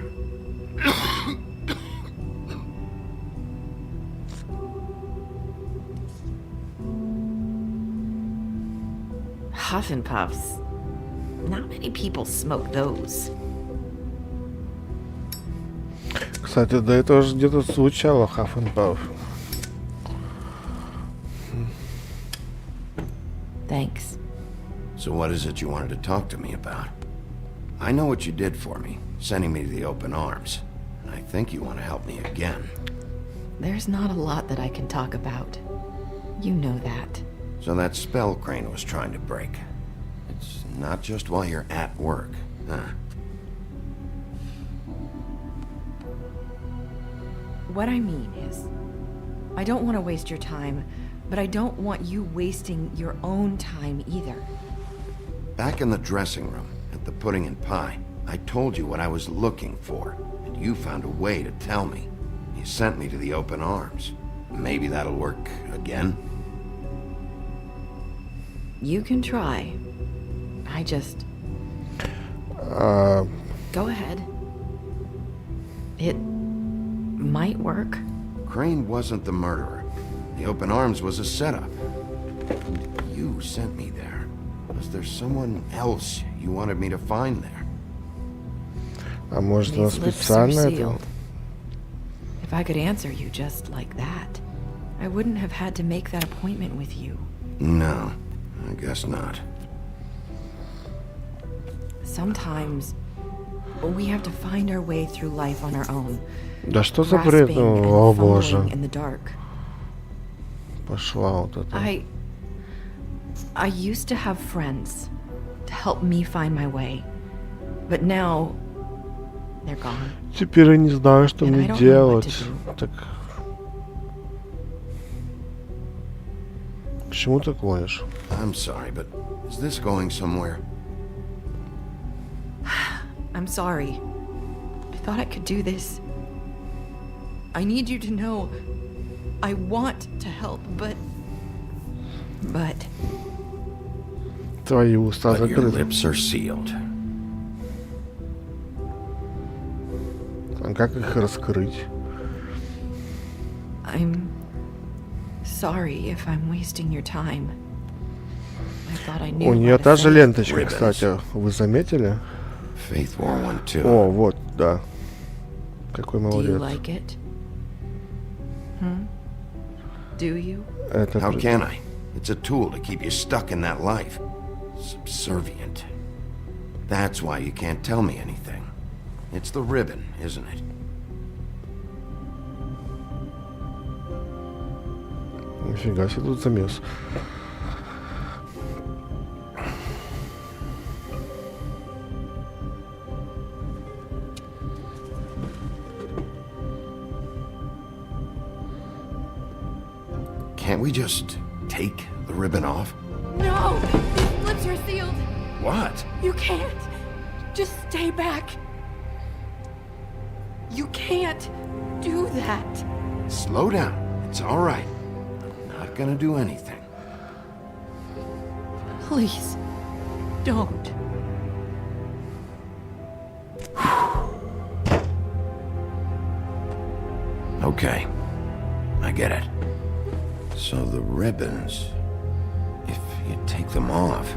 Speaker 8: Huff and puffs. Not many people smoke those.
Speaker 1: Кстати, до этого же где-то звучало Huff and Puff.
Speaker 8: Thanks.
Speaker 2: So what is it you wanted to talk to me about? I know what you did for me, sending me to the open arms. And I think you want to help me again.
Speaker 8: There's not a lot that I can talk about. You know that.
Speaker 2: So that spell Crane was trying to break. It's not just while you're at work, huh?
Speaker 8: What I mean is, I don't want to waste your time, but I don't want you wasting your own time either.
Speaker 2: Back in the dressing room, at the pudding and pie, I told you what I was looking for, and you found a way to tell me. You sent me to the open arms. Maybe that'll work again?
Speaker 8: You can try. I just... Go ahead. It might work.
Speaker 2: Crane wasn't the murderer. The open arms was a setup. You sent me there. Was there someone else you wanted me to find there?
Speaker 1: А может, она специально это?
Speaker 8: If I could answer you just like that, I wouldn't have had to make that appointment with you.
Speaker 2: No, I guess not.
Speaker 8: Sometimes we have to find our way through life on our own.
Speaker 1: Да что за бред? О боже.
Speaker 8: In the dark.
Speaker 1: Пошла вот это.
Speaker 8: I used to have friends to help me find my way, but now they're gone.
Speaker 1: Теперь я не знаю, что мне делать. Так. Почему ты клонишь?
Speaker 2: I'm sorry, but is this going somewhere?
Speaker 8: I'm sorry. I thought I could do this. I need you to know I want to help, but
Speaker 1: Твои уста
Speaker 2: But your
Speaker 1: закрыты.
Speaker 2: lips are sealed.
Speaker 1: А как их раскрыть?
Speaker 8: I'm sorry if I'm wasting your time. I thought I knew.
Speaker 1: У нее та же ленточка, кстати. Вы заметили?
Speaker 2: Faith wore one too.
Speaker 1: О, вот, да. Какой
Speaker 8: Do you
Speaker 1: молодец.
Speaker 8: like it? Do you?
Speaker 2: How can I? It's a tool to keep you stuck in that life. Subservient. That's why you can't tell me anything. It's the ribbon, isn't it?
Speaker 1: Нифига себе тут замес.
Speaker 2: Can't we just take the ribbon off?
Speaker 17: No! These lips are sealed!
Speaker 2: What?
Speaker 17: You can't! Just stay back!
Speaker 8: You can't do that.
Speaker 2: Slow down. It's all right. I'm not gonna do anything.
Speaker 8: Please, don't.
Speaker 2: Okay. I get it. So the ribbons, if you take them off...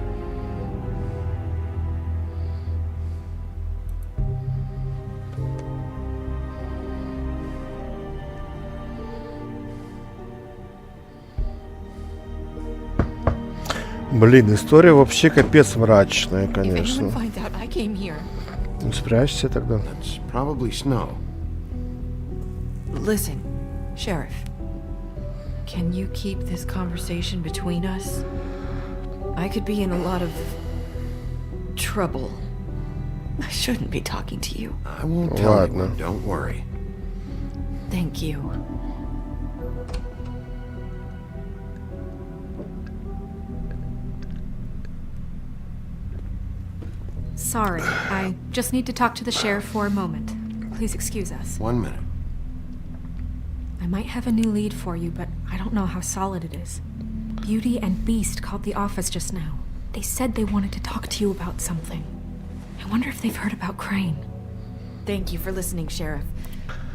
Speaker 1: Блин, история вообще капец мрачная, конечно.
Speaker 8: If anyone finds out I came here.
Speaker 1: Ну, спрячься тогда.
Speaker 2: That's probably snow.
Speaker 8: Listen, Sheriff. Can you keep this conversation between us? I could be in a lot of trouble. I shouldn't be talking to you.
Speaker 2: I won't tell anyone, don't worry.
Speaker 8: Thank you.
Speaker 3: Sorry, I just need to talk to the sheriff for a moment. please excuse us?
Speaker 2: 1 minute.
Speaker 3: I might have a new lead for you, but I don't know how solid it is. Beauty and Beast called the office just now. They said they wanted to talk to you about something. I wonder if they've heard about Crane.
Speaker 8: Thank you for listening, Sheriff.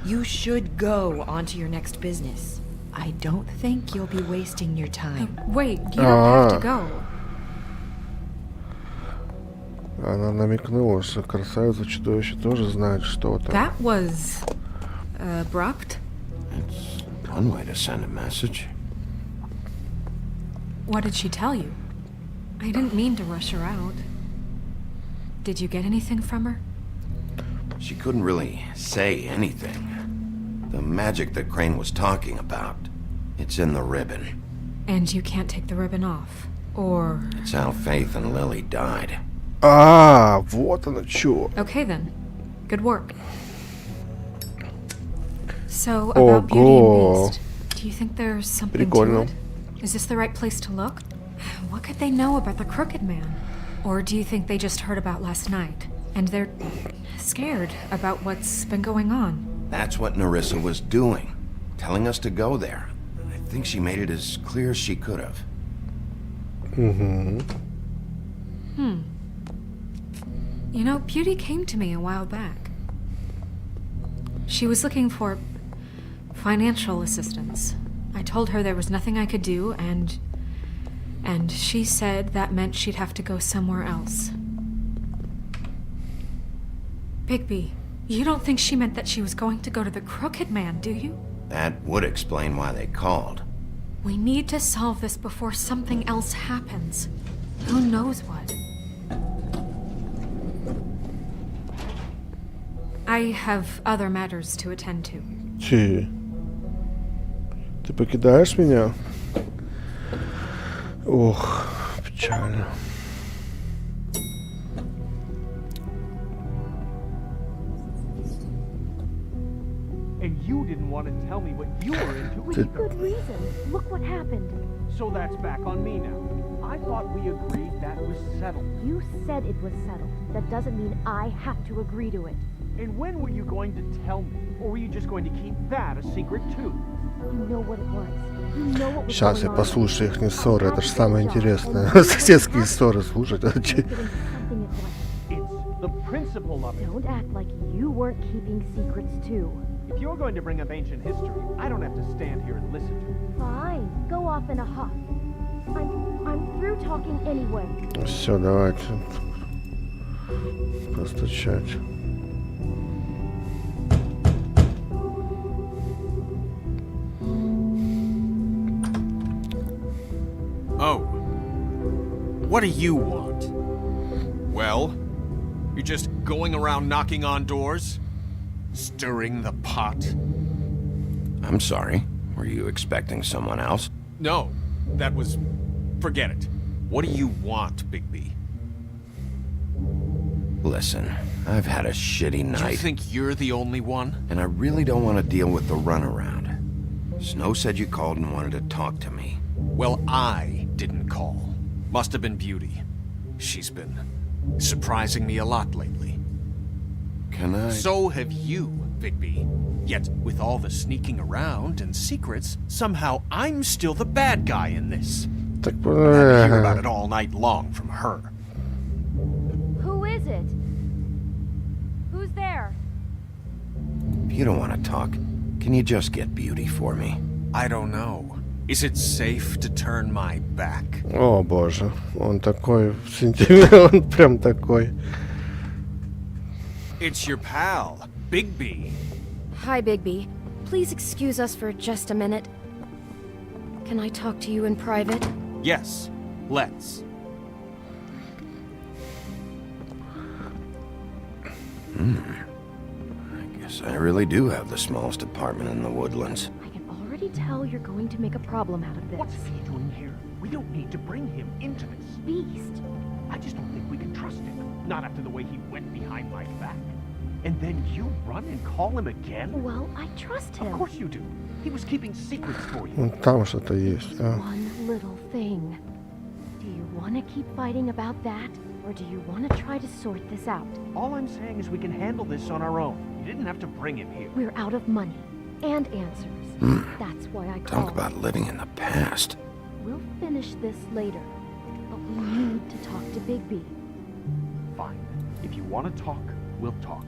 Speaker 8: You should go on to your next business. I don't think you'll be wasting your time.
Speaker 3: Wait, you don't have to go.
Speaker 1: Она намекнула, что красавица-чудовище тоже знает что-то.
Speaker 3: That was abrupt.
Speaker 2: It's one way to send a message.
Speaker 3: What did she tell you? I didn't mean to rush her out. Did you get anything from her?
Speaker 2: She couldn't really say anything. The magic that Crane was talking about, it's in the ribbon.
Speaker 3: And you can't take the ribbon off, or...
Speaker 2: It's how Faith and Lily died.
Speaker 1: А, вот оно чё.
Speaker 3: Okay then. Good work. So, about Beauty and Beast, do you think there's something to it? Is this the right place to look? What could they know about the Crooked Man? Or do you think they just heard about last night, and they're scared about what's been going on?
Speaker 2: That's what Nerissa was doing, telling us to go there. I think she made it as clear as she could have.
Speaker 3: You know, Beauty came to me a while back. She was looking for financial assistance. I told her there was nothing I could do, and she said that meant she'd have to go somewhere else. Bigby, you don't think she meant that she was going to go to the Crooked Man, do you?
Speaker 2: That would explain why they called.
Speaker 3: We need to solve this before something else happens. Who knows what? I have other matters to attend to.
Speaker 1: Ты покидаешь меня? Ох, печально.
Speaker 9: And you didn't want to tell me what you were into either.
Speaker 16: With good reason. Look what happened.
Speaker 9: So that's back on me now. I thought we agreed that was settled.
Speaker 16: You said it was settled. That doesn't mean I have to agree to it.
Speaker 9: And when were you going to tell me? Or were you just going to keep that a secret too?
Speaker 16: You know what it was. You know what was
Speaker 1: Сейчас я
Speaker 16: going on.
Speaker 1: послушаю их ссоры, это же самое интересное. Соседские ссоры слушать.
Speaker 9: It's the principle of it.
Speaker 16: Don't act like you weren't keeping secrets too.
Speaker 9: If you're going to bring up ancient history, I don't have to stand here and listen to it.
Speaker 16: Fine. Go off in a huff. I'm through talking anyway.
Speaker 1: Все, давайте. Постучать.
Speaker 5: Oh. What do you want? Well, you're just going around knocking on doors? Stirring the pot?
Speaker 2: I'm sorry. Were you expecting someone else?
Speaker 5: No, that was... Forget it. What do you want, Bigby?
Speaker 2: Listen, I've had a shitty night.
Speaker 5: Do you think you're the only one?
Speaker 2: And I really don't want to deal with the runaround. Snow said you called and wanted to talk to me.
Speaker 5: Well, I didn't call. Must have been Beauty. She's been surprising me a lot lately.
Speaker 2: Can I?
Speaker 5: So have you, Bigby. Yet, with all the sneaking around and secrets, somehow I'm still the bad guy in this.
Speaker 1: Так,
Speaker 5: I hear about it all night long from her.
Speaker 16: Who is it? Who's there?
Speaker 2: If you don't want to talk, can you just get Beauty for me?
Speaker 5: I don't know. Is it safe to turn my back?
Speaker 1: О боже, он такой сентимент, он прям такой.
Speaker 5: It's your pal, Bigby.
Speaker 16: Hi, Bigby. Please excuse us for just a minute. Can I talk to you in private?
Speaker 5: Yes, let's.
Speaker 2: I guess I really do have the smallest apartment in the woodlands.
Speaker 16: I can already tell you're going to make a problem out of this.
Speaker 9: What's he doing here? We don't need to bring him into this.
Speaker 16: Beast.
Speaker 9: I just don't think we can trust him. Not after the way he went behind my back. And then you run and call him again?
Speaker 16: Well, I trust him.
Speaker 9: Of course you do. He was keeping secrets for you.
Speaker 1: Ну, там что-то есть, а?
Speaker 16: One little thing. Do you want to keep fighting about that? Or do you want to try to sort this out?
Speaker 9: All I'm saying is we can handle this on our own. You didn't have to bring him here.
Speaker 16: We're out of money and answers. That's why I called.
Speaker 2: Talk about living in the past.
Speaker 16: We'll finish this later, but we need to talk to Bigby.
Speaker 9: Fine. If you want to talk, we'll talk.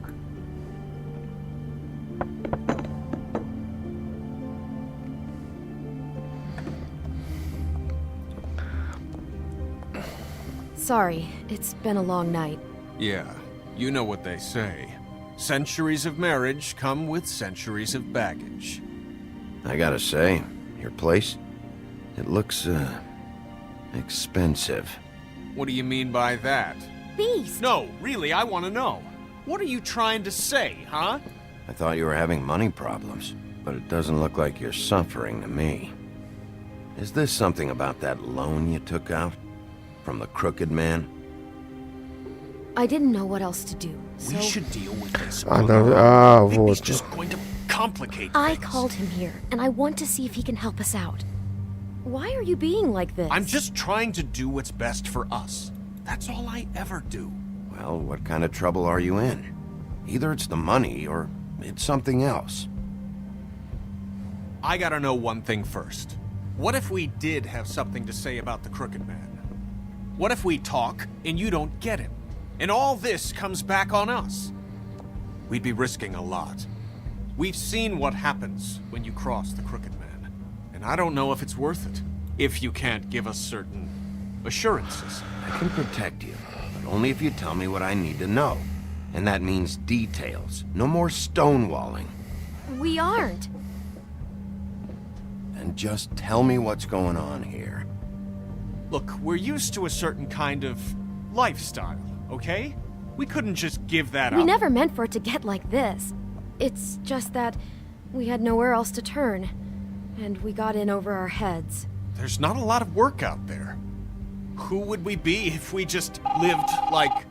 Speaker 3: Sorry, it's been a long night.
Speaker 7: Yeah, you know what they say. Centuries of marriage come with centuries of baggage.
Speaker 2: I gotta say, your place, it looks, expensive.
Speaker 7: What do you mean by that?
Speaker 16: Beast!
Speaker 7: No, really, I want to know. What are you trying to say, huh?
Speaker 2: I thought you were having money problems, but it doesn't look like you're suffering to me. Is this something about that loan you took out? From the crooked man?
Speaker 3: I didn't know what else to do, so...
Speaker 7: We should deal with this.
Speaker 1: Вот.
Speaker 7: It's just going to complicate
Speaker 3: I
Speaker 7: things.
Speaker 3: called him here, and I want to see if he can help us out. Why are you being like this?
Speaker 7: I'm just trying to do what's best for us. That's all I ever do.
Speaker 2: Well, what kind of trouble are you in? Either it's the money, or it's something else.
Speaker 7: I gotta know one thing first. What if we did have something to say about the crooked man? What if we talk, and you don't get him? And all this comes back on us? We'd be risking a lot. We've seen what happens when you cross the crooked man. And I don't know if it's worth it. If you can't give us certain assurances.
Speaker 2: I can protect you, but only if you tell me what I need to know. And that means details. No more stonewalling.
Speaker 3: We aren't.
Speaker 2: And just tell me what's going on here.
Speaker 7: Look, we're used to a certain kind of lifestyle, okay? We couldn't just give that up.
Speaker 3: We never meant for it to get like this. It's just that we had nowhere else to turn, and we got in over our heads.
Speaker 7: There's not a lot of work out there. Who would we be if we just lived like...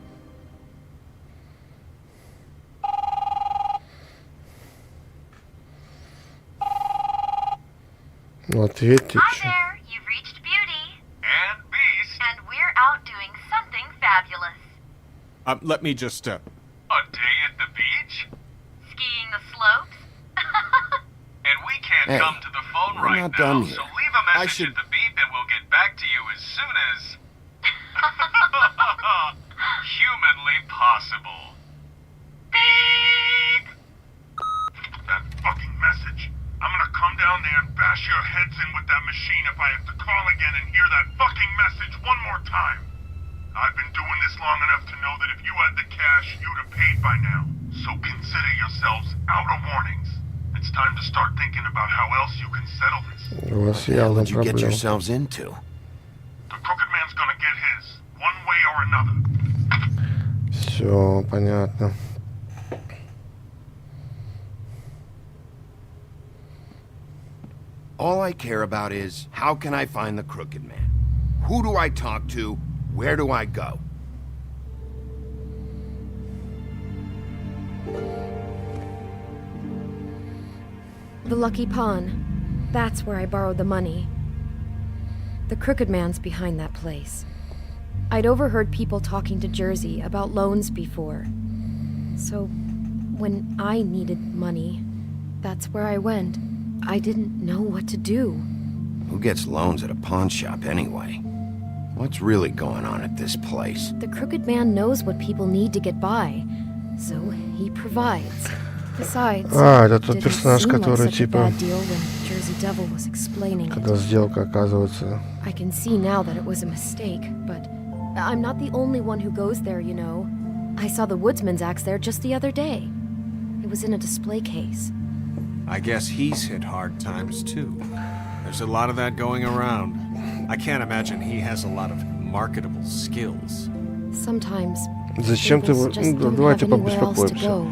Speaker 1: Ну, ответьте.
Speaker 14: Hi there, you've reached Beauty.
Speaker 9: And Beast.
Speaker 14: And we're out doing something fabulous.
Speaker 7: Let me just,
Speaker 9: A day at the beach?
Speaker 14: Skiing the slopes.
Speaker 9: And we can't
Speaker 2: Hey,
Speaker 9: come to the phone
Speaker 2: we're
Speaker 9: right
Speaker 2: not
Speaker 9: now,
Speaker 2: done yet.
Speaker 9: so leave a message at the beep and we'll get back to you as soon as... humanly possible.
Speaker 14: Beep!
Speaker 10: That fucking message. I'm gonna come down there and bash your heads in with that machine if I have to call again and hear that fucking message one more time. I've been doing this long enough to know that if you had the cash, you'd have paid by now. So consider yourselves out of warnings. It's time to start thinking about how else you can settle this.
Speaker 1: У вас
Speaker 2: What
Speaker 1: явно
Speaker 2: did you get
Speaker 1: проблема.
Speaker 2: yourselves into?
Speaker 10: The crooked man's gonna get his, one way or another.
Speaker 1: Все, понятно.
Speaker 2: All I care about is, how can I find the crooked man? Who do I talk to? Where do I go?
Speaker 3: The Lucky Pawn. That's where I borrowed the money. The crooked man's behind that place. I'd overheard people talking to Jersey about loans before. So, when I needed money, that's where I went. I didn't know what to do.
Speaker 2: Who gets loans at a pawn shop anyway? What's really going on at this place?
Speaker 3: The crooked man knows what people need to get by, so he provides. Besides,
Speaker 1: Это тот
Speaker 3: didn't
Speaker 1: персонаж,
Speaker 3: seem like
Speaker 1: который
Speaker 3: such a
Speaker 1: типа,
Speaker 3: bad deal when Jersey Devil was explaining it.
Speaker 1: когда сделка оказывается.
Speaker 3: I can see now that it was a mistake, but I'm not the only one who goes there, you know. I saw the woodsman's axe there just the other day. It was in a display case.
Speaker 7: I guess he's hit hard times too. There's a lot of that going around. I can't imagine he has a lot of marketable skills.
Speaker 3: Sometimes
Speaker 1: Зачем ты...
Speaker 3: Fables just don't
Speaker 1: Давайте
Speaker 3: have anywhere else to
Speaker 1: побеспокоимся.
Speaker 3: go.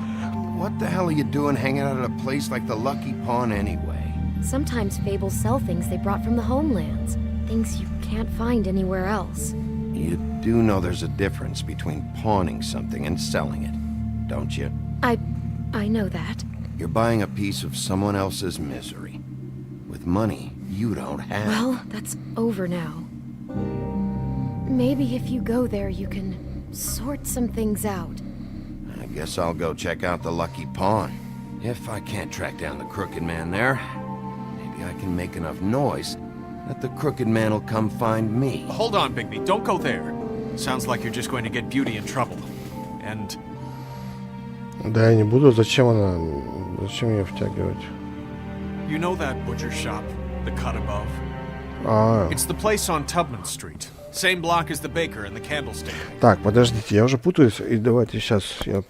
Speaker 2: What the hell are you doing hanging out at a place like the Lucky Pawn anyway?
Speaker 3: Sometimes Fables sell things they brought from the homelands. Things you can't find anywhere else.
Speaker 2: You do know there's a difference between pawning something and selling it, don't you?
Speaker 3: I know that.
Speaker 2: You're buying a piece of someone else's misery. With money you don't have.
Speaker 3: Well, that's over now. Maybe if you go there, you can sort some things out.
Speaker 2: guess I'll go check out the Lucky Pawn. If I can't track down the Crooked Man there, maybe I can make enough noise that the Crooked Man will come find me.
Speaker 15: Hold on, Bigby. Don't go there. Sounds like you're just going to get Beauty in trouble. And...
Speaker 1: Да, я не буду. Зачем ее втягивать?
Speaker 15: You know that butcher shop, the cut above? It's the place on Tubman Street. Same block as the baker and the candlestick.
Speaker 1: Так, подождите, я уже путаюсь. И давайте сейчас я...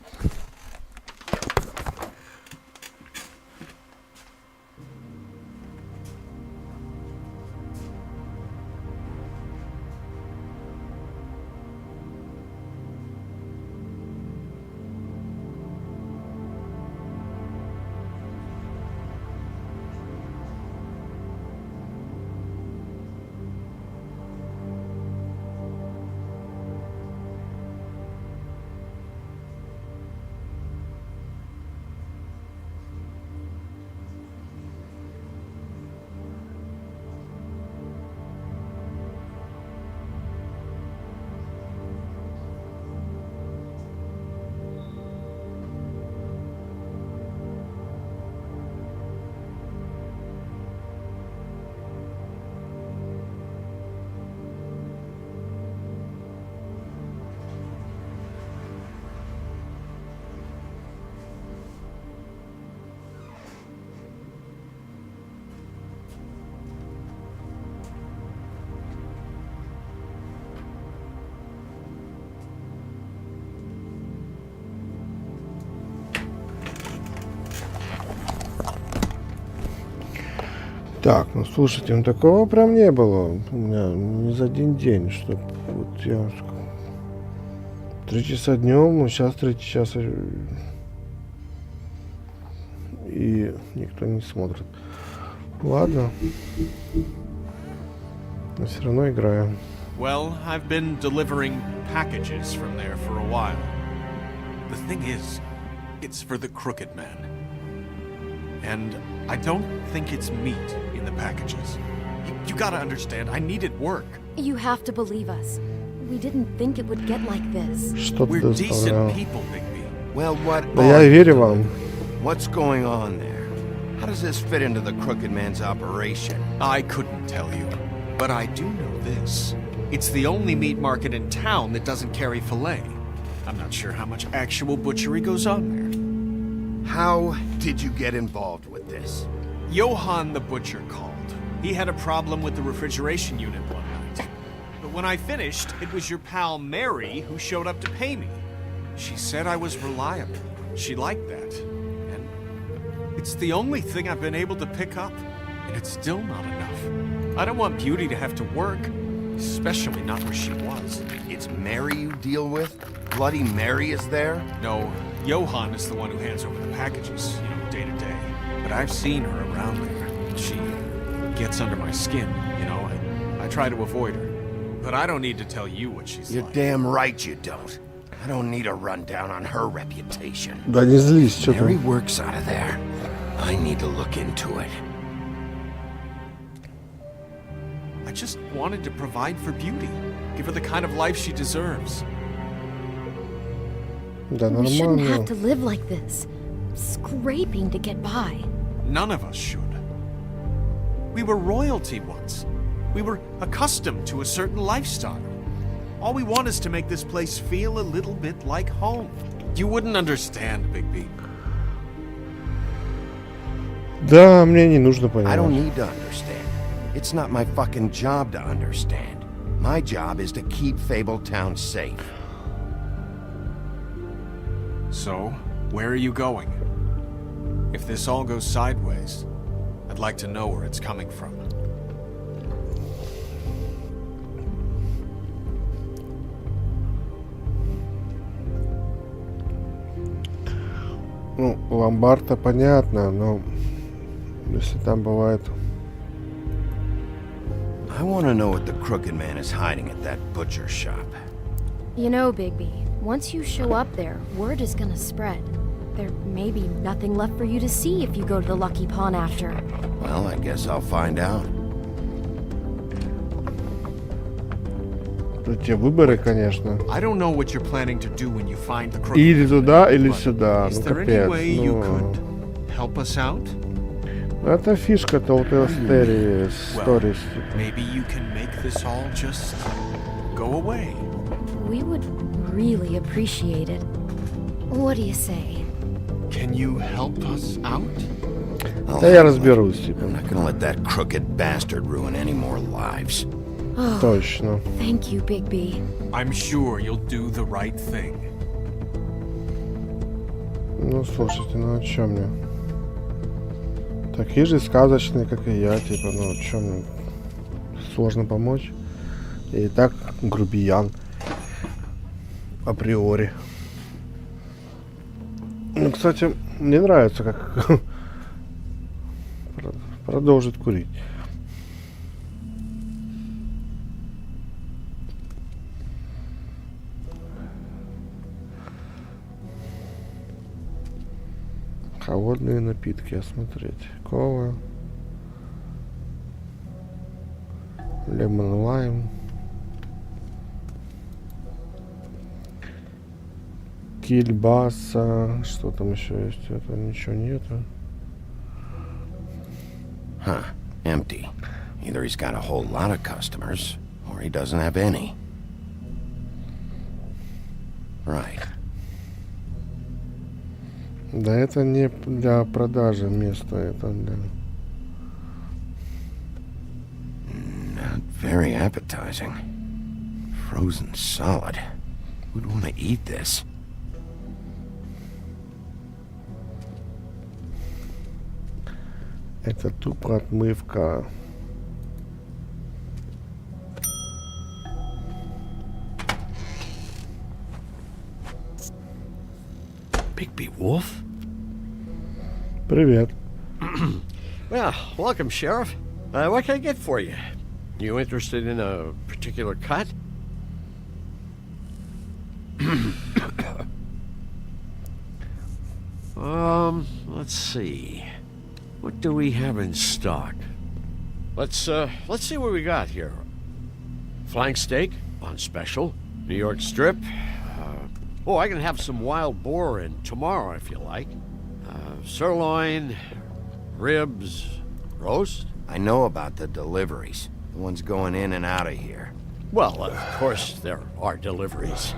Speaker 1: Так, ну слушайте, ну такого прям не было у меня ни за один день, что вот я 3 часа днем, сейчас 3 часа и никто не смотрит. Ладно, но все равно играю.
Speaker 5: Well, I've been delivering packages from there for a while. The thing is, it's for the Crooked Man. And I don't think it's meat in the packages. You gotta understand, I needed work.
Speaker 16: You have to believe us. We didn't think it would get like this.
Speaker 5: We're decent people, Bigby.
Speaker 2: Well, what
Speaker 1: Да я верю вам.
Speaker 2: What's going on there? How does this fit into the Crooked Man's operation?
Speaker 5: I couldn't tell you, but I do know this. It's the only meat market in town that doesn't carry filet. I'm not sure how much actual butchery goes on there.
Speaker 2: How did you get involved with this?
Speaker 5: Johann the butcher called. He had a problem with the refrigeration unit one night. But when I finished, it was your pal Mary who showed up to pay me. She said I was reliable. She liked that. And it's the only thing I've been able to pick up. And it's still not enough. I don't want Beauty to have to work, especially not where she was.
Speaker 2: It's Mary you deal with? Bloody Mary is there?
Speaker 5: No, Johann is the one who hands over the packages, day to day. But I've seen her around there. She gets under my skin, and I try to avoid her. But I don't need to tell you what she's
Speaker 2: You're
Speaker 5: like.
Speaker 2: damn right you don't. I don't need a rundown on her reputation.
Speaker 1: Да не злись, что
Speaker 2: Mary
Speaker 1: ты.
Speaker 2: works out of there. I need to look into it.
Speaker 5: I just wanted to provide for Beauty. Give her the kind of life she deserves.
Speaker 1: Да
Speaker 16: We shouldn't have
Speaker 1: нормально.
Speaker 16: to live like this, scraping to get by.
Speaker 5: None of us should. We were royalty once. We were accustomed to a certain lifestyle. All we want is to make this place feel a little bit like home. You wouldn't understand, Bigby.
Speaker 1: Да, мне не нужно
Speaker 2: I don't
Speaker 1: понимать.
Speaker 2: need to understand. It's not my fucking job to understand. My job is to keep Fabletown safe.
Speaker 5: So, where are you going? If this all goes sideways, I'd like to know where it's coming from.
Speaker 1: Ну, ломбард-то понятно, но если там бывает...
Speaker 2: I want to know what the Crooked Man is hiding at that butcher shop.
Speaker 16: You know, Bigby, once you show up there, word is gonna spread. There may be nothing left for you to see if you go to the Lucky Pawn after.
Speaker 2: Well, I guess I'll find out.
Speaker 1: Тут те выборы, конечно.
Speaker 5: I don't know what you're planning to do when you find the crooked.
Speaker 1: Или туда, или
Speaker 5: But
Speaker 1: сюда.
Speaker 5: Is
Speaker 1: Ну,
Speaker 5: there any
Speaker 1: капец.
Speaker 5: way you
Speaker 1: Ну,
Speaker 5: could help us out?
Speaker 1: это фишка TellTale Stories.
Speaker 5: Maybe you can make this all just go away.
Speaker 16: We would really appreciate it. What do you say?
Speaker 5: Can you help us out?
Speaker 1: Да я разберусь, типа.
Speaker 2: I'm not gonna let that crooked bastard ruin any more lives.
Speaker 16: Oh,
Speaker 1: Точно.
Speaker 16: thank you, Bigby.
Speaker 5: I'm sure you'll do the right thing.
Speaker 1: Ну, слушайте, ну о чем мне? Такие же сказочные, как и я, типа, ну о чем мне? Сложно помочь. Я и так грубиян. Априори. Ну, кстати, мне нравится, как продолжит курить. Холодные напитки осмотреть. Кола. Лемон лайм. Кильбаса. Что там еще есть? Это ничего нету.
Speaker 2: Huh. Empty. Either he's got a whole lot of customers, or he doesn't have any. Right.
Speaker 1: Да это не для продажи место, это для...
Speaker 2: Not very appetizing. Frozen solid. Who'd want to eat this?
Speaker 1: Это тупо отмывка.
Speaker 13: Bigby Wolf?
Speaker 1: Привет.
Speaker 13: Well, welcome, Sheriff. What can I get for you? You interested in a particular cut? Let's see. What do we have in stock? Let's see what we got here. Flank steak on special. New York strip. I can have some wild boar in tomorrow if you like. Sirloin, ribs, roast.
Speaker 2: I know about the deliveries. The ones going in and out of here.
Speaker 13: Well, of course there are deliveries.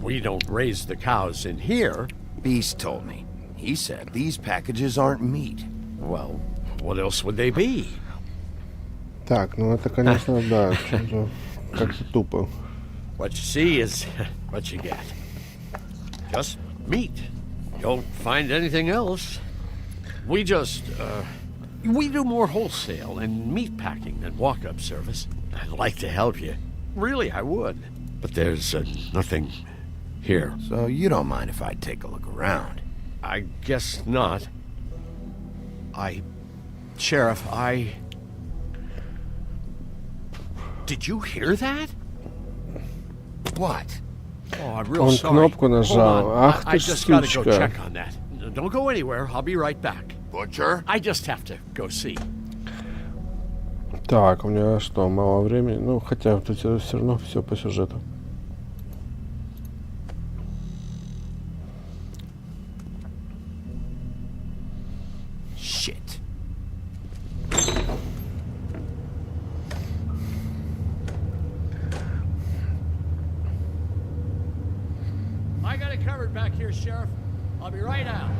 Speaker 13: We don't raise the cows in here.
Speaker 2: Beast told me. He said these packages aren't meat.
Speaker 13: Well, what else would they be?
Speaker 1: Так, ну это, конечно, да, что-то как-то тупо.
Speaker 13: What you see is what you get. Just meat. You don't find anything else. We do more wholesale and meat packing than walk-up service. I'd like to help you. Really, I would. But there's nothing here.
Speaker 2: So you don't mind if I take a look around?
Speaker 13: I guess not. Sheriff, Did you hear that?
Speaker 2: What?
Speaker 13: Oh, I'm real
Speaker 1: Он
Speaker 13: sorry.
Speaker 1: кнопку нажал. Ах
Speaker 13: I
Speaker 1: ты ж
Speaker 13: just gotta go
Speaker 1: сучка.
Speaker 13: check on that. Don't go anywhere. I'll be right back.
Speaker 2: Butcher?
Speaker 13: I just have to go see.
Speaker 1: Так, у меня что, мало времени? Ну, хотя тут все равно все по сюжету.
Speaker 2: Shit.
Speaker 13: I got it covered back here, Sheriff. I'll be right out.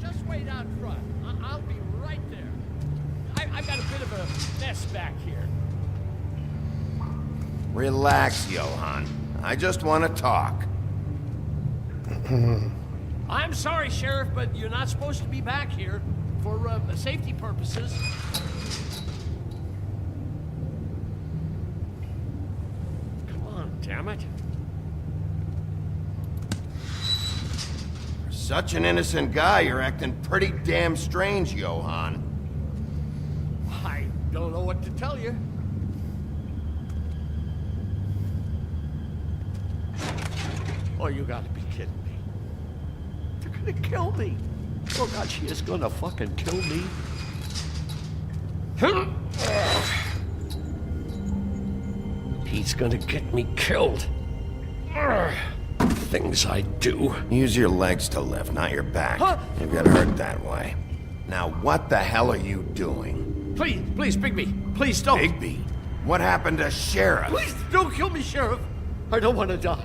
Speaker 13: Just wait out front. I'll be right there. I've got a bit of a mess back here.
Speaker 2: Relax, Johan. I just want to talk.
Speaker 13: I'm sorry, Sheriff, but you're not supposed to be back here for safety purposes. Come on, damn it.
Speaker 2: For such an innocent guy, you're acting pretty damn strange, Johan.
Speaker 13: I don't know what to tell you. Oh, you gotta be kidding me. gonna kill me. Oh God, she is gonna fucking kill me. He's gonna get me killed. Things I do.
Speaker 2: Use your legs to lift, not your back. You get hurt that way. Now, what the hell are you doing?
Speaker 13: Please, please, Bigby, please don't.
Speaker 2: Bigby? What happened to Sheriff?
Speaker 13: Please don't kill me, Sheriff. I don't want to die.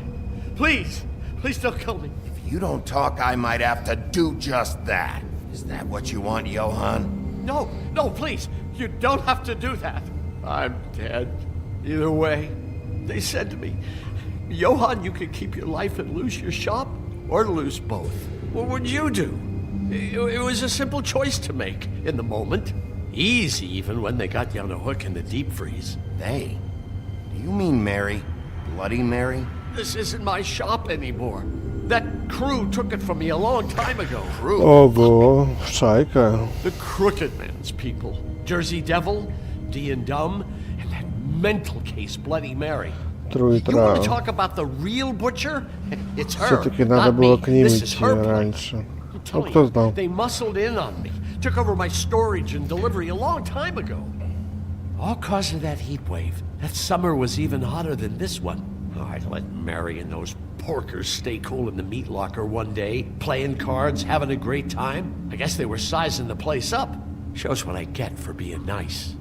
Speaker 13: Please, please don't kill me.
Speaker 2: If you don't talk, I might have to do just that. Is that what you want, Johan?
Speaker 13: No, no, please. You don't have to do that. I'm dead. Either way. They said to me, Johan, you could keep your life and lose your shop, or lose both. What would you do? It was a simple choice to make in the moment. Easy, even when they got you on a hook in the deep freeze.
Speaker 2: They? Do you mean Mary? Bloody Mary?
Speaker 13: This isn't my shop anymore. That crew took it from me a long time ago.
Speaker 2: Crew?
Speaker 1: Ого, шайка.
Speaker 13: The Crooked Man's people. Jersey Devil, D and Dumb, and that mental case, Bloody Mary. You want to talk about the real butcher? It's her,
Speaker 1: Все-таки надо
Speaker 13: not
Speaker 1: было
Speaker 13: me.
Speaker 1: к ним
Speaker 13: This is
Speaker 1: идти
Speaker 13: her place.
Speaker 1: раньше.
Speaker 13: I'm
Speaker 1: Ну,
Speaker 13: telling
Speaker 1: кто
Speaker 13: you,
Speaker 1: знал?
Speaker 13: they muscled in on me, took over my storage and delivery a long time ago. All cause of that heat wave. That summer was even hotter than this one. Oh, I'd let Mary and those porkers stay cool in the meat locker one day, playing cards, having a great time. I guess they were sizing the place up. Shows what I get for being nice.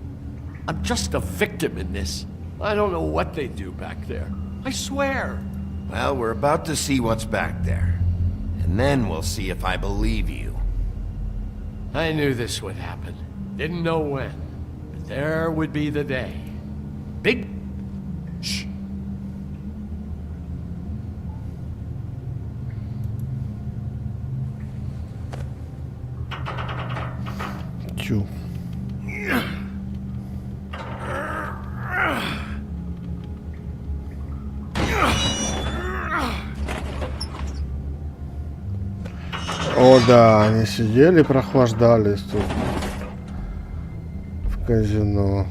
Speaker 13: I'm just a victim in this. I don't know what they do back there. I swear.
Speaker 2: Well, we're about to see what's back there. And then we'll see if I believe you.
Speaker 13: I knew this would happen. Didn't know when. But there would be the day. Big... Shh.
Speaker 1: Чу. О да, они сидели, прохлаждались тут в казино.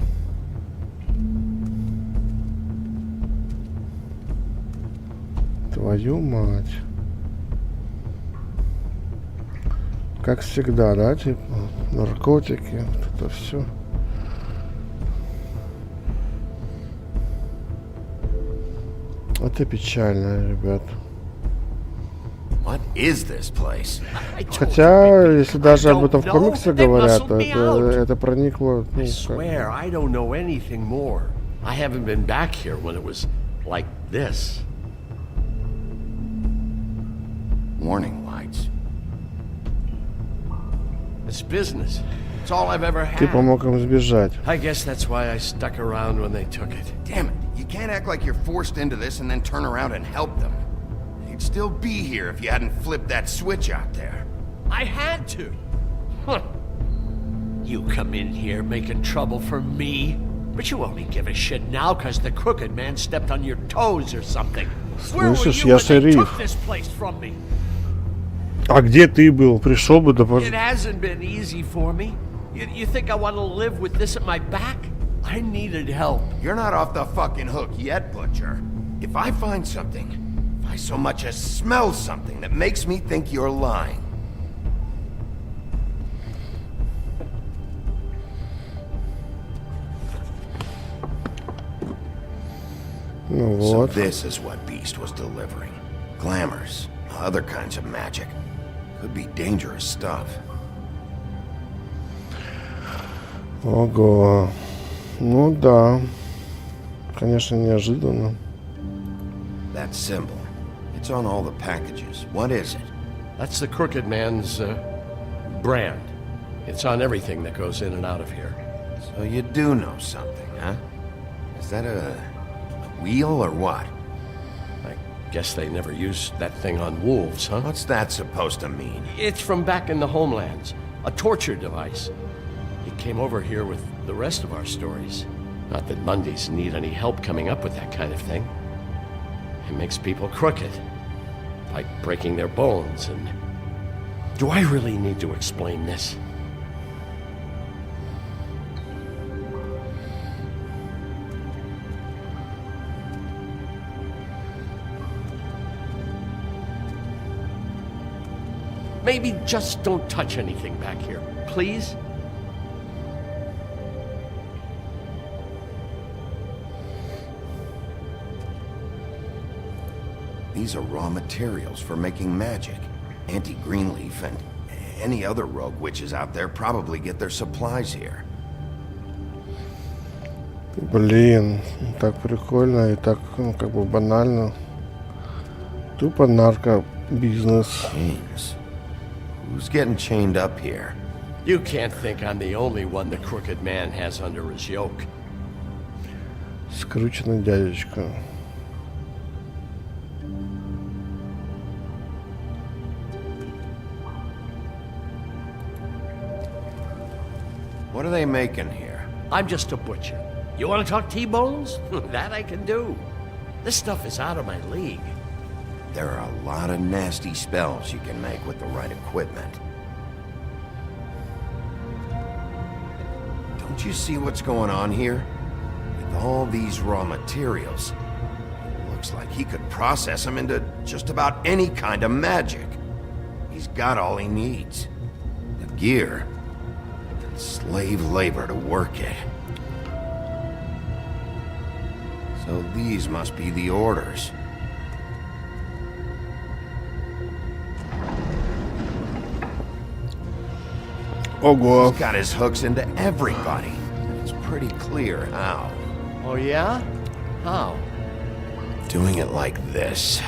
Speaker 1: Твою мать. Как всегда, да, типа наркотики, вот это все. Это печально, ребят.
Speaker 2: What is this place?
Speaker 1: Хотя, если даже об этом в комиксах говорят, то это проникло.
Speaker 13: I swear, I don't know anything more. I haven't been back here when it was like this.
Speaker 2: Warning lights.
Speaker 13: It's business. It's all I've ever
Speaker 1: Ты
Speaker 13: had.
Speaker 1: помог им сбежать.
Speaker 13: I guess that's why I stuck around when they took it.
Speaker 2: Damn it. You can't act like you're forced into this and then turn around and help them. You'd still be here if you hadn't flipped that switch out there.
Speaker 13: I had to. Huh. You come in here making trouble for me, but you only give a shit now because the Crooked Man stepped on your toes or something. Where were
Speaker 1: Слышишь,
Speaker 13: you
Speaker 1: я
Speaker 13: when they
Speaker 1: шериф.
Speaker 13: took this place from me?
Speaker 1: А где ты был? Пришел бы, да
Speaker 13: It hasn't been easy for me. You think I want to live with this at my back? I needed help.
Speaker 2: You're not off the fucking hook yet, Butcher. If I find something, if I so much as smell something that makes me think you're lying.
Speaker 1: Ну
Speaker 2: So
Speaker 1: вот.
Speaker 2: this is what Beast was delivering. Glamours, other kinds of magic. Could be dangerous stuff.
Speaker 1: Ого. Ну да. Конечно, неожиданно.
Speaker 2: That symbol. It's on all the packages. What is it?
Speaker 13: That's the Crooked Man's brand. It's on everything that goes in and out of here.
Speaker 2: So you do know something, huh? Is that a wheel or what?
Speaker 13: I guess they never used that thing on wolves, huh?
Speaker 2: What's that supposed to mean?
Speaker 13: It's from back in the homelands. A torture device. It came over here with the rest of our stories. Not that Mondays need any help coming up with that kind of thing. It makes people crooked. Like breaking their bones and... Do I really need to explain this? maybe just don't touch anything back here, please?
Speaker 2: These are raw materials for making magic. Auntie Greenleaf and any other rogue witches out there probably get their supplies here.
Speaker 1: Блин, так прикольно и так, ну, как бы банально. Тупо наркобизнес.
Speaker 2: Chains. Who's getting chained up here?
Speaker 13: You can't think I'm the only one the crooked man has under his yoke.
Speaker 1: Скрюченный дядечка.
Speaker 2: What are they making here?
Speaker 13: I'm just a butcher. You want to talk T-bones? That I can do. This stuff is out of my league.
Speaker 2: There are a lot of nasty spells you can make with the right equipment. Don't you see what's going on here? With all these raw materials, it looks like he could process them into just about any kind of magic. He's got all he needs. The gear, and slave labor to work it. So these must be the orders.
Speaker 1: Ого.
Speaker 2: He's got his hooks into everybody. It's pretty clear how.
Speaker 13: Oh yeah? How?
Speaker 2: Doing it like this.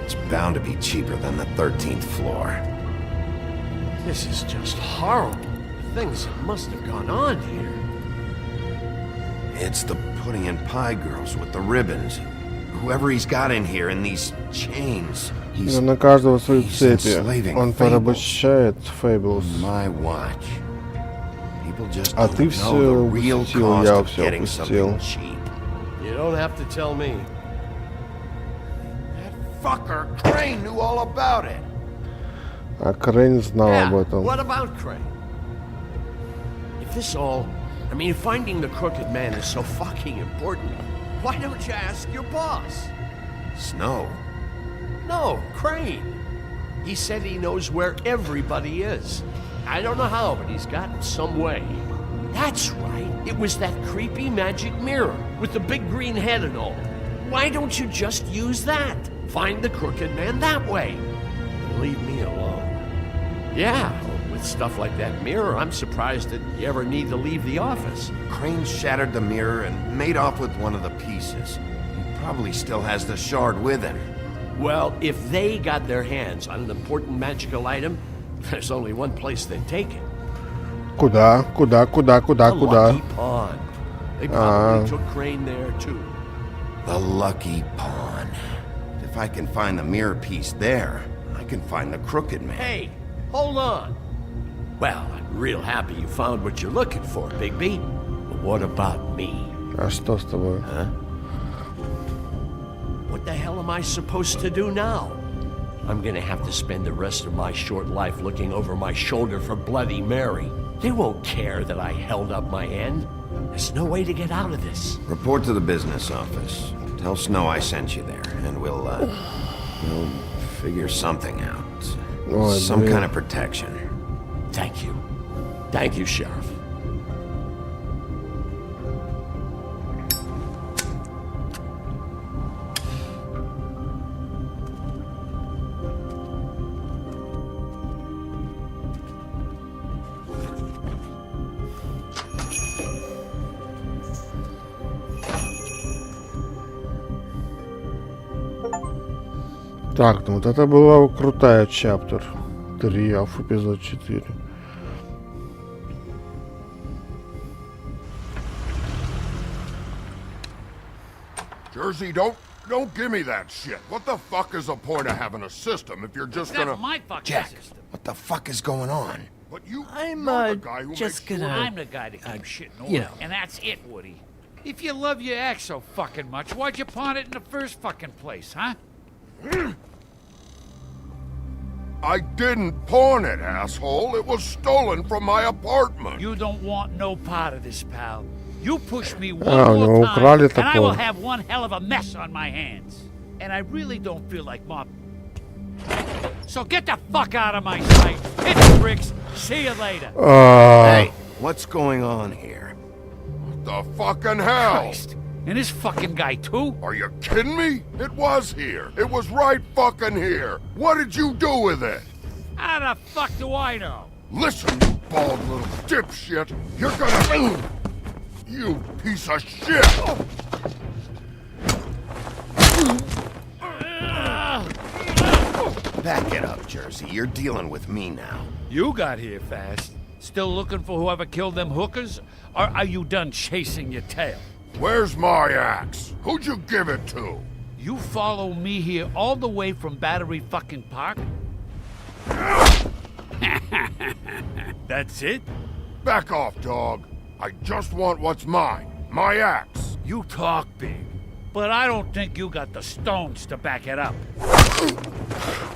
Speaker 2: It's bound to be cheaper than the 13th floor.
Speaker 13: This is just horrible. Things that must have gone on here.
Speaker 2: It's the pudding and pie girls with the ribbons. Whoever he's got in here in these chains.
Speaker 1: На каждого свои цепи. Он порабощает Fables.
Speaker 2: My watch. People just
Speaker 1: А ты все упустил, я все упустил.
Speaker 13: You don't have to tell me.
Speaker 2: That fucker Crane knew all about it.
Speaker 1: А Крейн знал об этом.
Speaker 13: What about Crane? If this all, I mean, finding the crooked man is so fucking important, why don't you ask your boss?
Speaker 2: Snow?
Speaker 13: No, Crane. He said he knows where everybody is. I don't know how, but he's got some way. That's right. It was that creepy magic mirror with the big green head and all. Why don't you just use that? Find the crooked man that way. Leave me alone. Yeah, with stuff like that mirror, I'm surprised that you ever need to leave the office.
Speaker 2: Crane shattered the mirror and made off with one of the pieces. He probably still has the shard with him.
Speaker 13: Well, if they got their hands on an important magical item, there's only one place they'd take it.
Speaker 1: Куда?
Speaker 13: The Lucky Pawn. They probably took Crane there, too.
Speaker 2: The Lucky Pawn. If I can find the mirror piece there, I can find the crooked man.
Speaker 13: Hey, hold on. Well, I'm real happy you found what you're looking for, Bigby. But what about me?
Speaker 1: А что с тобой?
Speaker 13: Huh? What the hell am I supposed to do now? I'm gonna have to spend the rest of my short life looking over my shoulder for Bloody Mary. They won't care that I held up my end. There's no way to get out of this.
Speaker 2: Report to the business office. Tell Snow I sent you there, and we'll figure something out. Some kind of protection.
Speaker 13: Thank you. Thank you, Sheriff.
Speaker 1: Так, ну вот это была крутая чаптер 3, а в эпизод 4.
Speaker 4: Jersey, don't give me that shit. What the fuck is the point of having a system if you're just gonna...
Speaker 22: That's my fucking
Speaker 2: Jack,
Speaker 22: system.
Speaker 2: what the fuck is going on?
Speaker 4: But you,
Speaker 22: I'm
Speaker 4: you're the guy who
Speaker 22: just
Speaker 4: makes
Speaker 22: gonna.
Speaker 4: sure-
Speaker 22: I'm the guy to keep shit in order,
Speaker 4: you know.
Speaker 22: and that's it, Woody. If you love your ex so fucking much, why'd you pawn it in the first fucking place, huh?
Speaker 4: I didn't pawn it, asshole. It was stolen from my apartment.
Speaker 22: You don't want no part of this, pal. You push me one
Speaker 1: у него
Speaker 22: more
Speaker 1: украли
Speaker 22: time, and I will
Speaker 1: топор.
Speaker 22: have one hell of a mess on my hands. And I really don't feel like So get the fuck out of my sight. Hit the bricks. See you later.
Speaker 2: Hey, what's going on here?
Speaker 4: What the fucking hell?
Speaker 22: Christ. And this fucking guy too?
Speaker 4: Are you kidding me? It was here. It was right fucking here. What did you do with it?
Speaker 22: How the fuck do I know?
Speaker 4: Listen, you bald little dipshit. You're gonna... You piece of shit!
Speaker 2: Back it up, Jersey. You're dealing with me now.
Speaker 22: You got here fast. Still looking for whoever killed them hookers? Or are you done chasing your tail?
Speaker 4: Where's my axe? Who'd you give it to?
Speaker 22: You follow me here all the way from Battery fucking Park? That's it?
Speaker 4: Back off, dog. I just want what's mine. My axe.
Speaker 22: You talk big, but I don't think you got the stones to back it up.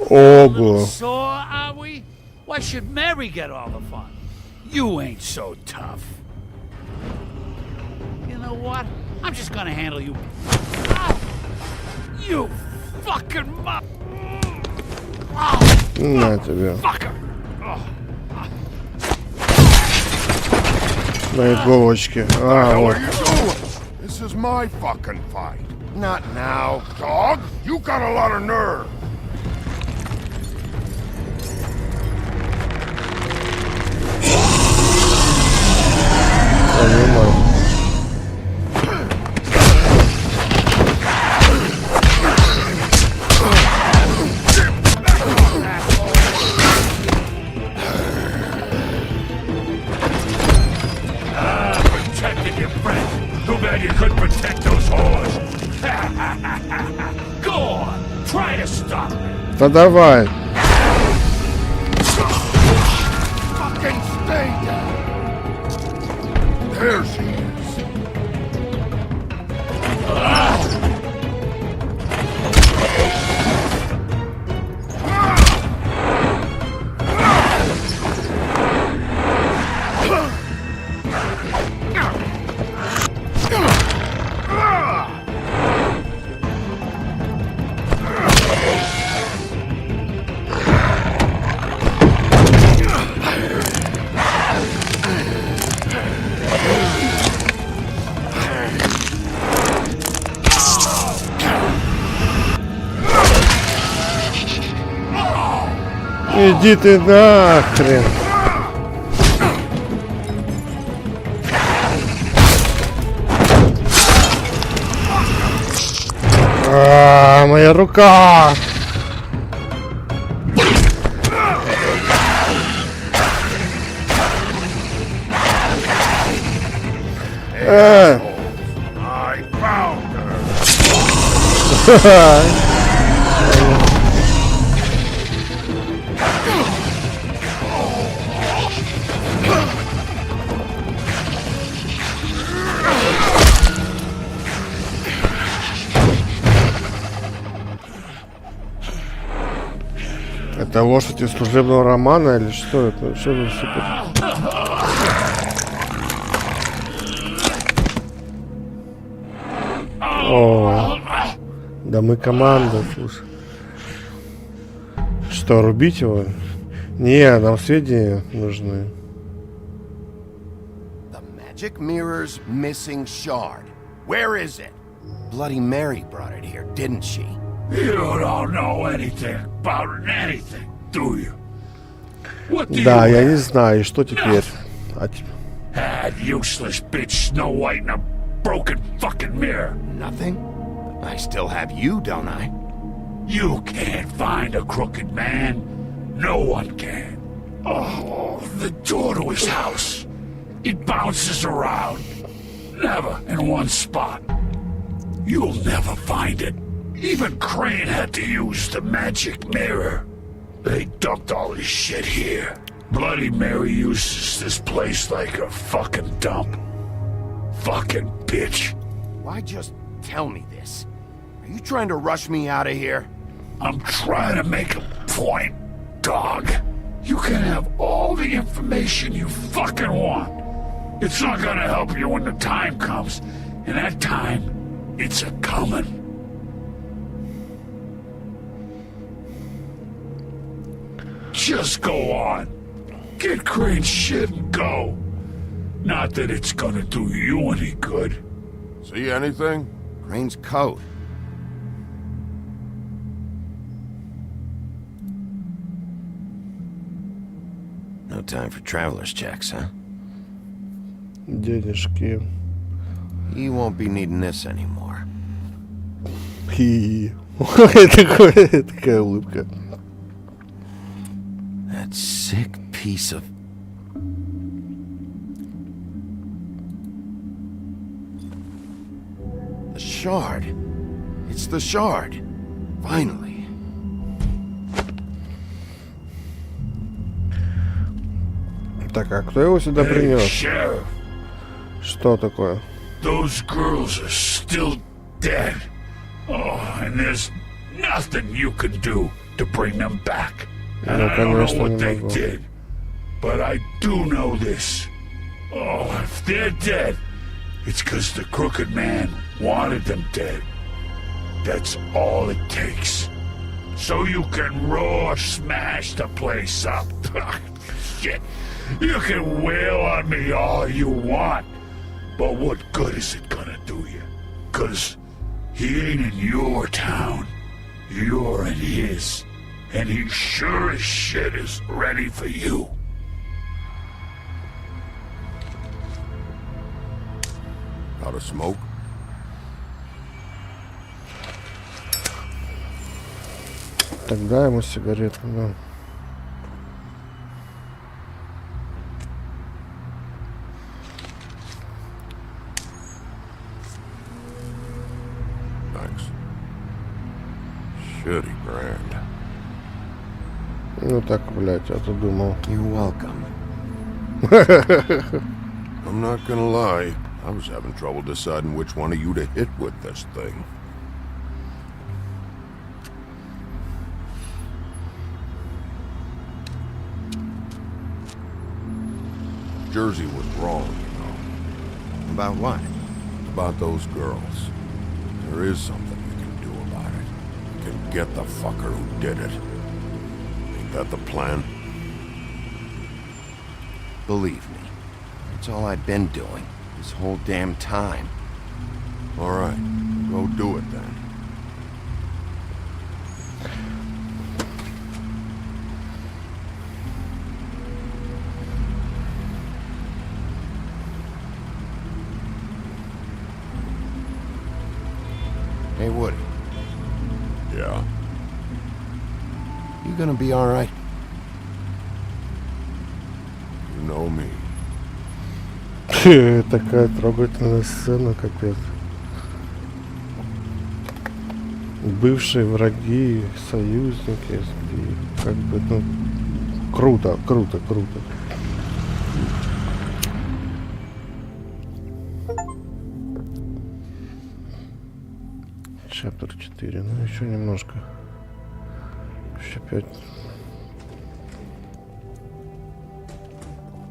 Speaker 1: Oh, boy.
Speaker 22: Sore, are we? Why should Mary get all the fun? You ain't so tough. You know what? I'm just gonna handle you. Ah! You fucking muck!
Speaker 1: На тебя. На иголочке. Вот.
Speaker 4: This is my fucking fight. Not now, dog. You got a lot of nerve.
Speaker 22: Protected your friend. Too bad you couldn't protect those whores. Go on, try to stop me.
Speaker 1: Да давай.
Speaker 4: Fucking stay down. There she is.
Speaker 1: Иди ты нахрен. Моя рука.
Speaker 4: I found her.
Speaker 1: Это лошадь из служебного романа или что это? Что за супер? О, да мы команда, слушай. Что, рубить его? Не, нам сведения нужны.
Speaker 2: The magic mirror's missing shard. Where is it? Bloody Mary brought it here, didn't she?
Speaker 22: You don't know anything about anything, do you? What do
Speaker 1: Да,
Speaker 22: you
Speaker 1: я
Speaker 22: have?
Speaker 1: не знаю, и что теперь?
Speaker 22: That useless bitch Snow White in a broken fucking mirror.
Speaker 2: Nothing? I still have you, don't I?
Speaker 22: You can't find a crooked man. No one can. Oh, the door to his house. It bounces around. Never in one spot. You'll never find it. Even Crane had to use the magic mirror. They dumped all his shit here. Bloody Mary uses this place like a fucking dump. Fucking bitch.
Speaker 2: Why just tell me this? Are you trying to rush me out of here?
Speaker 22: I'm trying to make a point, dog. You can have all the information you fucking want. It's not gonna help you when the time comes. And that time, it's a-coming. Just go on. Get Crane's shit and go. Not that it's gonna do you any good.
Speaker 4: See anything?
Speaker 2: Crane's coat. No time for traveler's checks, huh?
Speaker 1: Денежки.
Speaker 2: You won't be needing this anymore.
Speaker 1: Хи. Такая улыбка.
Speaker 2: That sick piece of... The shard. It's the shard. Finally.
Speaker 1: Так, а кто его сюда принес?
Speaker 22: Sheriff,
Speaker 1: Что такое?
Speaker 22: those girls are still dead. Oh, and there's nothing you can do to bring them back. And I don't know what they did, but I do know this. Oh, if they're dead, it's because the crooked man wanted them dead. That's all it takes. So you can roar smash the place up. Shit. You can wail on me all you want, but what good is it gonna do you? 'Cause he ain't in your town. You're in his. And he sure as shit is ready for you.
Speaker 4: Out of smoke?
Speaker 1: Тогда ему сигарету, да.
Speaker 4: Thanks. Shitty brand.
Speaker 1: Ну так, блядь, а ты думал.
Speaker 2: You're welcome.
Speaker 4: I'm not gonna lie. I was having trouble deciding which one of you to hit with this thing. Jersey was wrong, you know.
Speaker 2: About what?
Speaker 4: About those girls. There is something you can do about it. You can get the fucker who did it. Ain't that the plan?
Speaker 2: Believe me, it's all I've been doing this whole damn time.
Speaker 4: All right, go do it then.
Speaker 2: Hey, Woody.
Speaker 4: Yeah?
Speaker 2: You gonna be all right?
Speaker 4: You know me.
Speaker 1: Такая трогательная сцена, капец. Бывшие враги, союзники, и как бы, ну, круто, круто, круто. Chapter 4, ну еще немножко. Еще 5.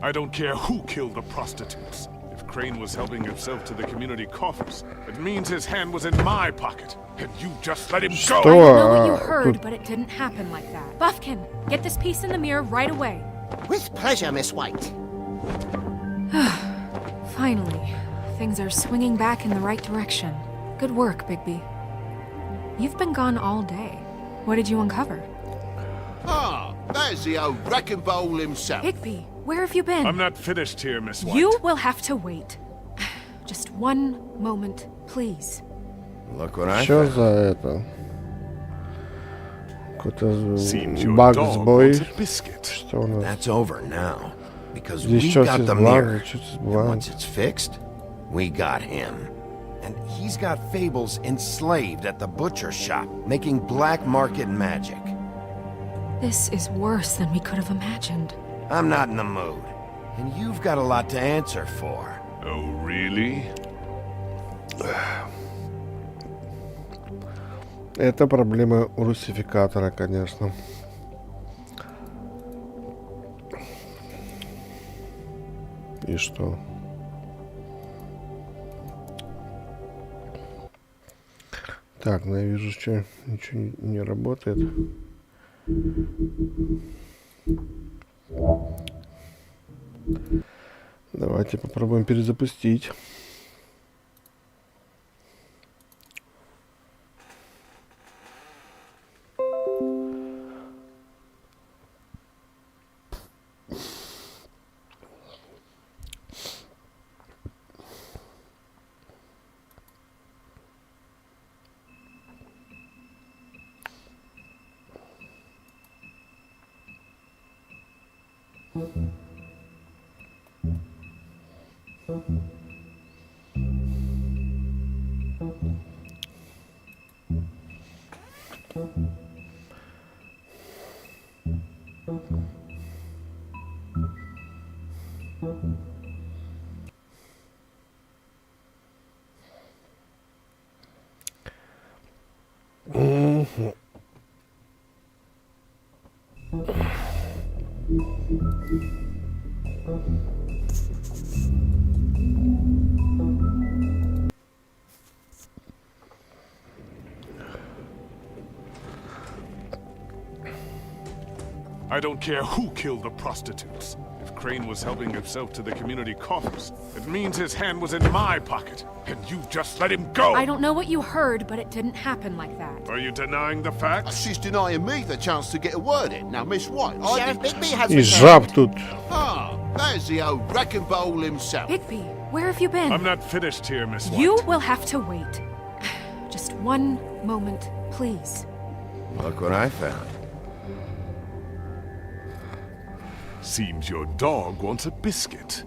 Speaker 10: I don't care who killed the prostitutes. If Crane was helping himself to the community coffers, it means his hand was in my pocket. And you just let him go!
Speaker 3: I know what you heard, but it didn't happen like that. Buffkin, get this piece in the mirror right away.
Speaker 12: With pleasure, Miss White.
Speaker 3: Finally, things are swinging back in the right direction. Good work, Bigby. You've been gone all day. What did you uncover?
Speaker 6: Ah, there's the old wrecking bowl himself.
Speaker 3: Bigby, where have you been?
Speaker 10: I'm not finished here, Miss White.
Speaker 3: You will have to wait. Just one moment, please.
Speaker 2: Look what I
Speaker 1: Что
Speaker 2: found.
Speaker 1: за это? Какой-то Багс Бой. Что у нас?
Speaker 2: That's over now. Because
Speaker 1: Здесь
Speaker 2: we
Speaker 1: что
Speaker 2: got
Speaker 1: с
Speaker 2: the mirror.
Speaker 1: бланк?
Speaker 2: Once it's fixed, we got him. And he's got Fables enslaved at the butcher shop, making black market magic.
Speaker 3: This is worse than we could have imagined.
Speaker 2: I'm not in the mood. And you've got a lot to answer for.
Speaker 10: Oh, really?
Speaker 1: Это проблема русификатора, конечно. И что? Так, ну я вижу, что ничего не работает. Давайте попробуем перезапустить.
Speaker 10: I don't care who killed the prostitutes. If Crane was helping himself to the community coffers, it means his hand was in my pocket, and you just let him go!
Speaker 3: I don't know what you heard, but it didn't happen like that.
Speaker 10: Are you denying the facts?
Speaker 6: She's denying me the chance to get a word in. Now, Miss White,
Speaker 12: Sheriff Bigby has
Speaker 1: И жаб тут.
Speaker 6: Ah, there's the old wrecking bowl himself.
Speaker 3: Bigby, where have you been?
Speaker 10: I'm not finished here, Miss White.
Speaker 3: You will have to wait. Just one moment, please.
Speaker 2: Look what I found.
Speaker 10: Seems your dog wants a biscuit.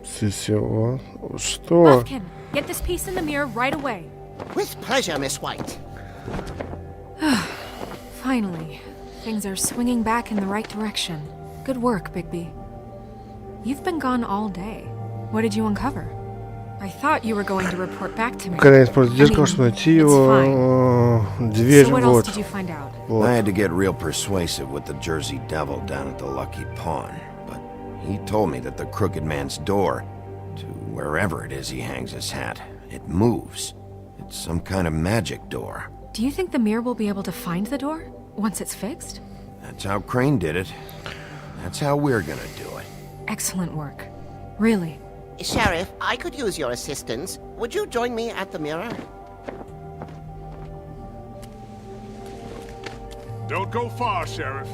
Speaker 1: Всего. Что?
Speaker 3: Buffkin, get this piece in the mirror right away.
Speaker 12: With pleasure, Miss White.
Speaker 3: Finally, things are swinging back in the right direction. Good work, Bigby. You've been gone all day. What did you uncover? I thought you were going to report back to me.
Speaker 1: Когда я использую зеркало, чтобы найти его, дверь,
Speaker 3: So what else
Speaker 1: вот.
Speaker 3: did you find out?
Speaker 2: I had to get real persuasive with the Jersey Devil down at the Lucky Pawn, but he told me that the Crooked Man's door, to wherever it is he hangs his hat, it moves. It's some kind of magic door.
Speaker 3: Do you think the mirror will be able to find the door once it's fixed?
Speaker 2: That's how Crane did it. That's how we're gonna do it.
Speaker 3: Excellent work. Really.
Speaker 12: Sheriff, I could use your assistance. Would you join me at the mirror?
Speaker 10: Don't go far, Sheriff.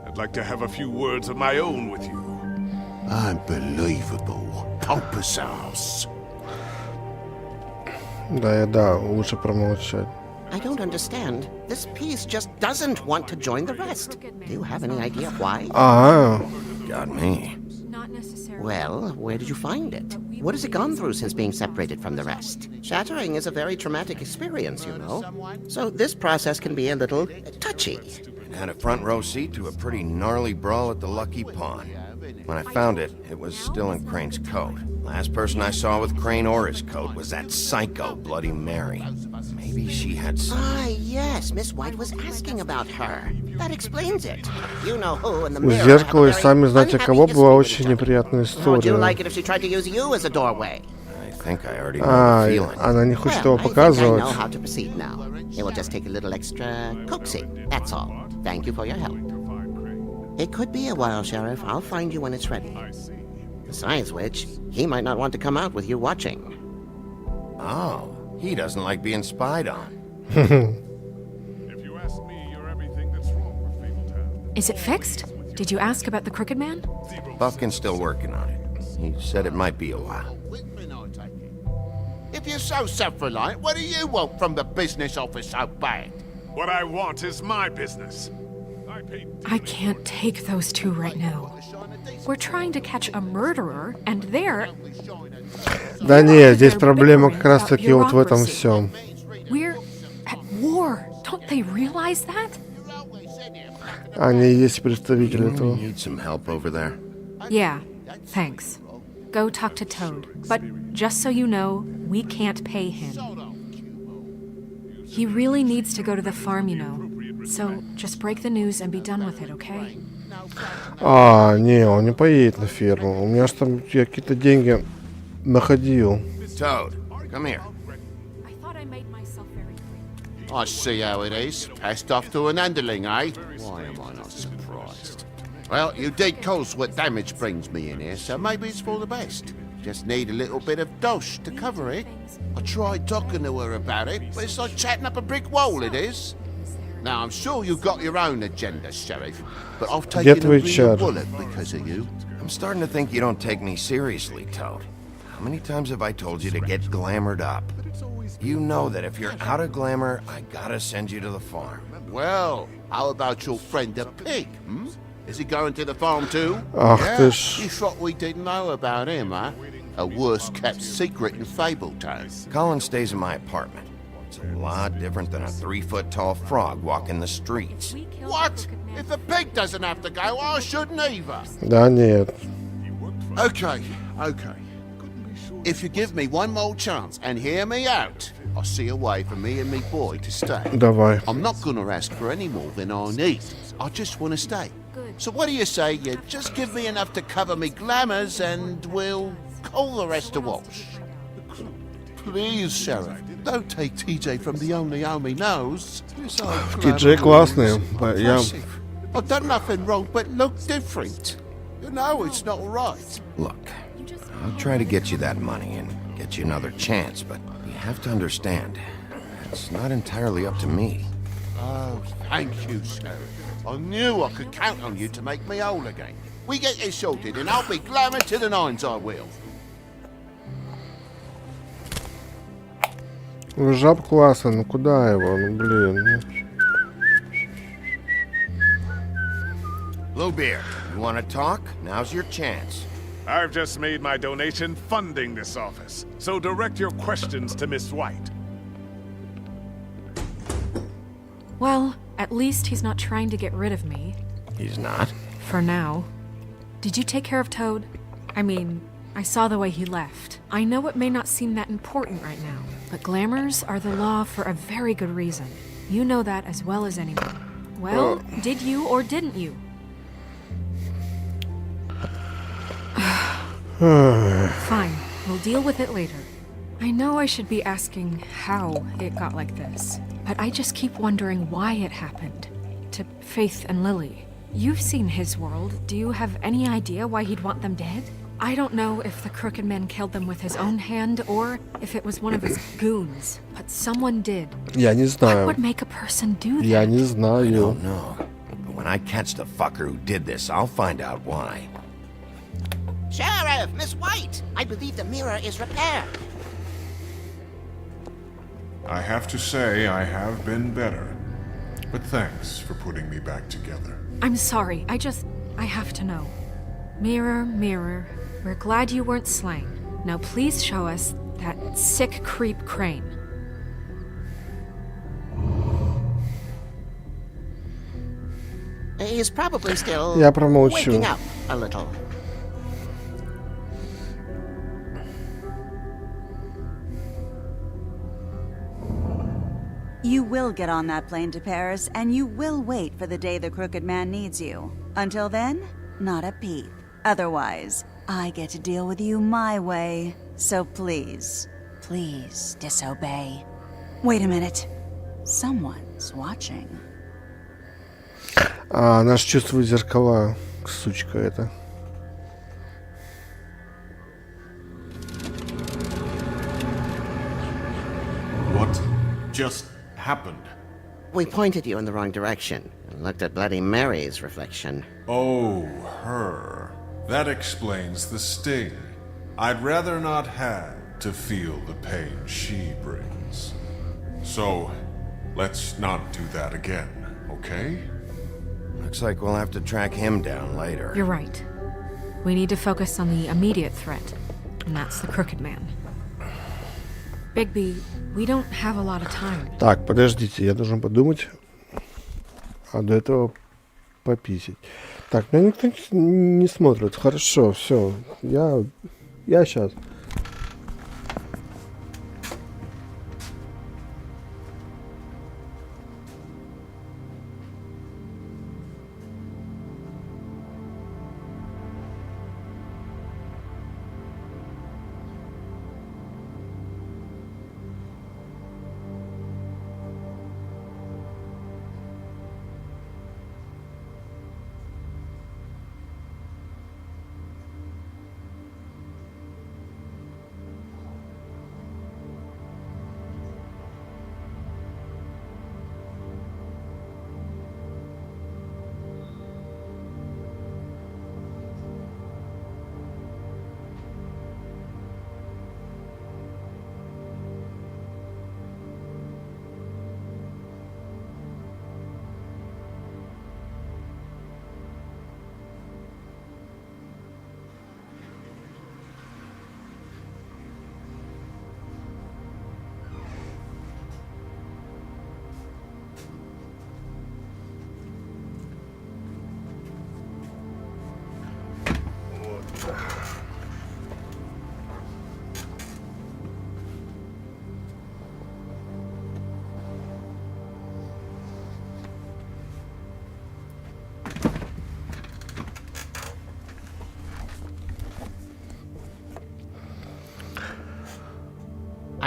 Speaker 10: I'd like to have a few words of my own with you.
Speaker 6: Unbelievable. Pompous house.
Speaker 1: Да, лучше промолчать.
Speaker 12: I don't understand. This piece just doesn't want to join the rest. Do you have any idea why?
Speaker 2: Got me.
Speaker 12: Well, where did you find it? What has it gone through since being separated from the rest? Shattering is a very traumatic experience, you know. So this process can be a little touchy.
Speaker 2: Had a front row seat to a pretty gnarly brawl at the Lucky Pawn. When I found it, it was still in Crane's coat. Last person I saw with Crane or his coat was that psycho Bloody Mary. Maybe she had some...
Speaker 12: Ah, yes, Miss White was asking about her. That explains it. You know who in the
Speaker 1: У
Speaker 12: mirror
Speaker 1: зеркала и
Speaker 12: have a
Speaker 1: сами
Speaker 12: very
Speaker 1: знаете кого была очень неприятная
Speaker 12: How would you
Speaker 1: история.
Speaker 12: like it if she tried to use you as a doorway?
Speaker 2: I think I already know the feeling.
Speaker 1: Она не хочет его
Speaker 12: Well, I think I
Speaker 1: показывать.
Speaker 12: know how to proceed now. It will just take a little extra coaxing, that's all. Thank you for your help. It could be a while, Sheriff. I'll find you when it's ready. Besides which, he might not want to come out with you watching.
Speaker 2: Oh, he doesn't like being spied on.
Speaker 3: Is it fixed? Did you ask about the Crooked Man?
Speaker 2: Buffkin's still working on it. He said it might be a while.
Speaker 6: If you're so self-reliant, what do you want from the business office so bad?
Speaker 10: What I want is my business.
Speaker 3: I can't take those two right now. We're trying to catch a murderer, and they're...
Speaker 1: Да нет, здесь проблема как раз таки вот в этом всем.
Speaker 3: We're at war. Don't they realize that?
Speaker 1: Они и есть представители этого.
Speaker 2: Need some help over there?
Speaker 3: Yeah, thanks. Go talk to Toad. But just so you know, we can't pay him. He really needs to go to the farm, you know. So just break the news and be done with it, okay?
Speaker 1: Не, он не поедет на ферму. У меня же там я какие-то деньги находил.
Speaker 2: Toad, come here.
Speaker 6: I see how it is. Passed off to an underling, eh? Why am I not surprised? Well, you did cause what damage brings me in here, so maybe it's for the best. Just need a little bit of dosh to cover it. I tried talking to her about it, but it's like chatting up a brick wall, it is. Now, I'm sure you've got your own agenda, Sheriff, but I've taken a real bullet because of you.
Speaker 2: I'm starting to think you don't take me seriously, Toad. How many times have I told you to get glamored up? You know that if you're out of glamour, I gotta send you to the farm.
Speaker 6: Well, how about your friend the pig, hmm? Is he going to the farm too? You thought we didn't know about him, huh? A worse-kept secret in Fabletown.
Speaker 2: Colin stays in my apartment. It's a lot different than a 3-foot-tall frog walking the streets.
Speaker 6: What? If the pig doesn't have to go, I shouldn't either.
Speaker 1: Да нет.
Speaker 6: Okay. If you give me one more chance and hear me out, I'll see a way for me and me boy to stay.
Speaker 1: Давай.
Speaker 6: I'm not gonna ask for any more than I need. I just want to stay. So what do you say you just give me enough to cover me glamours and we'll call the rest a wash? Please, Sheriff, don't take TJ from the only home he knows.
Speaker 1: TJ классный.
Speaker 6: I've done nothing wrong but look different. You know it's not right.
Speaker 2: Look, I'll try to get you that money and get you another chance, but you have to understand, it's not entirely up to me.
Speaker 6: Oh, thank you, Sheriff. I knew I could count on you to make me whole again. We get this sorted and I'll be glamour to the nines, I will.
Speaker 1: Жаб классно, ну куда его? Ну блин.
Speaker 2: Bluebeard, you want to talk? Now's your chance.
Speaker 10: I've just made my donation funding this office, so direct your questions to Miss White.
Speaker 3: Well, at least he's not trying to get rid of me.
Speaker 2: He's not?
Speaker 3: For now. Did you take care of Toad? I mean, I saw the way he left. I know it may not seem that important right now, but glamours are the law for a very good reason. You know that as well as anyone. Well, did you or didn't you? Fine, we'll deal with it later. I know I should be asking how it got like this, but I just keep wondering why it happened. To Faith and Lily. You've seen his world. Do you have any idea why he'd want them dead? I don't know if the Crooked Man killed them with his own hand or if it was one of his goons, but someone did.
Speaker 1: Я не знаю.
Speaker 3: What would make a person do that?
Speaker 1: Я не знаю.
Speaker 2: I don't know. But when I catch the fucker who did this, I'll find out why.
Speaker 12: Sheriff, Miss White, I believe the mirror is repaired.
Speaker 4: I have to say I have been better. But thanks for putting me back together.
Speaker 3: I'm sorry, I have to know. Mirror, mirror, we're glad you weren't slain. Now please show us that sick creep Crane.
Speaker 12: He's probably still
Speaker 1: Я промолчу.
Speaker 12: waking up a little.
Speaker 20: You will get on that plane to Paris, and you will wait for the day the Crooked Man needs you. Until then, not a peep. Otherwise, I get to deal with you my way. So please, please disobey. Wait a minute. Someone's watching.
Speaker 1: Она ж чувствует зеркала, сучка эта.
Speaker 4: What just happened?
Speaker 12: We pointed you in the wrong direction and looked at Bloody Mary's reflection.
Speaker 4: Oh, her. That explains the sting. I'd rather not have to feel the pain she brings. So, let's not do that again, okay?
Speaker 2: Looks like we'll have to track him down later.
Speaker 3: You're right. We need to focus on the immediate threat, and that's the Crooked Man. Bigby, we don't have a lot of time.
Speaker 1: Так, подождите, я должен подумать. А до этого пописить. Так, меня никто не смотрит. Хорошо, все. Я сейчас.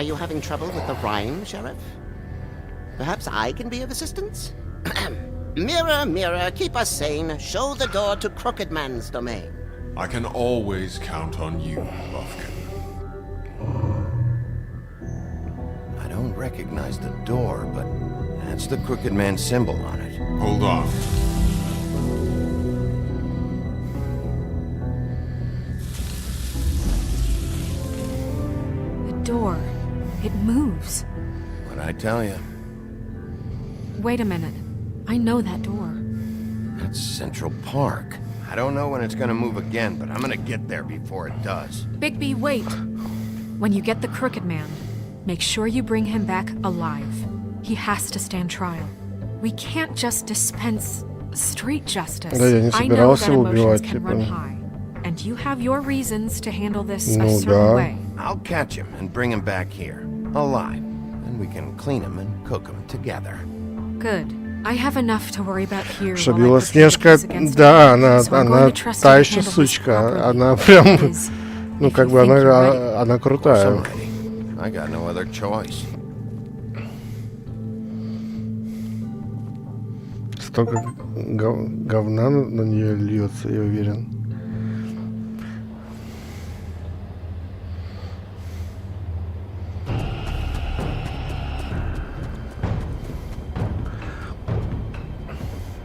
Speaker 12: you having trouble with the rhyme, Sheriff? Perhaps I can be of assistance? Mirror, mirror, keep us sane. Show the door to Crooked Man's domain.
Speaker 4: I can always count on you, Buffkin.
Speaker 2: I don't recognize the door, but that's the Crooked Man symbol on it.
Speaker 4: Hold on.
Speaker 3: The door. It moves.
Speaker 2: What'd I tell you?
Speaker 3: Wait a minute. I know that door.
Speaker 2: That's Central Park. I don't know when it's gonna move again, but I'm gonna get there before it does.
Speaker 3: Bigby, wait. When you get the Crooked Man, make sure you bring him back alive. He has to stand trial. We can't just dispense street justice.
Speaker 1: Да, я не
Speaker 3: I know
Speaker 1: собирался
Speaker 3: that
Speaker 1: его
Speaker 3: emotions
Speaker 1: убивать,
Speaker 3: can run
Speaker 1: типа.
Speaker 3: high, and you have your reasons to handle this a
Speaker 1: Ну
Speaker 3: certain
Speaker 1: да.
Speaker 3: way.
Speaker 2: I'll catch him and bring him back here, alive. And we can clean him and cook him together.
Speaker 3: Good. I have enough to worry about here.
Speaker 1: Что
Speaker 3: while I
Speaker 1: Белоснежка,
Speaker 3: protect this against
Speaker 1: да,
Speaker 3: me.
Speaker 1: она
Speaker 3: So I'm going to trust
Speaker 1: та
Speaker 3: you to
Speaker 1: еще
Speaker 3: handle this
Speaker 1: сучка.
Speaker 3: properly.
Speaker 1: Она прям,
Speaker 3: Because
Speaker 1: ну
Speaker 3: if
Speaker 1: как
Speaker 3: you
Speaker 1: бы
Speaker 3: think you're ready-
Speaker 1: она
Speaker 2: I'm
Speaker 1: крутая.
Speaker 2: ready. I got no other choice.
Speaker 1: Столько говна на нее льется, я уверен.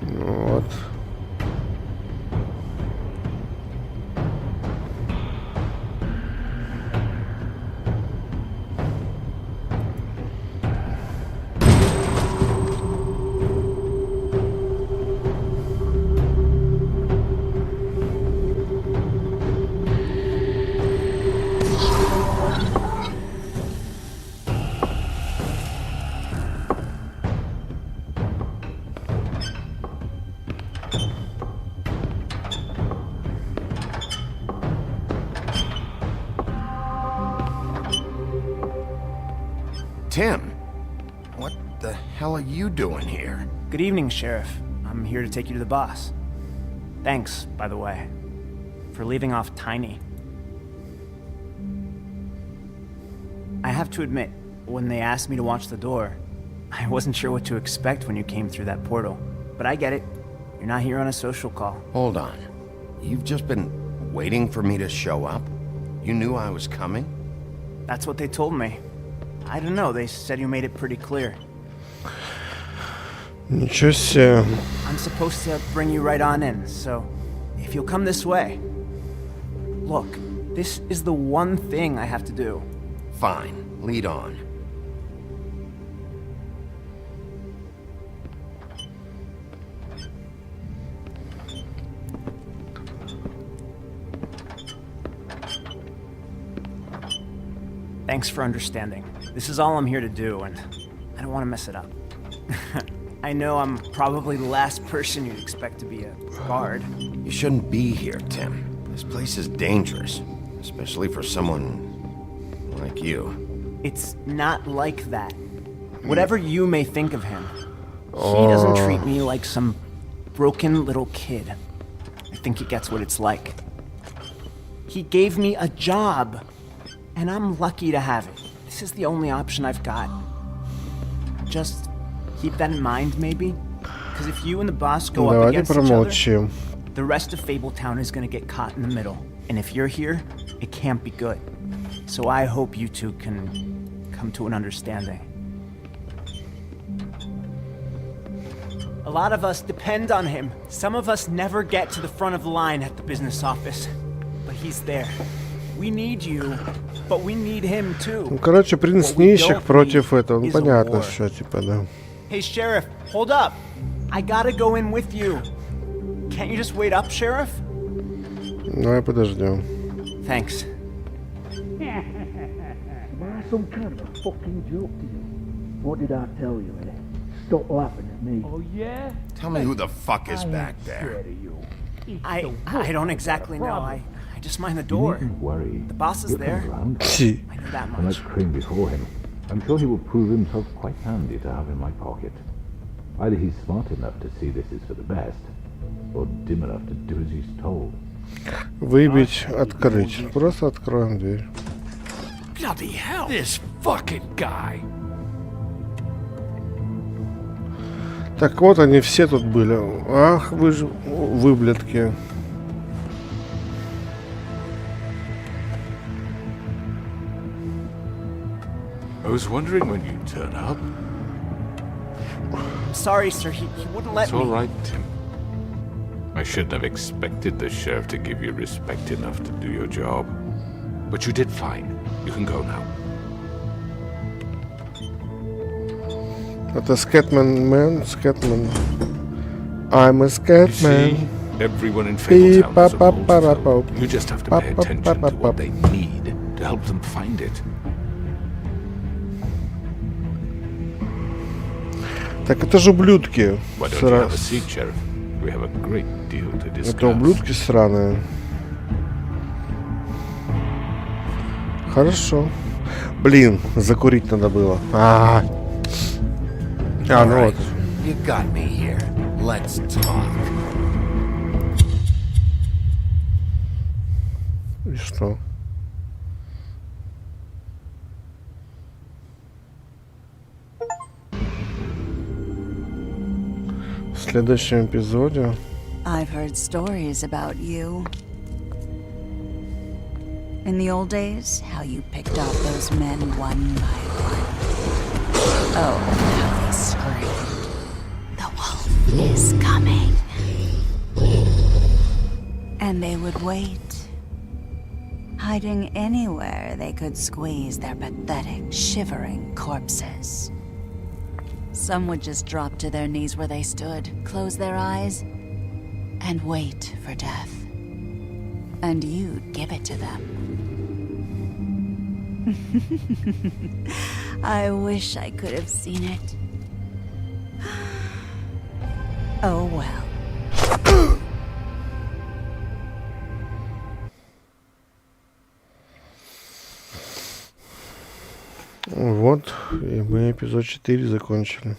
Speaker 1: Вот.
Speaker 2: Tim, what the hell are you doing here?
Speaker 18: Good evening, Sheriff. I'm here to take you to the boss. Thanks, by the way, for leaving off Tiny. I have to admit, when they asked me to watch the door, I wasn't sure what to expect when you came through that portal. But I get it. You're not here on a social call.
Speaker 2: Hold on. You've just been waiting for me to show up? You knew I was coming?
Speaker 18: That's what they told me. I don't know, they said you made it pretty clear.
Speaker 1: Ничего себе.
Speaker 18: I'm supposed to bring you right on in, so if you'll come this way. Look, this is the one thing I have to do.
Speaker 2: Fine. Lead on.
Speaker 18: Thanks for understanding. This is all I'm here to do, and I don't want to mess it up. I know I'm probably the last person you'd expect to be a guard.
Speaker 2: You shouldn't be here, Tim. This place is dangerous, especially for someone like you.
Speaker 18: It's not like that. Whatever you may think of him, he doesn't treat me like some broken little kid. I think he gets what it's like. He gave me a job, and I'm lucky to have it. This is the only option I've got. Just keep that in mind, maybe? Because if you and the boss go up
Speaker 1: Давайте
Speaker 18: against each
Speaker 1: промолчим.
Speaker 18: other, the rest of Fabletown is gonna get caught in the middle. And if you're here, it can't be good. So I hope you two can come to an understanding. A lot of us depend on him. Some of us never get to the front of the line at the business office. But he's there. We need you, but we need him too.
Speaker 1: Ну, короче, принц нищих против этого. Ну, понятно, что, типа, да.
Speaker 18: Hey, Sheriff, hold up. I gotta go in with you. Can't you just wait up, Sheriff?
Speaker 1: Давай подождем.
Speaker 18: Thanks.
Speaker 19: Some kind of a fucking joke to you. What did I tell you, eh? Stop laughing at me. Oh, yeah?
Speaker 2: Tell me who the fuck is back there.
Speaker 18: I don't exactly know. I just mind the door.
Speaker 19: You needn't worry.
Speaker 18: The boss is
Speaker 19: He'll
Speaker 18: there.
Speaker 19: come around.
Speaker 18: I know that
Speaker 19: And
Speaker 18: much.
Speaker 19: that's Crane before him. I'm sure he will prove himself quite handy to have in my pocket. Either he's smart enough to see this is for the best, or dim enough to do as he's told.
Speaker 1: Выбить, открыть. Просто откроем дверь.
Speaker 5: Bloody hell! This
Speaker 22: fucking guy.
Speaker 1: Так вот они все тут были. Ах, вы же выблядки.
Speaker 22: I was wondering when you'd turn up.
Speaker 18: Sorry, sir, he wouldn't let
Speaker 22: It's
Speaker 18: me.
Speaker 22: all right, Tim. I shouldn't have expected the sheriff to give you respect enough to do your job. But you did fine. You can go now.
Speaker 1: Это Scatman, Scatman. I'm a Scatman.
Speaker 22: See, everyone in Fabletown is an old fellow. You just have to pay attention to what they need to help them find it.
Speaker 1: Так это же ублюдки.
Speaker 22: Why don't you have a seat, Sheriff? We have a great deal to discuss.
Speaker 1: Это ублюдки сраные. Хорошо. Блин, закурить надо было. А, ну вот.
Speaker 2: You got me here. Let's talk.
Speaker 1: И что? В следующем эпизоде.
Speaker 20: I've heard stories about you. In the old days, how you picked off those men one by one. Oh, how they screamed. The wolf is coming. And they would wait, hiding anywhere they could squeeze their pathetic, shivering corpses. Some would just drop to their knees where they stood, close their eyes, and wait for death. And you'd give it to them. I wish I could have seen it. Oh well.
Speaker 1: Вот, и мы эпизод 4 закончили.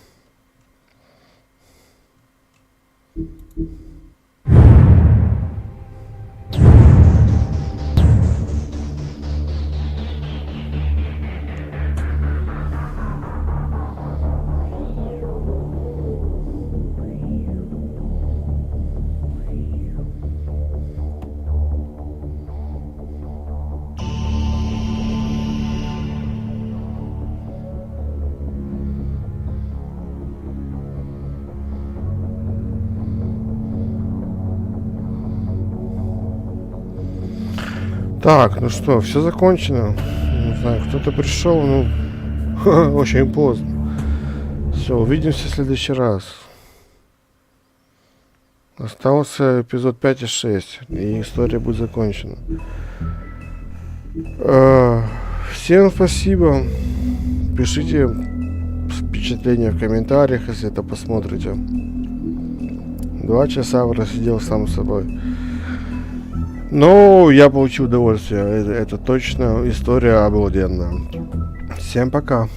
Speaker 1: Так, ну что, все закончено. Не знаю, кто-то пришел, ну, очень поздно. Все, увидимся в следующий раз. Остался эпизод 5 и 6, и история будет закончена. Всем спасибо. Пишите впечатления в комментариях, если это посмотрите. 2 часа просидел сам с собой. Но я получил удовольствие. Это точно история обалденная. Всем пока.